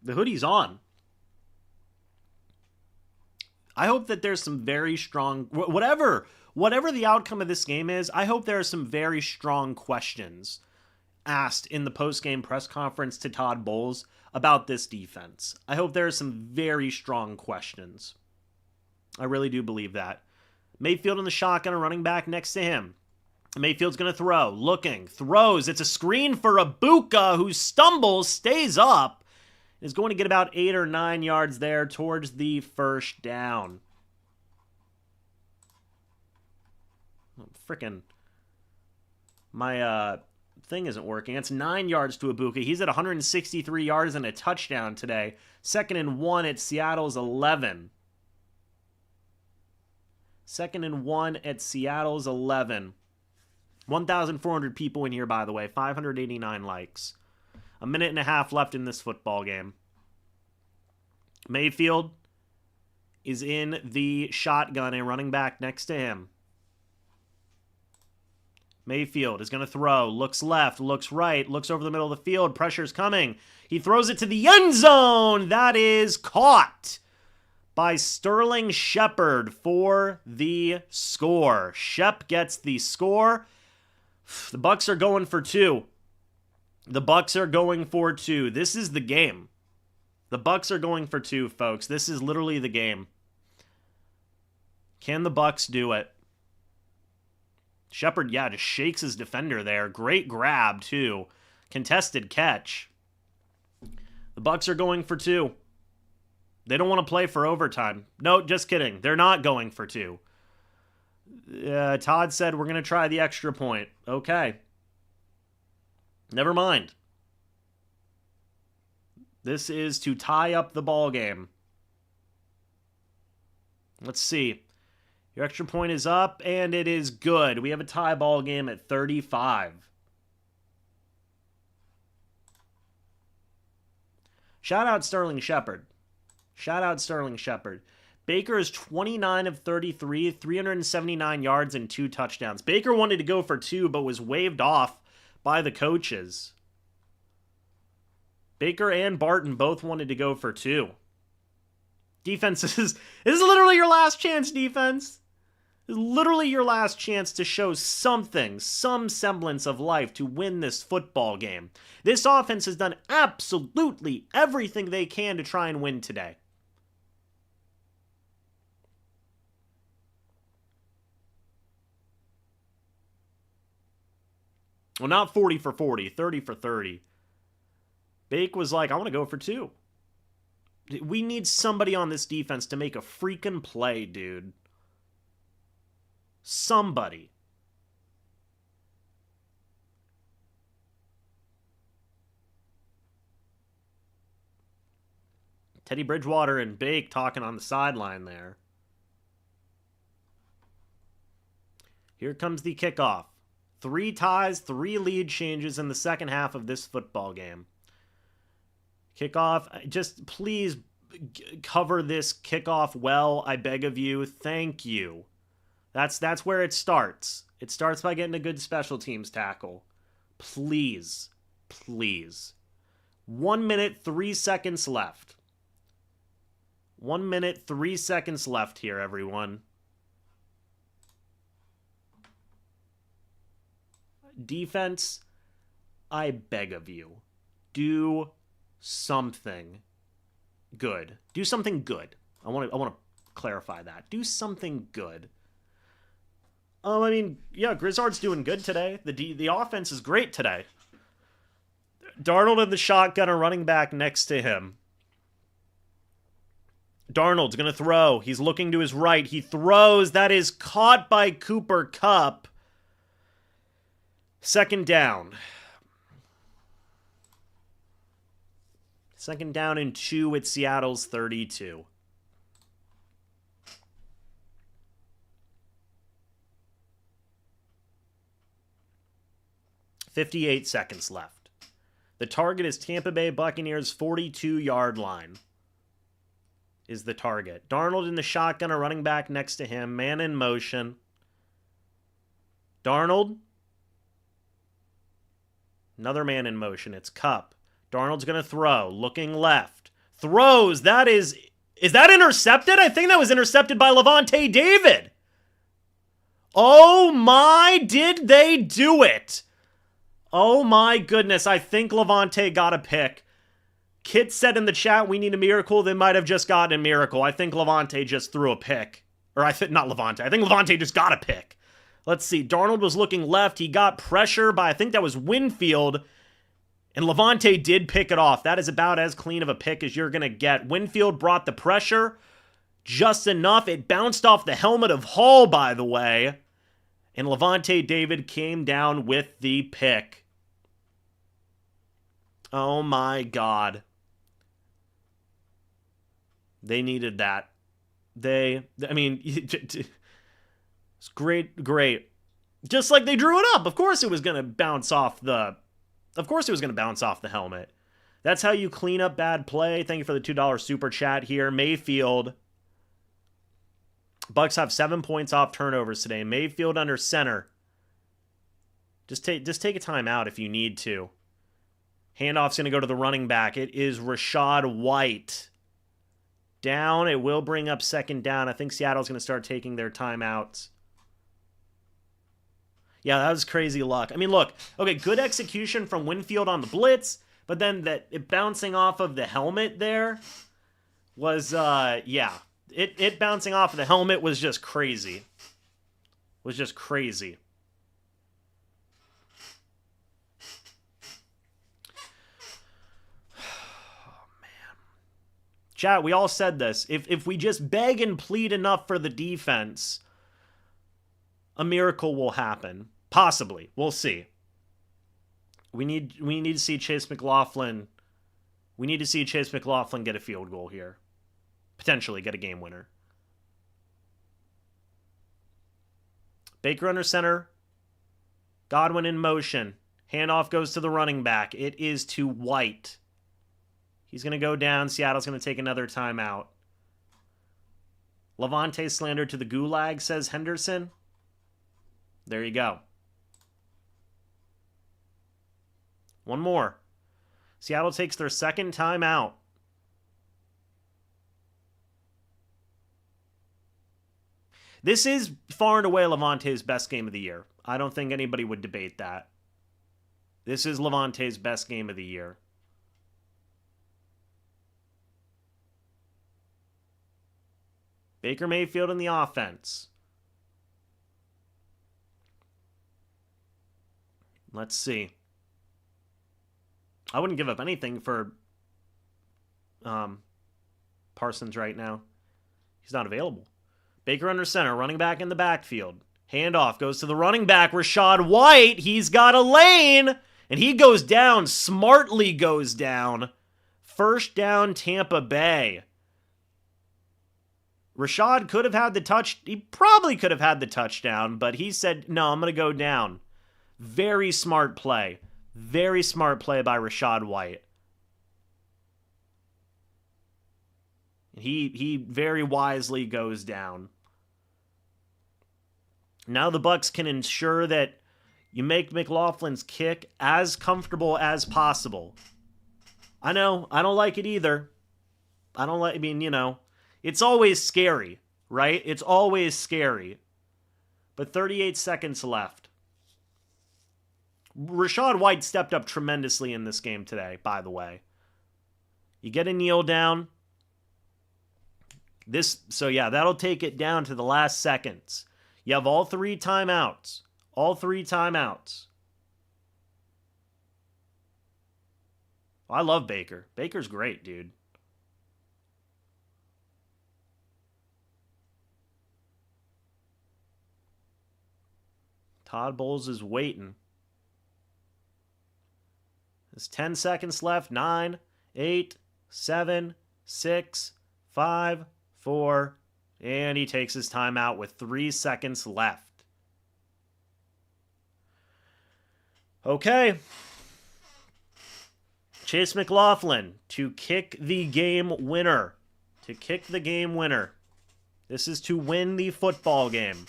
The hoodie's on. I hope that there's some very strong... Whatever the outcome of this game is, I hope there are some very strong questions asked in the post-game press conference to Todd Bowles about this defense. I hope there are some very strong questions. I really do believe that. Mayfield in the shotgun, a running back next to him. Mayfield's going to throw. Looking. Throws. It's a screen for Ibuka, who stumbles, stays up, is going to get about 8 or 9 yards there towards the first down. Oh, frickin'. My thing isn't working. It's 9 yards to Ibuka. He's at 163 yards and a touchdown today. 2nd and 1 at Seattle's 11. 2nd and 1 at Seattle's 11. 1,400 people in here, by the way. 589 likes. A minute and a half left in this football game. Mayfield is in the shotgun, a running back next to him. Mayfield is going to throw. Looks left, looks right, looks over the middle of the field. Pressure's coming. He throws it to the end zone. That is caught by Sterling Shepard for the score. Shep gets the score. The Bucs are going for 2. The Bucs are going for 2. This is the game. The Bucs are going for 2, folks. This is literally the game. Can the Bucs do it? Shepard, yeah, just shakes his defender there. Great grab, too. Contested catch. The Bucs are going for 2. They don't want to play for overtime. No, just kidding. They're not going for 2. Todd said we're going to try the extra point. Okay. Never mind. This is to tie up the ball game. Let's see. Your extra point is up, and it is good. We have a tie ball game at 35. Shout out Sterling Shepard. Shout out Sterling Shepard. Baker is 29 of 33, 379 yards and 2 touchdowns. Baker wanted to go for 2, but was waved off by the coaches. Baker and Barton both wanted to go for 2. Defense this is literally your last chance, defense. This is literally your last chance to show something, some semblance of life to win this football game. This offense has done absolutely everything they can to try and win today. Well, not 40 for 40, 30 for 30. Bake was like, I want to go for 2. We need somebody on this defense to make a freaking play, dude. Somebody. Teddy Bridgewater and Bake talking on the sideline there. Here comes the kickoff. 3 ties, 3 lead changes in the second half of this football game. Kickoff, just please cover this kickoff well, I beg of you. Thank you. That's where it starts. It starts by getting a good special teams tackle. Please. Please. 1 minute, 3 seconds left. 1 minute, 3 seconds left here, everyone. Defense, I beg of you, do something good. Do something good. I want to clarify that. Do something good. I mean, yeah, Grizzard's doing good today. The offense is great today. Darnold in the shotgun, a running back next to him. Darnold's going to throw. He's looking to his right. He throws. That is caught by Cooper Kupp. Second down. Second down and 2 at Seattle's 32. .58 seconds left. The target is Tampa Bay Buccaneers 42-yard line. Is the target. Darnold in the shotgun, a running back next to him. Man in motion. Darnold. Another man in motion. It's Kupp. Darnold's going to throw. Looking left. Throws. That is that intercepted? I think that was intercepted by Lavonte David. Oh my, did they do it? Oh my goodness. I think Lavonte got a pick. Kit said in the chat, we need a miracle. They might have just gotten a miracle. I think Lavonte just threw a pick. Or not Lavonte. I think Lavonte just got a pick. Let's see. Darnold was looking left. He got pressure by, I think that was Winfield. And Lavonte did pick it off. That is about as clean of a pick as you're going to get. Winfield brought the pressure just enough. It bounced off the helmet of Hall, by the way. And Lavonte David came down with the pick. Oh my God. They needed that. It's great. Just like they drew it up. Of course it was going to bounce off the helmet. That's how you clean up bad play. Thank you for the $2 super chat here. Mayfield. Bucs have 7 points off turnovers today. Mayfield under center. Just take a timeout if you need to. Handoff's going to go to the running back. It is Rachaad White. Down. It will bring up second down. I think Seattle's going to start taking their timeouts. Yeah, that was crazy luck. I mean, look. Okay, good execution from Winfield on the blitz, but then it bouncing off of the helmet there was, yeah. It bouncing off of the helmet was just crazy. Chat, we all said this. If we just beg and plead enough for the defense, a miracle will happen. Possibly. We'll see. We need to see Chase McLaughlin. We need to see Chase McLaughlin get a field goal here. Potentially get a game winner. Baker under center. Godwin in motion. Handoff goes to the running back. It is to White. He's going to go down. Seattle's going to take another timeout. Lavonte slandered to the gulag, says Henderson. There you go. One more. Seattle takes their second timeout. This is far and away Lavonte's best game of the year. I don't think anybody would debate that. This is Lavonte's best game of the year. Baker Mayfield in the offense. Let's see. I wouldn't give up anything for Parsons right now. He's not available. Baker under center, running back in the backfield. Handoff goes to the running back, Rachaad White. He's got a lane, and he goes down, smartly goes down. First down, Tampa Bay. Rashad could have had the touch. He probably could have had the touchdown, but he said, no, I'm going to go down. Very smart play. Very smart play by Rachaad White. He very wisely goes down. Now the Bucs can ensure that you make McLaughlin's kick as comfortable as possible. I know, I don't like it either. It's always scary, right? It's always scary. But 38 seconds left. Rachaad White stepped up tremendously in this game today, by the way. You get a kneel down. That'll take it down to the last seconds. You have all three timeouts. All three timeouts. I love Baker. Baker's great, dude. Todd Bowles is waiting. There's 10 seconds left. 9, 8, 7, 6, 5, 4, and he takes his timeout with 3 seconds left. Okay. Chase McLaughlin to kick the game winner. This is to win the football game.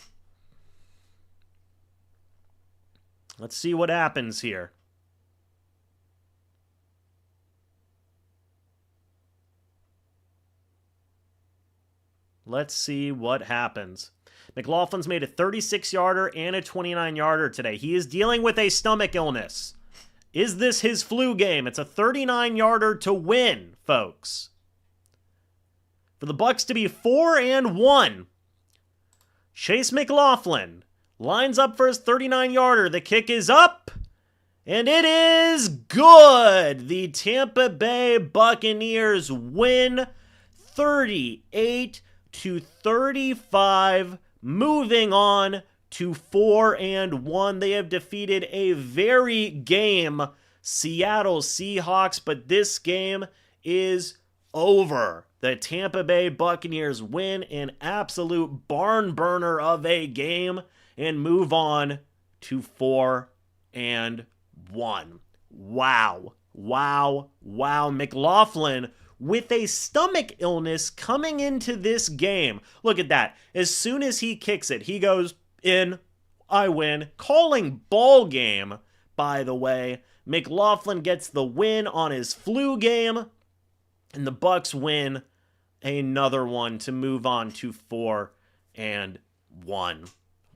Let's see what happens here. Let's see what happens. McLaughlin's made a 36-yarder and a 29-yarder today. He is dealing with a stomach illness. Is this his flu game? It's a 39-yarder to win, folks. For the Bucs to be 4-1, Chase McLaughlin lines up for his 39-yarder. The kick is up, and it is good. The Tampa Bay Buccaneers win 38-35, moving on to 4-1. They have defeated a very game Seattle Seahawks, but this game is over. The Tampa Bay Buccaneers win an absolute barn burner of a game and move on to 4-1. Wow. McLaughlin with a stomach illness coming into this game. Look at that. As soon as he kicks it, he goes in, I win. Calling ball game, by the way. McLaughlin gets the win on his flu game, and the Bucs win another one to move on to 4-1.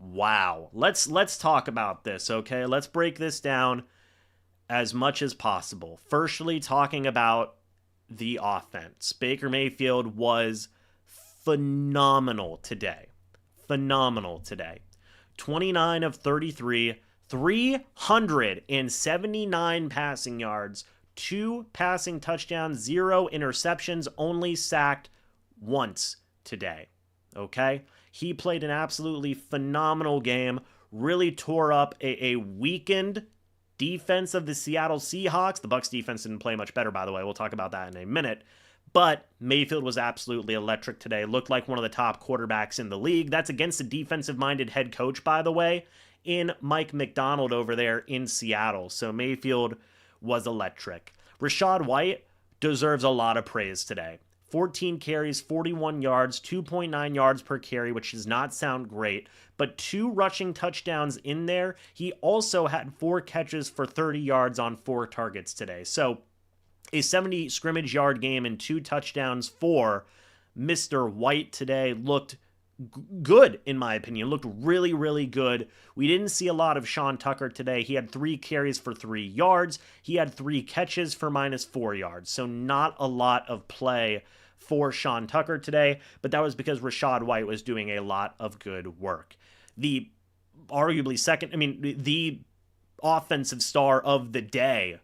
Wow. Let's talk about this, okay? Let's break this down as much as possible. Firstly, talking about the offense. Baker Mayfield was phenomenal today. 29 of 33, 379 passing yards, 2 passing touchdowns, 0 interceptions, only sacked once today. Okay? He played an absolutely phenomenal game, really tore up a weakened defense of the Seattle Seahawks. The Bucs defense didn't play much better, by the way. We'll talk about that in a minute. But Mayfield was absolutely electric today. Looked like one of the top quarterbacks in the league. That's against a defensive-minded head coach, by the way, in Mike McDonald over there in Seattle. So Mayfield was electric. Rachaad White deserves a lot of praise today. 14 carries, 41 yards, 2.9 yards per carry, which does not sound great, but 2 rushing touchdowns in there. He also had 4 catches for 30 yards on 4 targets today. So a 70 scrimmage yard game and 2 touchdowns for Mr. White today. Looked good, in my opinion. Looked really, really good. We didn't see a lot of Sean Tucker today. He had 3 carries for 3 yards. He had 3 catches for -4 yards. So not a lot of play for Sean Tucker today, but that was because Rachaad White was doing a lot of good work. The offensive star of the day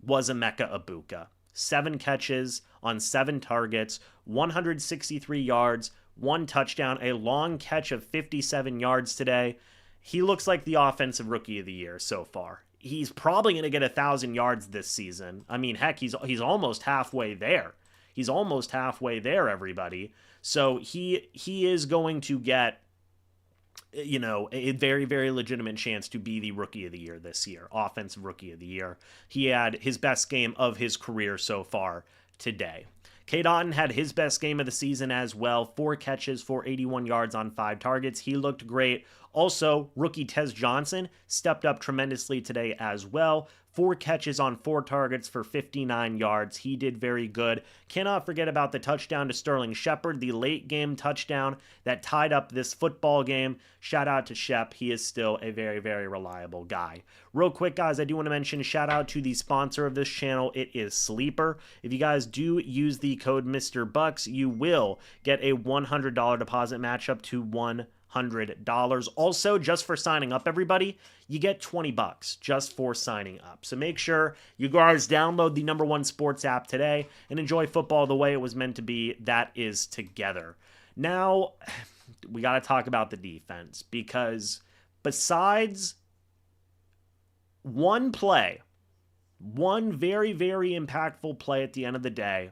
was Emeka Egbuka. 7 catches on 7 targets, 163 yards, 1 touchdown, a long catch of 57 yards today. He looks like the offensive rookie of the year so far, he's probably going to get 1,000 yards this season. I mean, heck, he's almost halfway there. He's almost halfway there, everybody. So he is going to get, you know, a very, very legitimate chance to be the Rookie of the Year this year, Offensive Rookie of the Year. He had his best game of his career so far today. Cade Otton had his best game of the season as well. 4 catches for 81 yards on 5 targets. He looked great. Also, rookie Tez Johnson stepped up tremendously today as well. 4 catches on 4 targets for 59 yards. He did very good. Cannot forget about the touchdown to Sterling Shepard, the late game touchdown that tied up this football game. Shout out to Shep. He is still a very, very reliable guy. Real quick, guys, I do want to mention shout out to the sponsor of this channel. It is Sleeper. If you guys do use the code MrBucs, you will get a $100 deposit match up to $100. Also, just for signing up, everybody, you get $20 just for signing up. So make sure you guys download the #1 sports app today and enjoy football the way it was meant to be. That is together. Now, we got to talk about the defense, because besides one play, one very, very impactful play at the end of the day,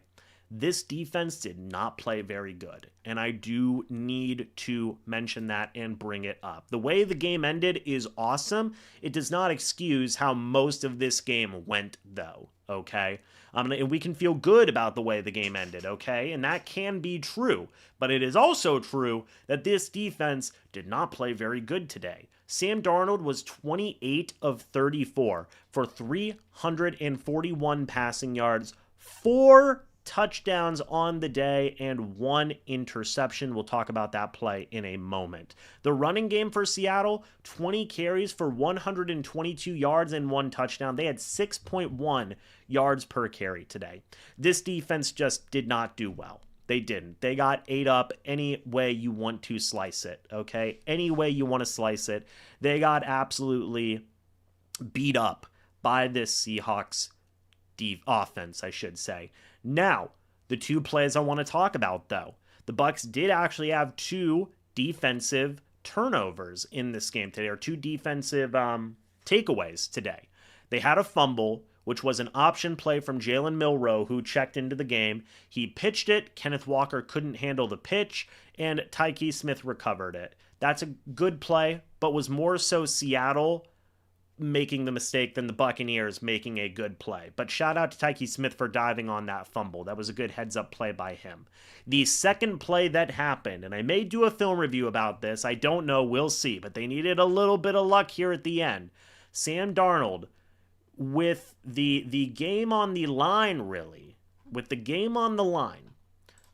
this defense did not play very good, and I do need to mention that and bring it up. The way the game ended is awesome. It does not excuse how most of this game went, though, okay? And we can feel good about the way the game ended, okay? And that can be true, but it is also true that this defense did not play very good today. Sam Darnold was 28 of 34 for 341 passing yards, 4 touchdowns on the day, and 1 interception. We'll talk about that play in a moment. The running game for Seattle, 20 carries for 122 yards and 1 touchdown. They had 6.1 yards per carry today. This defense just did not do well. They didn't. They got ate up any way you want to slice it, okay? Any way you want to slice it. They got absolutely beat up by this Seahawks offense, I should say. Now, the 2 plays I want to talk about, though. The Bucs did actually have 2 defensive turnovers in this game today, or 2 defensive takeaways today. They had a fumble, which was an option play from Jalen Milroe, who checked into the game. He pitched it. Kenneth Walker couldn't handle the pitch, and Tyke Smith recovered it. That's a good play, but was more so Seattle making the mistake than the Buccaneers making a good play. But shout out to Tyke Smith for diving on that fumble. That was a good heads-up play by him. The second play that happened, and I may do a film review about this, I don't know, we'll see, but they needed a little bit of luck here at the end. Sam Darnold, with the game on the line, really, with the game on the line,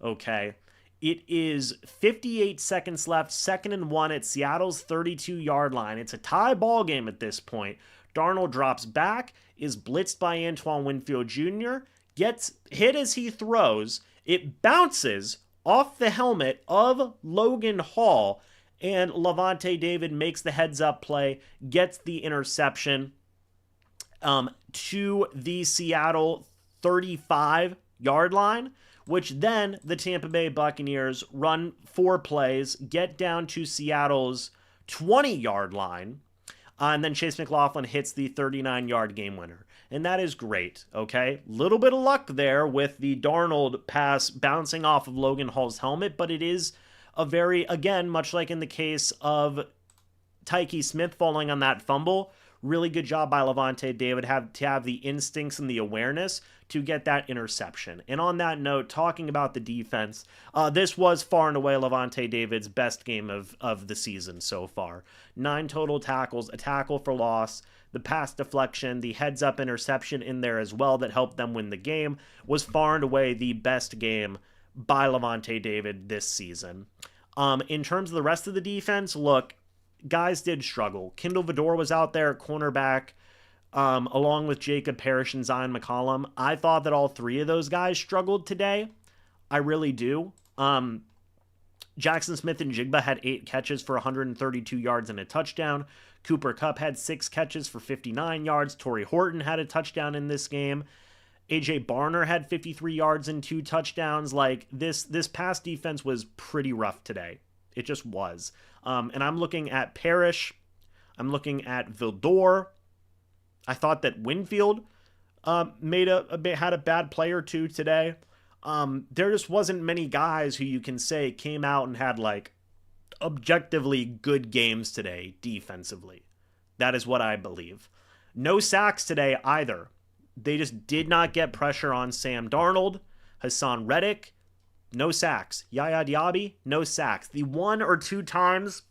okay, it is 58 seconds left, 2nd and 1 at Seattle's 32-yard line. It's a tie ball game at this point. Darnold drops back, is blitzed by Antoine Winfield Jr., gets hit as he throws. It bounces off the helmet of Logan Hall, and Lavonte David makes the heads-up play, gets the interception to the Seattle 35-yard line, which then the Tampa Bay Buccaneers run 4 plays, get down to Seattle's 20-yard line, and then Chase McLaughlin hits the 39-yard game winner. And that is great, okay? Little bit of luck there with the Darnold pass bouncing off of Logan Hall's helmet, but it is a very, again, much like in the case of Tyke Smith falling on that fumble, really good job by Lavonte David to have the instincts and the awareness to get that interception. And on that note, talking about the defense, this was far and away Lavonte David's best game of the season so far. 9 total tackles, a tackle for loss, the pass deflection, the heads-up interception in there as well that helped them win the game, was far and away the best game by Lavonte David this season. In terms of the rest of the defense, look, guys did struggle. Kindle Vildor was out there at cornerback, along with Jacob Parrish and Zion McCollum. I thought that all 3 of those guys struggled today. I really do. Jackson Smith and Jigba had 8 catches for 132 yards and a touchdown. Cooper Kupp had 6 catches for 59 yards. Torrey Horton had a touchdown in this game. AJ Barner had 53 yards and 2 touchdowns. Like, this pass defense was pretty rough today. It just was. And I'm looking at Parrish. I'm looking at Vildor. I thought that Winfield had a bad play or two today. There just wasn't many guys who you can say came out and had like objectively good games today defensively. That is what I believe. No sacks today either. They just did not get pressure on Sam Darnold, Hassan Reddick. No sacks. Yaya Diaby, no sacks. The one or two times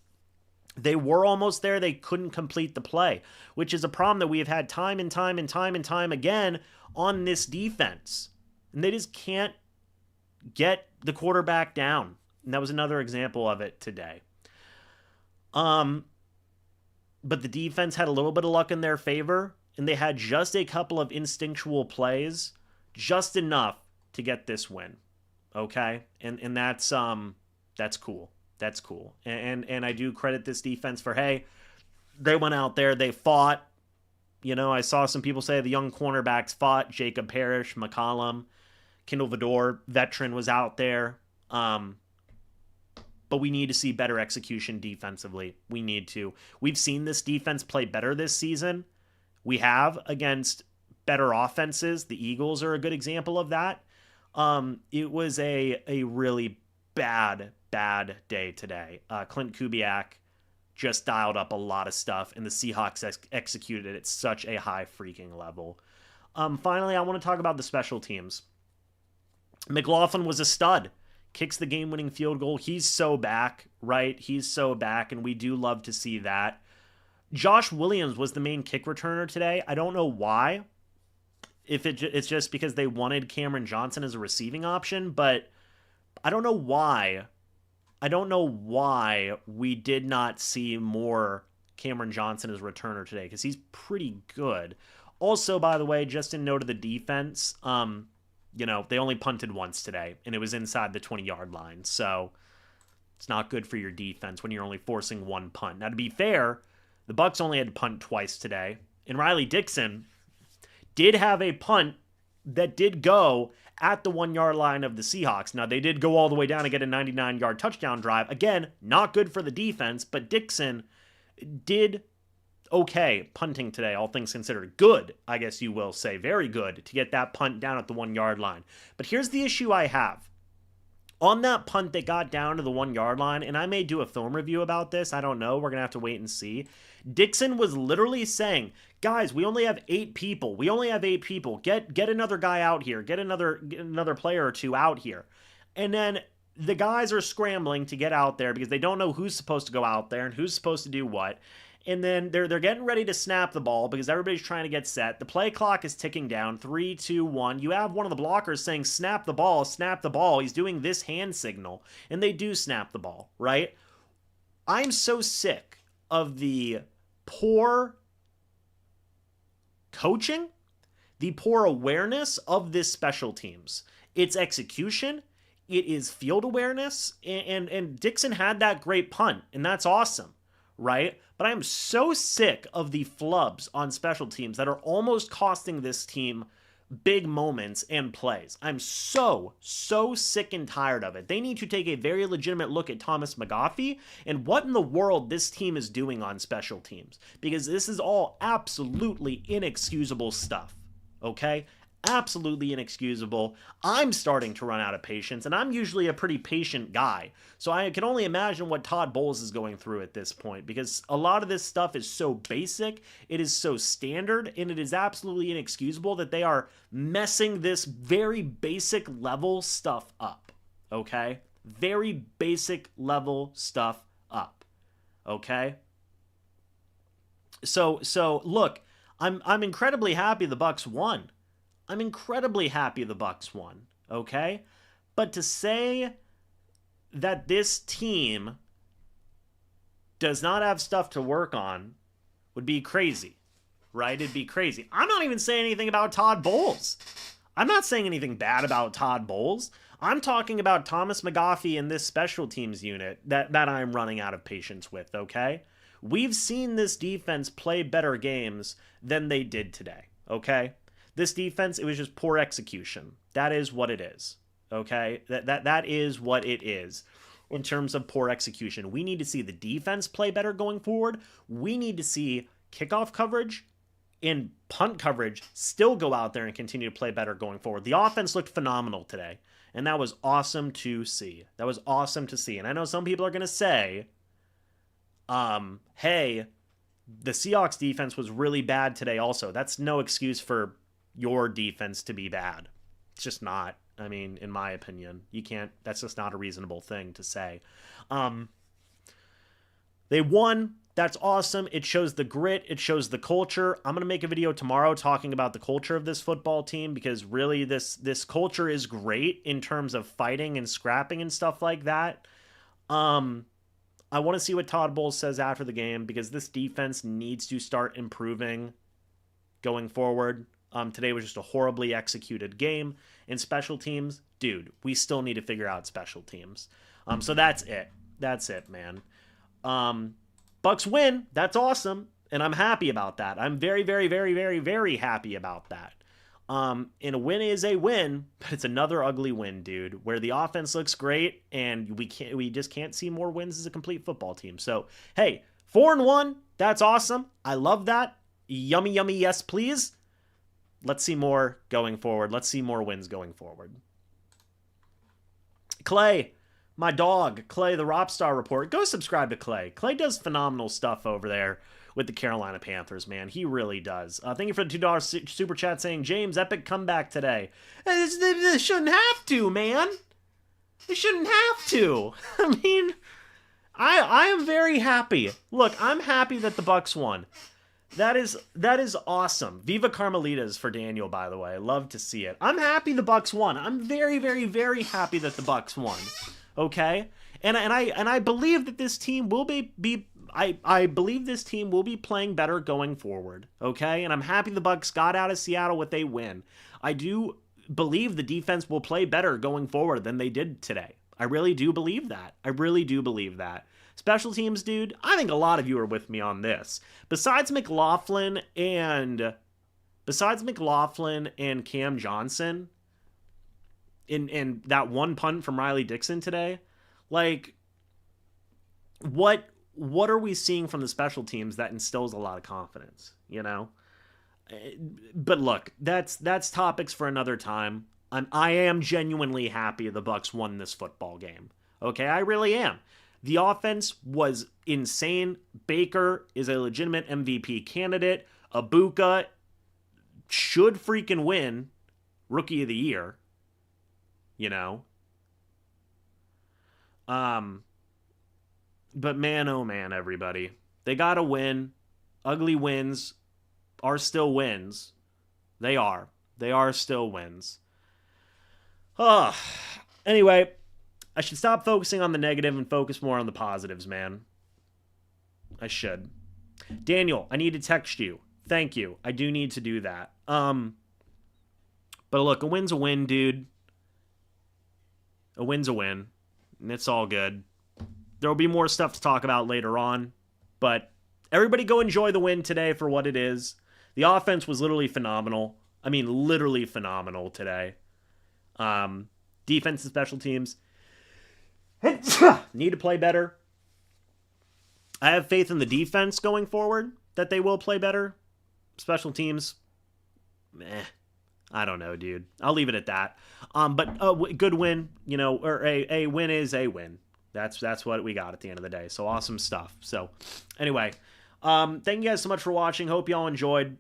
they were almost there, they couldn't complete the play, which is a problem that we have had time and time again on this defense. And they just can't get the quarterback down. And that was another example of it today. But the defense had a little bit of luck in their favor, and they had just a couple of instinctual plays, just enough to get this win. Okay? And that's cool. That's cool. And I do credit this defense for, hey, they went out there, they fought. You know, I saw some people say the young cornerbacks fought. Jacob Parrish, McCollum, Kindle Vidor, veteran, was out there. But we need to see better execution defensively. We need to. We've seen this defense play better this season. We have against better offenses. The Eagles are a good example of that. It was a really bad day today. Clint Kubiak just dialed up a lot of stuff, and the Seahawks executed it at such a high freaking level. Finally, I want to talk about the special teams. McLaughlin was a stud. Kicks the game-winning field goal. He's so back, right? He's so back, and we do love to see that. Josh Williams was the main kick returner today. I don't know why. If it's just because they wanted Cameron Johnson as a receiving option, but I don't know why. I don't know why we did not see more Cameron Johnson as a returner today, because he's pretty good. Also, by the way, just in note of the defense, you know, they only punted once today, and it was inside the 20-yard line. So it's not good for your defense when you're only forcing one punt. Now, to be fair, the Bucs only had to punt twice today, and Riley Dixon did have a punt that did go at the 1-yard line of the Seahawks. Now, they did go all the way down and get a 99-yard touchdown drive. Again, not good for the defense, but Dixon did okay punting today, all things considered. Good, I guess you will say. Very good to get that punt down at the 1-yard line. But here's the issue I have. On that punt that got down to the 1-yard line, and I may do a film review about this, I don't know, we're going to have to wait and see. Dixon was literally saying, guys, we only have 8 people. We only have 8 people. Get another guy out here. Get another player or two out here. And then the guys are scrambling to get out there because they don't know who's supposed to go out there and who's supposed to do what. And then they're getting ready to snap the ball because everybody's trying to get set. The play clock is ticking down. 3, 2, 1. You have one of the blockers saying, snap the ball, snap the ball. He's doing this hand signal. And they do snap the ball, right? I'm so sick of the poor coaching, the poor awareness of this special teams. It's execution. It is field awareness. And Dixon had that great punt, and that's awesome, right? But I am so sick of the flubs on special teams that are almost costing this team big moments and plays. I'm so sick and tired of it. They need to take a very legitimate look at Thomas McGaughey and what in the world this team is doing on special teams, because this is all absolutely inexcusable stuff, okay? Absolutely inexcusable. I'm starting to run out of patience, and I'm usually a pretty patient guy. So I can only imagine what Todd Bowles is going through at this point, because a lot of this stuff is so basic, it is so standard, and it is absolutely inexcusable that they are messing this very basic level stuff up. Okay? Very basic level stuff up. Okay? So look, I'm incredibly happy the Bucs won. I'm incredibly happy the Bucs won, okay? But to say that this team does not have stuff to work on would be crazy, right? It'd be crazy. I'm not even saying anything about Todd Bowles. I'm not saying anything bad about Todd Bowles. I'm talking about Thomas McGaughey and this special teams unit that I'm running out of patience with, okay? We've seen this defense play better games than they did today, okay? This defense, it was just poor execution. That is what it is, okay? That is what it is in terms of poor execution. We need to see the defense play better going forward. We need to see kickoff coverage in punt coverage still go out there and continue to play better going forward. The offense looked phenomenal today, and that was awesome to see. That was awesome to see. And I know some people are going to say, hey, the Seahawks defense was really bad today also. That's no excuse for your defense to be bad. It's just not. I mean, in my opinion, you can't, that's just not a reasonable thing to say. They won. That's awesome. It shows the grit. It shows the culture. I'm going to make a video tomorrow talking about the culture of this football team, because really this culture is great in terms of fighting and scrapping and stuff like that. I want to see what Todd Bowles says after the game, because this defense needs to start improving going forward. Today was just a horribly executed game. In special teams, dude, we still need to figure out special teams. So that's it. That's it, man. Bucs win. That's awesome. And I'm happy about that. I'm very, very, very, very, very happy about that. And a win is a win, but it's another ugly win, dude, where the offense looks great and we just can't see more wins as a complete football team. So, hey, 4-1. That's awesome. I love that. Yummy, yummy. Yes, please. Let's see more going forward. Let's see more wins going forward. Clay, my dog, Clay, the Robstar Report. Go subscribe to Clay. Clay does phenomenal stuff over there with the Carolina Panthers, man. He really does. Thank you for the $2 super chat saying, James, epic comeback today. They shouldn't have to, man. They shouldn't have to. I mean, I am very happy. Look, I'm happy that the Bucs won. That is awesome. Viva Carmelitas for Daniel, by the way. I love to see it. I'm happy the Bucs won. I'm very, very, very happy that the Bucs won. Okay? And I believe that this team will I believe this team will be playing better going forward. Okay? And I'm happy the Bucs got out of Seattle with a win. I do believe the defense will play better going forward than they did today. I really do believe that. I really do believe that. Special teams, dude, I think a lot of you are with me on this. Besides McLaughlin and Cam Johnson in that one punt from Riley Dixon today, like, what are we seeing from the special teams that instills a lot of confidence, you know? But look, that's topics for another time. I am genuinely happy the Bucs won this football game. Okay, I really am. The offense was insane. Baker is a legitimate MVP candidate. Abuka should freaking win Rookie of the Year. You know? But man, oh man, everybody. They gotta win. Ugly wins are still wins. They are. They are still wins. Anyway, I should stop focusing on the negative and focus more on the positives, man. I should. Daniel, I need to text you. Thank you. I do need to do that. But look, a win's a win, dude. A win's a win. And it's all good. There will be more stuff to talk about later on. But everybody go enjoy the win today for what it is. The offense was literally phenomenal. I mean, literally phenomenal today. Defense and special teams need to play better. I have faith in the defense going forward that they will play better. Special teams, I don't know, dude. I'll leave it at that. But a good win, you know, or a win is a win. That's what we got at the end of the day. So awesome stuff. So anyway, thank you guys so much for watching. Hope y'all enjoyed.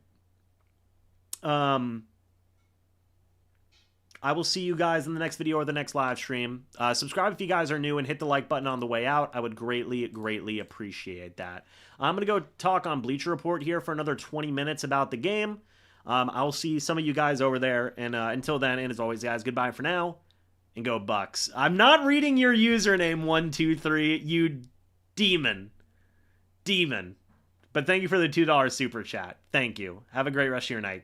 I will see you guys in the next video or the next live stream. Subscribe if you guys are new and hit the like button on the way out. I would greatly, greatly appreciate that. I'm going to go talk on Bleacher Report here for another 20 minutes about the game. I'll see some of you guys over there. And until then, and as always, guys, goodbye for now. And go Bucs. I'm not reading your username, 123, you demon. Demon. But thank you for the $2 super chat. Thank you. Have a great rest of your night.